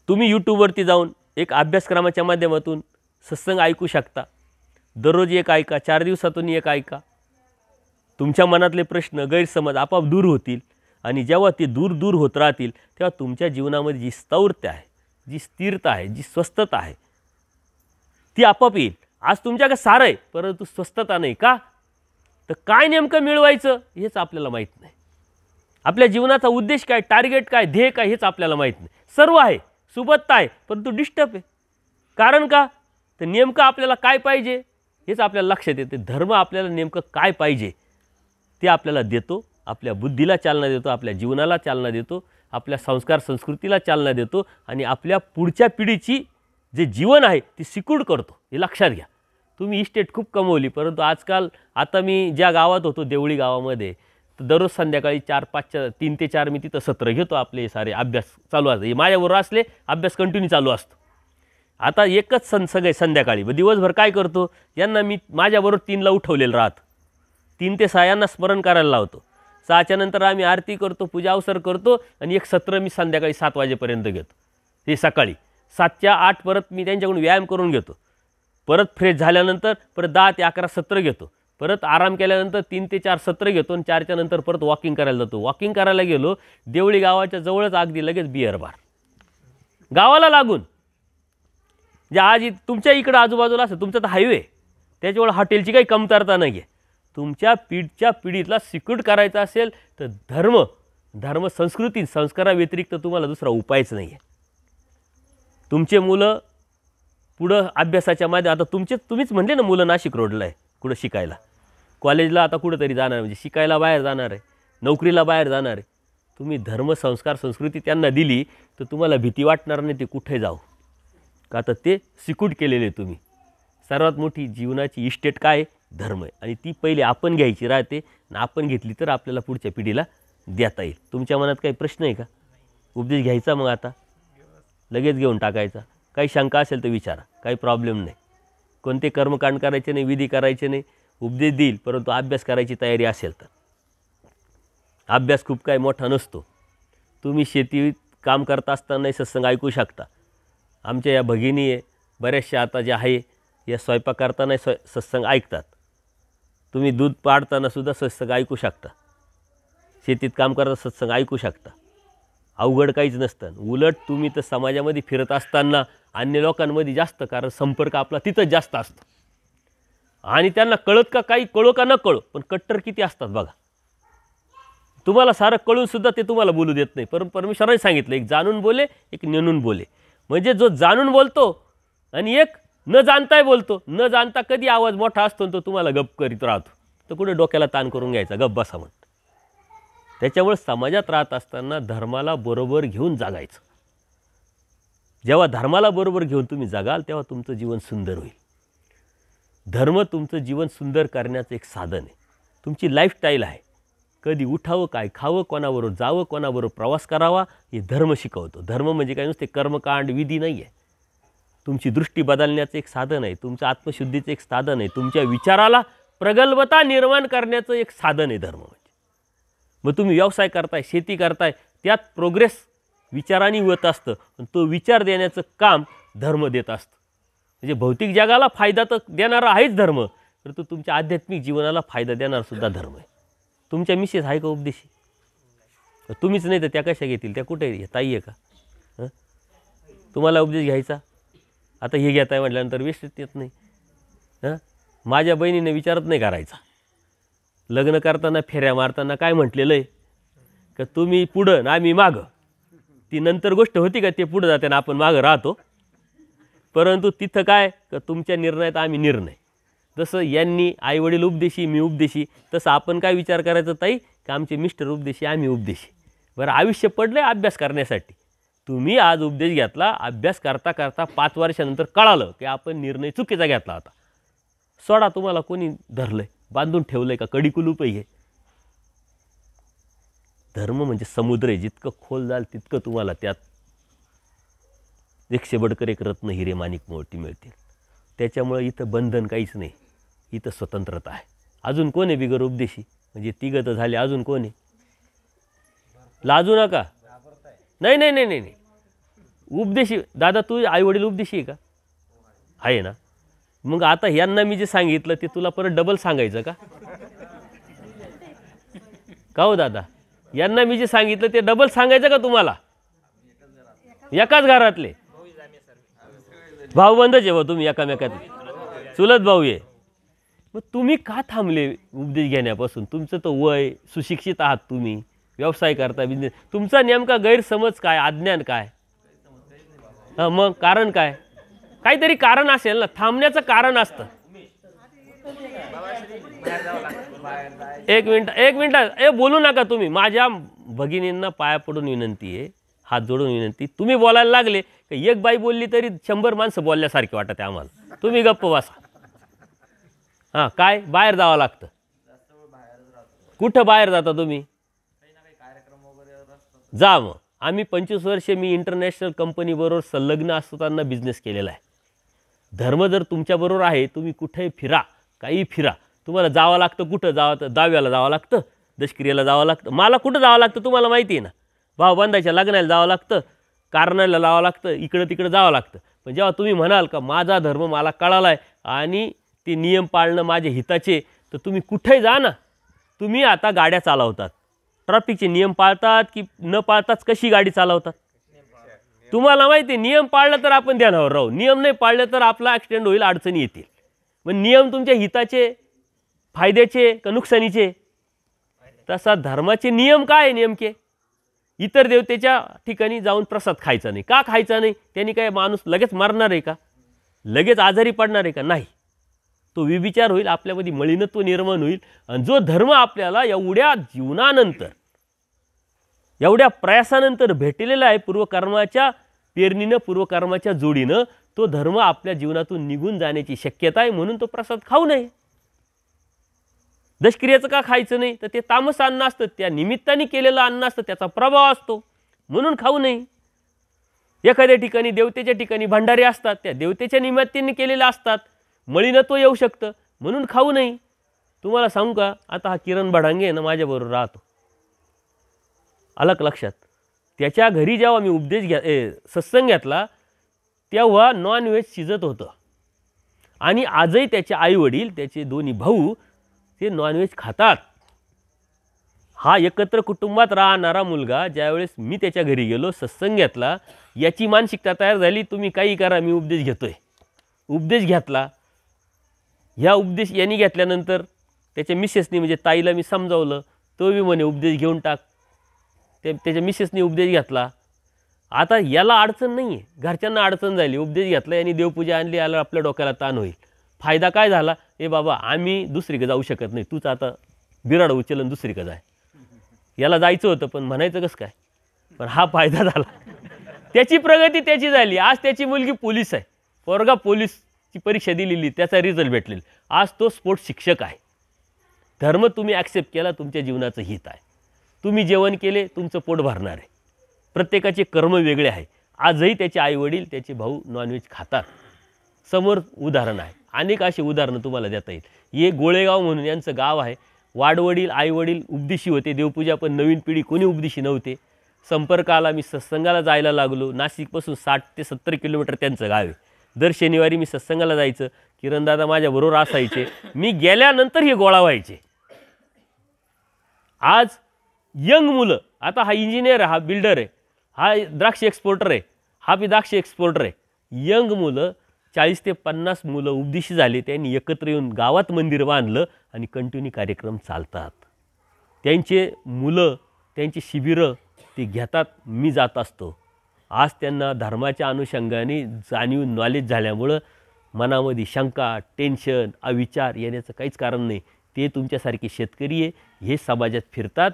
तुम्ही यूट्यूबवरती जाऊन एक अभ्यासक्रमाच्या माध्यमातून सत्संग ऐकू शकता. दररोज एक ऐका, 4 दिवसातून एक ऐका. तुमच्या मनातले प्रश्न, गैरसमज आपोआप दूर होतील आणि जेव्हा ते दूर दूर होत राहतील तेव्हा तुमच्या जीवनामध्ये जी स्थौर्य आहे, जी स्थिरता आहे, जी स्वस्थता आहे ती आपोआप येईल. आज तुमच्याकडे सारं आहे परंतु स्वस्थता नाही. का? तर काय नेमकं मिळवायचं हेच आपल्याला माहीत नाही. आपल्या जीवनाचा उद्देश काय, टार्गेट काय, ध्येय काय हेच आपल्याला माहीत नाही. सर्व आहे, सुबत्ता आहे, परंतु डिस्टर्ब आहे. कारण का, तर नेमकं आपल्याला काय पाहिजे हेच आपल्याला लक्षात येते. धर्म आपल्याला नेमकं काय पाहिजे ते आपल्याला देतो, आपल्या बुद्धीला चालना देतो, आपल्या जीवनाला चालना देतो, आपल्या संस्कार संस्कृतीला चालना देतो आणि आपल्या पुढच्या पिढीची जे जीवन आहे ती सिक्युअर करतो. हे लक्षात घ्या. तुम्ही इस्टेट खूप कमवली, परंतु आजकाल आता मी ज्या गावात होतो देवळी गावामध्ये, तर दररोज संध्याकाळी 3 ते 4 मी तिथं सत्र घेतो. आपले सारे अभ्यास चालू असते, माझ्याबरोबर असले अभ्यास कंटिन्यू चालू असतो. आता एकच सगळे संध्याकाळी दिवसभर काय करतो, यांना मी माझ्याबरोबर 3ला उठवलेलं राहतं. 3 ते 6 यांना स्मरण करायला लावतो. 6च्या नंतर आम्ही आरती करतो, पूजा अवसर करतो आणि एक सत्र मी संध्याकाळी 7 वाजेपर्यंत घेतो. हे सकाळी 7 ते 8 परत मी त्यांच्याकडून व्यायाम करून घेतो. परत फ्रेश झाल्यानंतर परत 10 ते 11 सत्र घेतो. परत आराम केल्यानंतर 3 ते 4 सत्र घेतो आणि 4च्या नंतर परत वॉकिंग करायला जातो. वॉकिंग करायला गेलो, देवळी गावाच्या जवळच अगदी लगेच बिअर बार गावाला लागून. जे आज तुमच्या इकडं आजूबाजूला असं तुमचा तर हायवे, त्याच्यामुळे हॉटेलची काही कमतरता नाही आहे. तुमच्या पिढीतला सिक्युअर करायचा असेल तर धर्म संस्कृती संस्काराव्यतिरिक्त तुम्हाला दुसरा उपायच नाही आहे. तुमचे मुलं पुढं अभ्यासाच्या मध्ये, आता तुम्हीच म्हणले ना मुलं नाशिक रोडला आहे कुठं शिकायला, कॉलेजला आता कुठंतरी जाणार, म्हणजे शिकायला बाहेर जाणार आहे, नोकरीला बाहेर जाणार आहे. तुम्ही धर्म संस्कार संस्कृती त्यांना दिली तर तुम्हाला भीती वाटणार नाही ते कुठे जाऊ, का तर ते सिक्युअर केलेले तुम्ही. सर्वात मोठी जीवनाची इस्टेट काय आहे, धर्म आहे. आणि ती पहिले आपण घ्यायची राहते आणि आपण घेतली तर आपल्याला पुढच्या पिढीला देता येईल. तुमच्या मनात काही प्रश्न आहे का? उपदेश घ्यायचा मग आता लगेच घेऊन टाकायचा. काही शंका असेल तर विचारा, काही प्रॉब्लेम नाही. कोणते कर्मकांड करायचे नाही, विधी करायचे नाही. उपदेश देईल, परंतु अभ्यास करायची तयारी असेल तर. अभ्यास खूप काही मोठा नसतो. तुम्ही शेतीत काम करता असतानाही सत्संग ऐकू शकता. आमच्या या भगिनी आहे बऱ्याचशा आता ज्या आहे या स्वयंपाक करताना सत्संग ऐकतात. तुम्ही दूध पाडताना सुद्धा सत्संग ऐकू शकता. शेतीत काम करता सत्संग ऐकू शकता. अवघड काहीच नसतं. उलट तुम्ही तर समाजामध्ये फिरत असताना अन्य लोकांमध्ये जास्त, कारण संपर्क आपला तिथंच जास्त असतो. आणि त्यांना कळत का काही, कळो का न कळो, पण कट्टर किती असतात बघा. तुम्हाला सारं कळून सुद्धा ते तुम्हाला बोलू देत नाही. परमेश्वराने सांगितलं एक जाणून बोले, एक नेणून बोले. म्हणजे जो जाणून बोलतो आणि एक न जाणताय बोलतो. न जाणता कधी आवाज मोठा असतो तो तुम्हाला गप्प करीत राहतो, तर कुठे डोक्याला ताण करून घ्यायचा, गप्प बसा म्हणून. त्याच्यामुळे समाजात राहत असताना धर्माला बरोबर घेऊन जगायचं. जेव्हा धर्माला बरोबर घेऊन तुम्ही जगाल तेव्हा तुमचं जीवन सुंदर होईल. धर्म तुमचं जीवन सुंदर करण्याचं एक साधन आहे. तुमची लाईफस्टाईल आहे. कधी उठावं, काय खावं, कोणाबरोबर जावं, कोणाबरोबर प्रवास करावा, हे धर्म शिकवतो. धर्म म्हणजे काय नुसते कर्मकांड विधी नाही आहे. तुमची दृष्टी बदलण्याचं एक साधन आहे. तुमचं आत्मशुद्धीचं एक साधन आहे. तुमच्या विचाराला प्रगल्भता निर्माण करण्याचं एक साधन आहे धर्म म्हणजे. मग तुम्ही व्यवसाय करताय, शेती करताय, त्यात प्रोग्रेस विचारांनी होत असतं. पण तो विचार देण्याचं काम धर्म देत असतं. म्हणजे भौतिक जगाला फायदा तर देणारा आहेच धर्म, परंतु तुमच्या आध्यात्मिक जीवनाला फायदा देणारा सुद्धा धर्म आहे. तुमच्या मिसेस आहे का उपदेशी? तुम्हीच नाही तर त्या कशा घेतील? त्या कुठे ताई आहे का? तुम्हाला उपदेश घ्यायचा, आता हे घेताय म्हटल्यानंतर व्यस्त येत नाही. माझ्या बहिणीने विचारत नाही करायचा. लग्न करताना फेऱ्या मारताना काय म्हटलेलं आहे का, तुम्ही पुढं ना आम्ही मागं. ती नंतर गोष्ट होती का, ते पुढं जाते ना आपण मागं राहतो. परंतु तिथं काय का तुमच्या निर्णयात आम्ही निर्णय. जसं यांनी आईवडील उपदेशी, मी उपदेशी, तसं आपण काय विचार करायचं ताई का आमचे मिस्टर उपदेशी, आम्ही उपदेशी. बरं, आयुष्य पडलं अभ्यास करण्यासाठी. तुम्ही आज उपदेश घेतला, अभ्यास करता करता 5 वर्षानंतर कळालं की आपण निर्णय चुकीचा घेतला होता. सोडा, तुम्हाला कोणी धरलंय, बांधून ठेवलंय का, कडी कुलूप आहे? धर्म म्हणजे समुद्र आहे. जितकं खोल जाल तितकं तुम्हाला त्यात 100 बडकर 1 रत्न हिरे माणिक मोती मिळतील. त्याच्यामुळे इथं बंधन काहीच नाही, इथं स्वतंत्रता आहे. अजून कोण आहे बिगर उपदेशी? म्हणजे तिघं तर झाले, अजून कोण आहे? लाजू नका. नाही नाही नाही नाही, उपदेशी दादा, तू आईवडील उपदेशी आहे का? आहे ना. मग आता यांना मी जे सांगितलं ते तुला परत डबल सांगायचं का? का हो दादा, यांना मी जे सांगितलं ते डबल सांगायचं का तुम्हाला? एकाच घरातले भाऊ बंदच आहे. तुम्ही एकामेकात चुलत भाऊ आहे. मग तुम्ही का थांबले उपदेश घेण्यापासून? तुमचं तर वय, सुशिक्षित आहात तुम्ही, व्यवसाय करता, बिझनेस, तुमचा नेमका गैरसमज काय, अज्ञान काय? हां, मग कारण काय? काहीतरी कारण असेल ना, थांबण्याचं कारण असतं. एक मिनिट बोलू नका तुम्ही. माझ्या भगिनींना पाया पडून विनंती आहे, हात जोडून विनंती. तुम्ही बोलायला लागले की एक बाई बोलली तरी 100 माणसं बोलल्यासारखे वाटत आहे आम्हाला. तुम्ही गप्प बसा. हां, काय बाहेर जावं लागतं? कुठं बाहेर जाता तुम्ही? जा मग. आम्ही 25 वर्षे मी इंटरनॅशनल कंपनीबरोबर संलग्न असताना बिझनेस केलेला आहे. धर्म जर तुमच्याबरोबर आहे, तुम्ही कुठेही फिरा, काही फिरा, तुम्हाला जावं लागतं. कुठं जावं? तर दहाव्याला जावं लागतं, दशक्रियेला जावं लागतं. मला कुठं जावं लागतं तुम्हाला माहिती आहे ना. भाऊबंदाच्या लग्नाला जावं लागतं, कारणाला जावं लागतं, इकडं तिकडं जावं लागतं. पण जेव्हा तुम्ही म्हणाल का माझा धर्म मला कळाला आहे आणि ते नियम पाळणं माझ्या हिताचे, तर तुम्ही कुठेही जा ना. तुम्ही आता गाड्या चालवतात, ट्रॅफिकचे नियम पाळतात की न पाळताच कशी गाडी चालवतात? तुम्हाला माहिती आहे, नियम पाळलं तर आपण ध्यानावर राहू, नियम नाही पाळलं तर आपला ॲक्सिडेंट होईल, अडचणी येतील. मग नियम तुमच्या हिताचे, फायद्याचे का नुकसानीचे? तसा धर्माचे नियम काय आहे नेमके? इतर देवतेच्या ठिकाणी जाऊन प्रसाद खायचा नाही. का खायचा नाही? त्यांनी काय माणूस लगेच मरणार आहे का? लगेच आजारी पडणार आहे का? नाही. तो विविचार होईल, आपल्यामध्ये मलिनत्व निर्माण होईल. आणि जो धर्म आपल्याला एवढ्या जीवनानंतर, एवढ्या प्रयासानंतर भेटलेला आहे, पूर्वकर्माच्या पेरणीनं, पूर्वकर्माच्या जोडीनं, तो धर्म आपल्या जीवनातून निघून जाण्याची शक्यता आहे. म्हणून तो प्रसाद खाऊ नये. दशक्रियेचं का खायचं नाही? तर ते तामस अन्न असतं, त्या निमित्ताने केलेलं अन्न असतं, त्याचा प्रभाव असतो, म्हणून खाऊ नये. एखाद्या ठिकाणी, देवतेच्या ठिकाणी भंडारे असतात, त्या देवतेच्या निमित्ताने केलेले असतात, मलिनत्व येऊ शकतं, म्हणून खाऊ नये. तुम्हाला सांगू का, आता हा किरण भडांगे आहे ना, माझ्याबरोबर राहतो, आलं का लक्षात? त्याच्या घरी जेव्हा मी सत्संग घेतला तेव्हा नॉनव्हेज शिजत होतं. आणि आजही त्याचे आईवडील, त्याचे दोन्ही भाऊ ते नॉनव्हेज खातात. हा एकत्र कुटुंबात राहणारा मुलगा ज्यावेळेस मी त्याच्या घरी गेलो, सत्संग घेतला, याची मानसिकता तयार झाली, तुम्ही काही करा, मी उपदेश घेतोय. उपदेश घेतला. ह्या उपदेश यांनी घेतल्यानंतर त्याच्या मिसेसनी, म्हणजे ताईला मी समजावलं, तो बी म्हणे उपदेश घेऊन टाक. त्याच्या मिसेसनी उपदेश घेतला. आता याला अडचण नाही आहे, घरच्यांना अडचण झाली, उपदेश घेतला, यांनी देवपूजा आणली, याला आपल्या डोक्याला ताण होईल. फायदा काय झाला? ए बाबा, आम्ही दुसरीकडे जाऊ शकत नाही, तूच आता बिराड उचलन दुसरीकडे जाय. याला जायचं होतं पण म्हणायचं कसं काय? पण हा फायदा झाला. त्याची प्रगती त्याची झाली. आज त्याची मुलगी पोलीस आहे, पोरगा पोलीसची परीक्षा दिलेली, त्याचा रिझल्ट भेटलेला, आज तो स्पोर्ट्स शिक्षक आहे. धर्म तुम्ही ॲक्सेप्ट केला, तुमच्या जीवनाचं हित आहे. तुम्ही जेवण केले, तुमचं पोट भरणार आहे. प्रत्येकाचे कर्म वेगळे आहे. आजही त्याचे आईवडील, त्याचे भाऊ नॉनव्हेज खातात. समोर उदाहरण आहे, अनेक अशी उदाहरणं तुम्हाला देता येईल. हे गोळेगाव म्हणून यांचं गाव आहे. वाडवडील, आईवडील उपदेशी होते, देवपूजा, पण नवीन पिढी कोणी उपदेशी नव्हते. संपर्क आला, मी सत्संगाला जायला लागलो. नाशिकपासून 60 ते 70 किलोमीटर त्यांचं गाव आहे. दर शनिवारी मी सत्संगाला जायचं, किरणदादा माझ्याबरोबर असायचे. मी गेल्यानंतर हे गोळा व्हायचे. आज यंग मुलं, आता हा इंजिनियर आहे, हा बिल्डर आहे, हा द्राक्ष एक्सपोर्टर आहे, हा बी द्राक्ष एक्सपोर्टर आहे. यंग मुलं 40 ते 50 मुलं उपदेशी झाले. त्यांनी एकत्र येऊन गावात मंदिर बांधलं आणि कंटिन्यू कार्यक्रम चालतात. त्यांचे मुलं, त्यांची शिबिरं ते घेतात, मी जात असतो. आज त्यांना धर्माच्या अनुषंगाने जाणीव, नॉलेज झाल्यामुळं मनामध्ये शंका, टेन्शन, अविचार येण्याचं काहीच कारण नाही. ते तुमच्यासारखे शेतकरी आहे, हे समाजात फिरतात.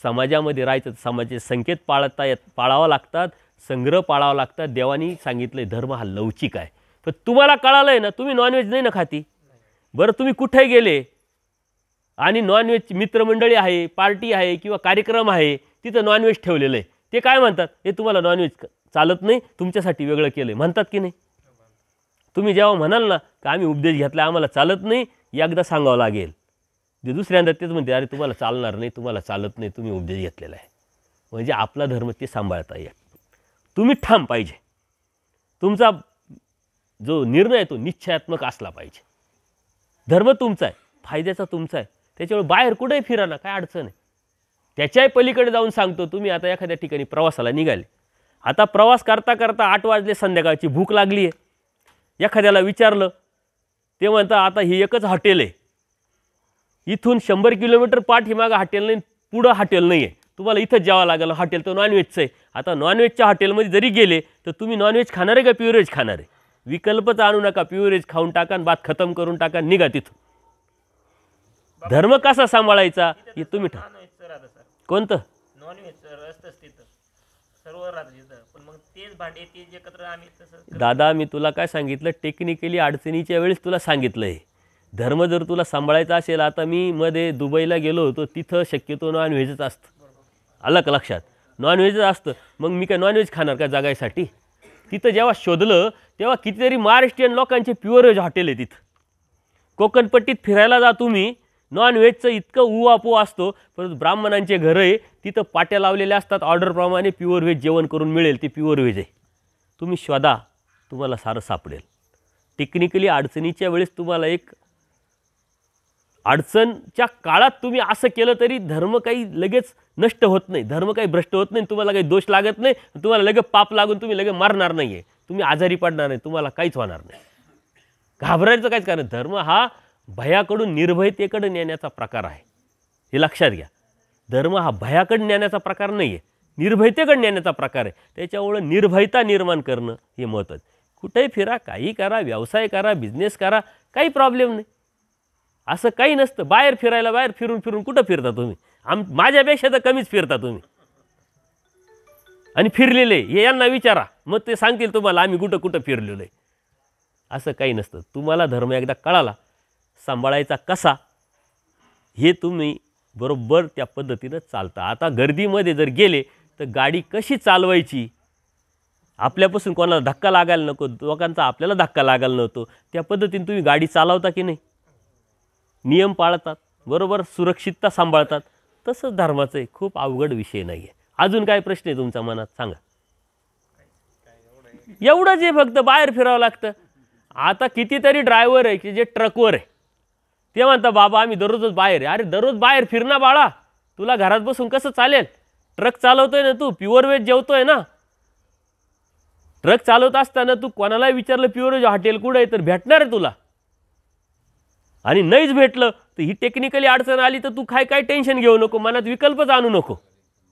समाजामध्ये राहायचं तर समाजाचे संकेत पाळावं लागतात, संग्रह पाळावा लागतात. देवानी सांगितलं आहे धर्म हा लवचिक आहे. पण तुम्हाला कळालं आहे ना, तुम्ही नॉनव्हेज नाही ना खाती. बरं, तुम्ही कुठे गेले आणि नॉनव्हेजची मित्रमंडळी आहे, पार्टी आहे किंवा कार्यक्रम आहे, तिथं नॉनव्हेज ठेवलेलं आहे, ते काय म्हणतात? हे तुम्हाला नॉनव्हेज चालत नाही, तुमच्यासाठी वेगळं केलं आहे, म्हणतात की नाही? तुम्ही जेव्हा म्हणाल ना की आम्ही उपदेश घेतला, आम्हाला चालत नाही, एकदा सांगावं लागेल. जे दुसऱ्यांदा तेच म्हणते, अरे तुम्हाला चालणार नाही, तुम्हाला चालत नाही, तुम्ही उपदेश घेतलेला आहे. म्हणजे आपला धर्म ते सांभाळता येईल. तुम्ही ठाम पाहिजे. तुमचा जो निर्णय आहे तो निश्चयात्मक असला पाहिजे. धर्म तुमचा आहे, फायद्याचा तुमचा आहे, त्याच्यामुळे बाहेर कुठेही फिरा ना, काय अडचण आहे. त्याच्याही पलीकडे जाऊन सांगतो, तुम्ही आता एखाद्या ठिकाणी प्रवासाला निघाले, आता प्रवास करता करता 8 वाजले, संध्याकाळची भूक लागली आहे. एखाद्याला विचारलं ते म्हणतात आता ही एकच हॉटेल आहे, इथून 100 किलोमीटर पाठीमागं हॉटेल नाही, पुढं हॉटेल नाही आहे, तुम्हाला इथंच जावं लागेल, हॉटेल तर नॉनव्हेजचं आहे. आता नॉनव्हेजच्या हॉटेलमध्ये जरी गेले तर तुम्ही नॉनव्हेज खाणार आहे का प्युअर व्हेज खाणार आहे? विकल्पच आणू नका, प्युअर व्हेज खाऊन टाका आणि बात खतम करून टाका, निघा तिथून. धर्म कसा सांभाळायचा हे तुम्ही कोणतं नॉनव्हेज असतंच तिथं सर्व राहतं तिथं, पण मग तेच भांडे तेच एकत्र आम्ही तसं. दादा मी तुला काय सांगितलं, टेक्निकली अडचणीच्या वेळेस तुला सांगितलं आहे. धर्म जर तुला सांभाळायचा असेल, आता मी मध्ये दुबईला गेलो होतो, तिथं शक्यतो नॉनव्हेजच असतं. आलं का लक्षात? नॉनव्हेजच असतं. मग मी काय नॉनव्हेज खाणार का जगायसाठी? तिथं जेव्हा शोधलं तेव्हा कितीतरी महाराष्ट्रीयन लोकांचे प्युअर व्हेज हॉटेल आहे तिथं. कोकणपट्टीत फिरायला जा तुम्ही, नॉनव्हेजचं इतकं उवापो असतो, परंतु ब्राह्मणांचे घरं आहे तिथं पाट्या लावलेल्या असतात, ऑर्डरप्रमाणे प्युअर व्हेज जेवण करून मिळेल, ते प्युअर व्हेज आहे. तुम्ही शोधा, तुम्हाला सारं सापडेल. टेक्निकली अडचणीच्या वेळेस तुम्हाला एक अडचणच्या काळात तुम्ही असं केलं तरी धर्म काही लगेच नष्ट होत नाही, धर्म काही भ्रष्ट होत नाही, तुम्हाला काही दोष लागत नाही, तुम्हाला लगेच पाप लागून तुम्ही लगेच मारणार नाही आहे, तुम्ही आजारी पडणार नाही, तुम्हाला काहीच होणार नाही. घाबरायचं काहीच कारण. धर्म हा भयाकडून निर्भयतेकडे नेण्याचा प्रकार आहे, हे लक्षात घ्या. धर्म हा भयाकडे नेण्याचा प्रकार नाही आहे, निर्भयतेकडे नेण्याचा प्रकार आहे. त्याच्यामुळे निर्भयता निर्माण करणं हे महत्त्वाचं. कुठेही फिरा, काही करा, व्यवसाय करा, बिझनेस करा, काही प्रॉब्लेम नाही. असं काही नसतं. बाहेर फिरायला, बाहेर फिरून फिरून कुठं फिरता तुम्ही? माझ्यापेक्षा तर कमीच फिरता तुम्ही. आणि फिरलेले हे यांना विचारा, मग ते सांगतील तुम्हाला आम्ही कुठं कुठं फिरलेलो आहे. असं काही नसतं. तुम्हाला धर्म एकदा कळाला, सांभाळायचा कसा हे तुम्ही बरोबर त्या पद्धतीनं चालता. आता गर्दीमध्ये जर गेले तर गाडी कशी चालवायची, आपल्यापासून कोणाला धक्का लागायला नको, लोकांचा आपल्याला धक्का लागायला नको, त्या पद्धतीने तुम्ही गाडी चालवता की नाही? नियम पाळतात, बरोबर सुरक्षितता सांभाळतात. तसंच धर्माचं आहे, खूप अवघड विषय नाही आहे. अजून काय प्रश्न आहे तुमच्या मनात सांगा. एवढंच आहे, फक्त बाहेर फिरावं लागतं. आता कितीतरी ड्रायव्हर आहे की जे ट्रकवर आहे, ते म्हणतात बाबा आम्ही दररोजच बाहेर आहे. अरे दररोज बाहेर फिरणं बाळा, तुला घरात बसून कसं चालेल? ट्रक चालवतोय ना तू, प्युअर व्हेज जेवतोय ना. ट्रक चालवत असताना तू कोणालाही विचारलं प्युअर व्हेज हॉटेल कुठं आहे तर भेटणार आहे तुला. आणि नाहीच भेटलं तर ही टेक्निकली अडचण आली तर तू काय टेन्शन घेऊ नको, मनात विकल्पच आणू नको,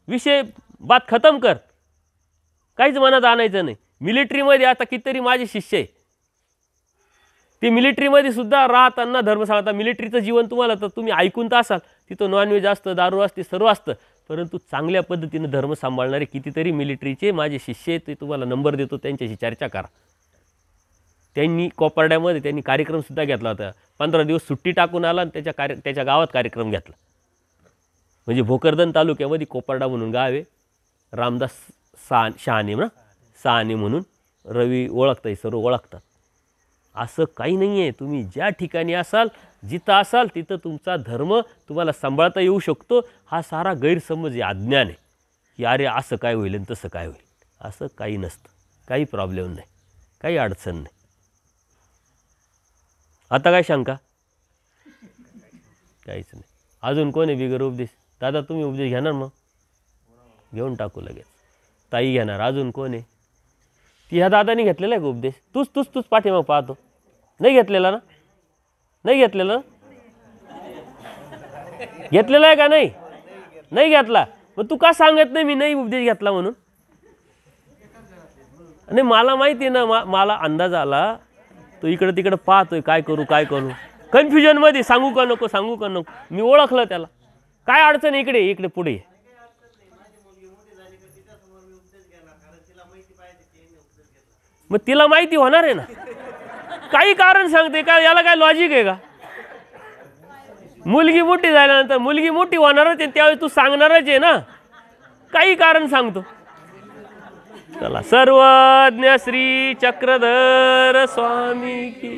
विषय बात खतम कर, काहीच मनात आणायचं नाही. मिलिटरीमध्ये आता कितीतरी माझे शिष्य आहे, ते मिलिटरीमध्ये सुद्धा राहताना धर्म सांगतात. मिलिटरीचं जीवन तुम्हाला तर तुम्ही ऐकून तर असाल, तिथं नॉनव्हेज असतं, दारू असते, सर्व असतं, परंतु चांगल्या पद्धतीनं धर्म सांभाळणारे कितीतरी मिलिटरीचे माझे शिष्य आहेत, ते तुम्हाला नंबर देतो, त्यांच्याशी चर्चा करा. त्यांनी कोपर्ड्यामध्ये त्यांनी कार्यक्रमसुद्धा घेतला होता. 15 दिवस सुट्टी टाकून आला आणि त्याच्या गावात कार्यक्रम घेतला. म्हणजे भोकरदन तालुक्यामध्ये कोपर्डा म्हणून गाव आहे, रामदास शहाणे ना, शहाणे म्हणून रवी ओळखता, सर्व ओळखतात. असं काही नाही आहे. तुम्ही ज्या ठिकाणी असाल, जिथं असाल तिथं तुमचा धर्म तुम्हाला सांभाळता येऊ शकतो. हा सारा गैरसमज आहे, अज्ञान आहे की अरे असं काय होईल आणि तसं काय होईल. असं काही नसतं, काही प्रॉब्लेम नाही, काही अडचण नाही. आता काय शंका? काहीच नाही. अजून कोण आहे बिगर उपदेश? दादा तुम्ही उपदेश घेणार? मग घेऊन टाकू लगेच. ताई घेणार. अजून कोण आहे? ती ह्या दादानी घेतलेला आहे का उपदेश? तूच पाठीमाग पाहतो. नाही घेतलेला ना? नाही घेतलेला? घेतलेला आहे का? नाही नाही घेतला. मग तू का सांगत नाही मी नाही उपदेश घेतला म्हणून? आणि मला माहिती आहे ना, मला अंदाज आला तो इकडं तिकडं पाहतोय, काय करू कन्फ्युजनमध्ये. सांगू का नको मी ओळखलं त्याला. काय अडचण आहे? इकडे पुढे. मग तिला माहिती होणार आहे ना, काही कारण सांगते का? याला काय लॉजिक आहे का? मुलगी मोठी झाल्यानंतर मुलगी मोठी होणारच आहे, त्यावेळी तू सांगणारच आहे ना, काही कारण सांगतो. चला, सर्वज्ञ श्री चक्रधर स्वामी की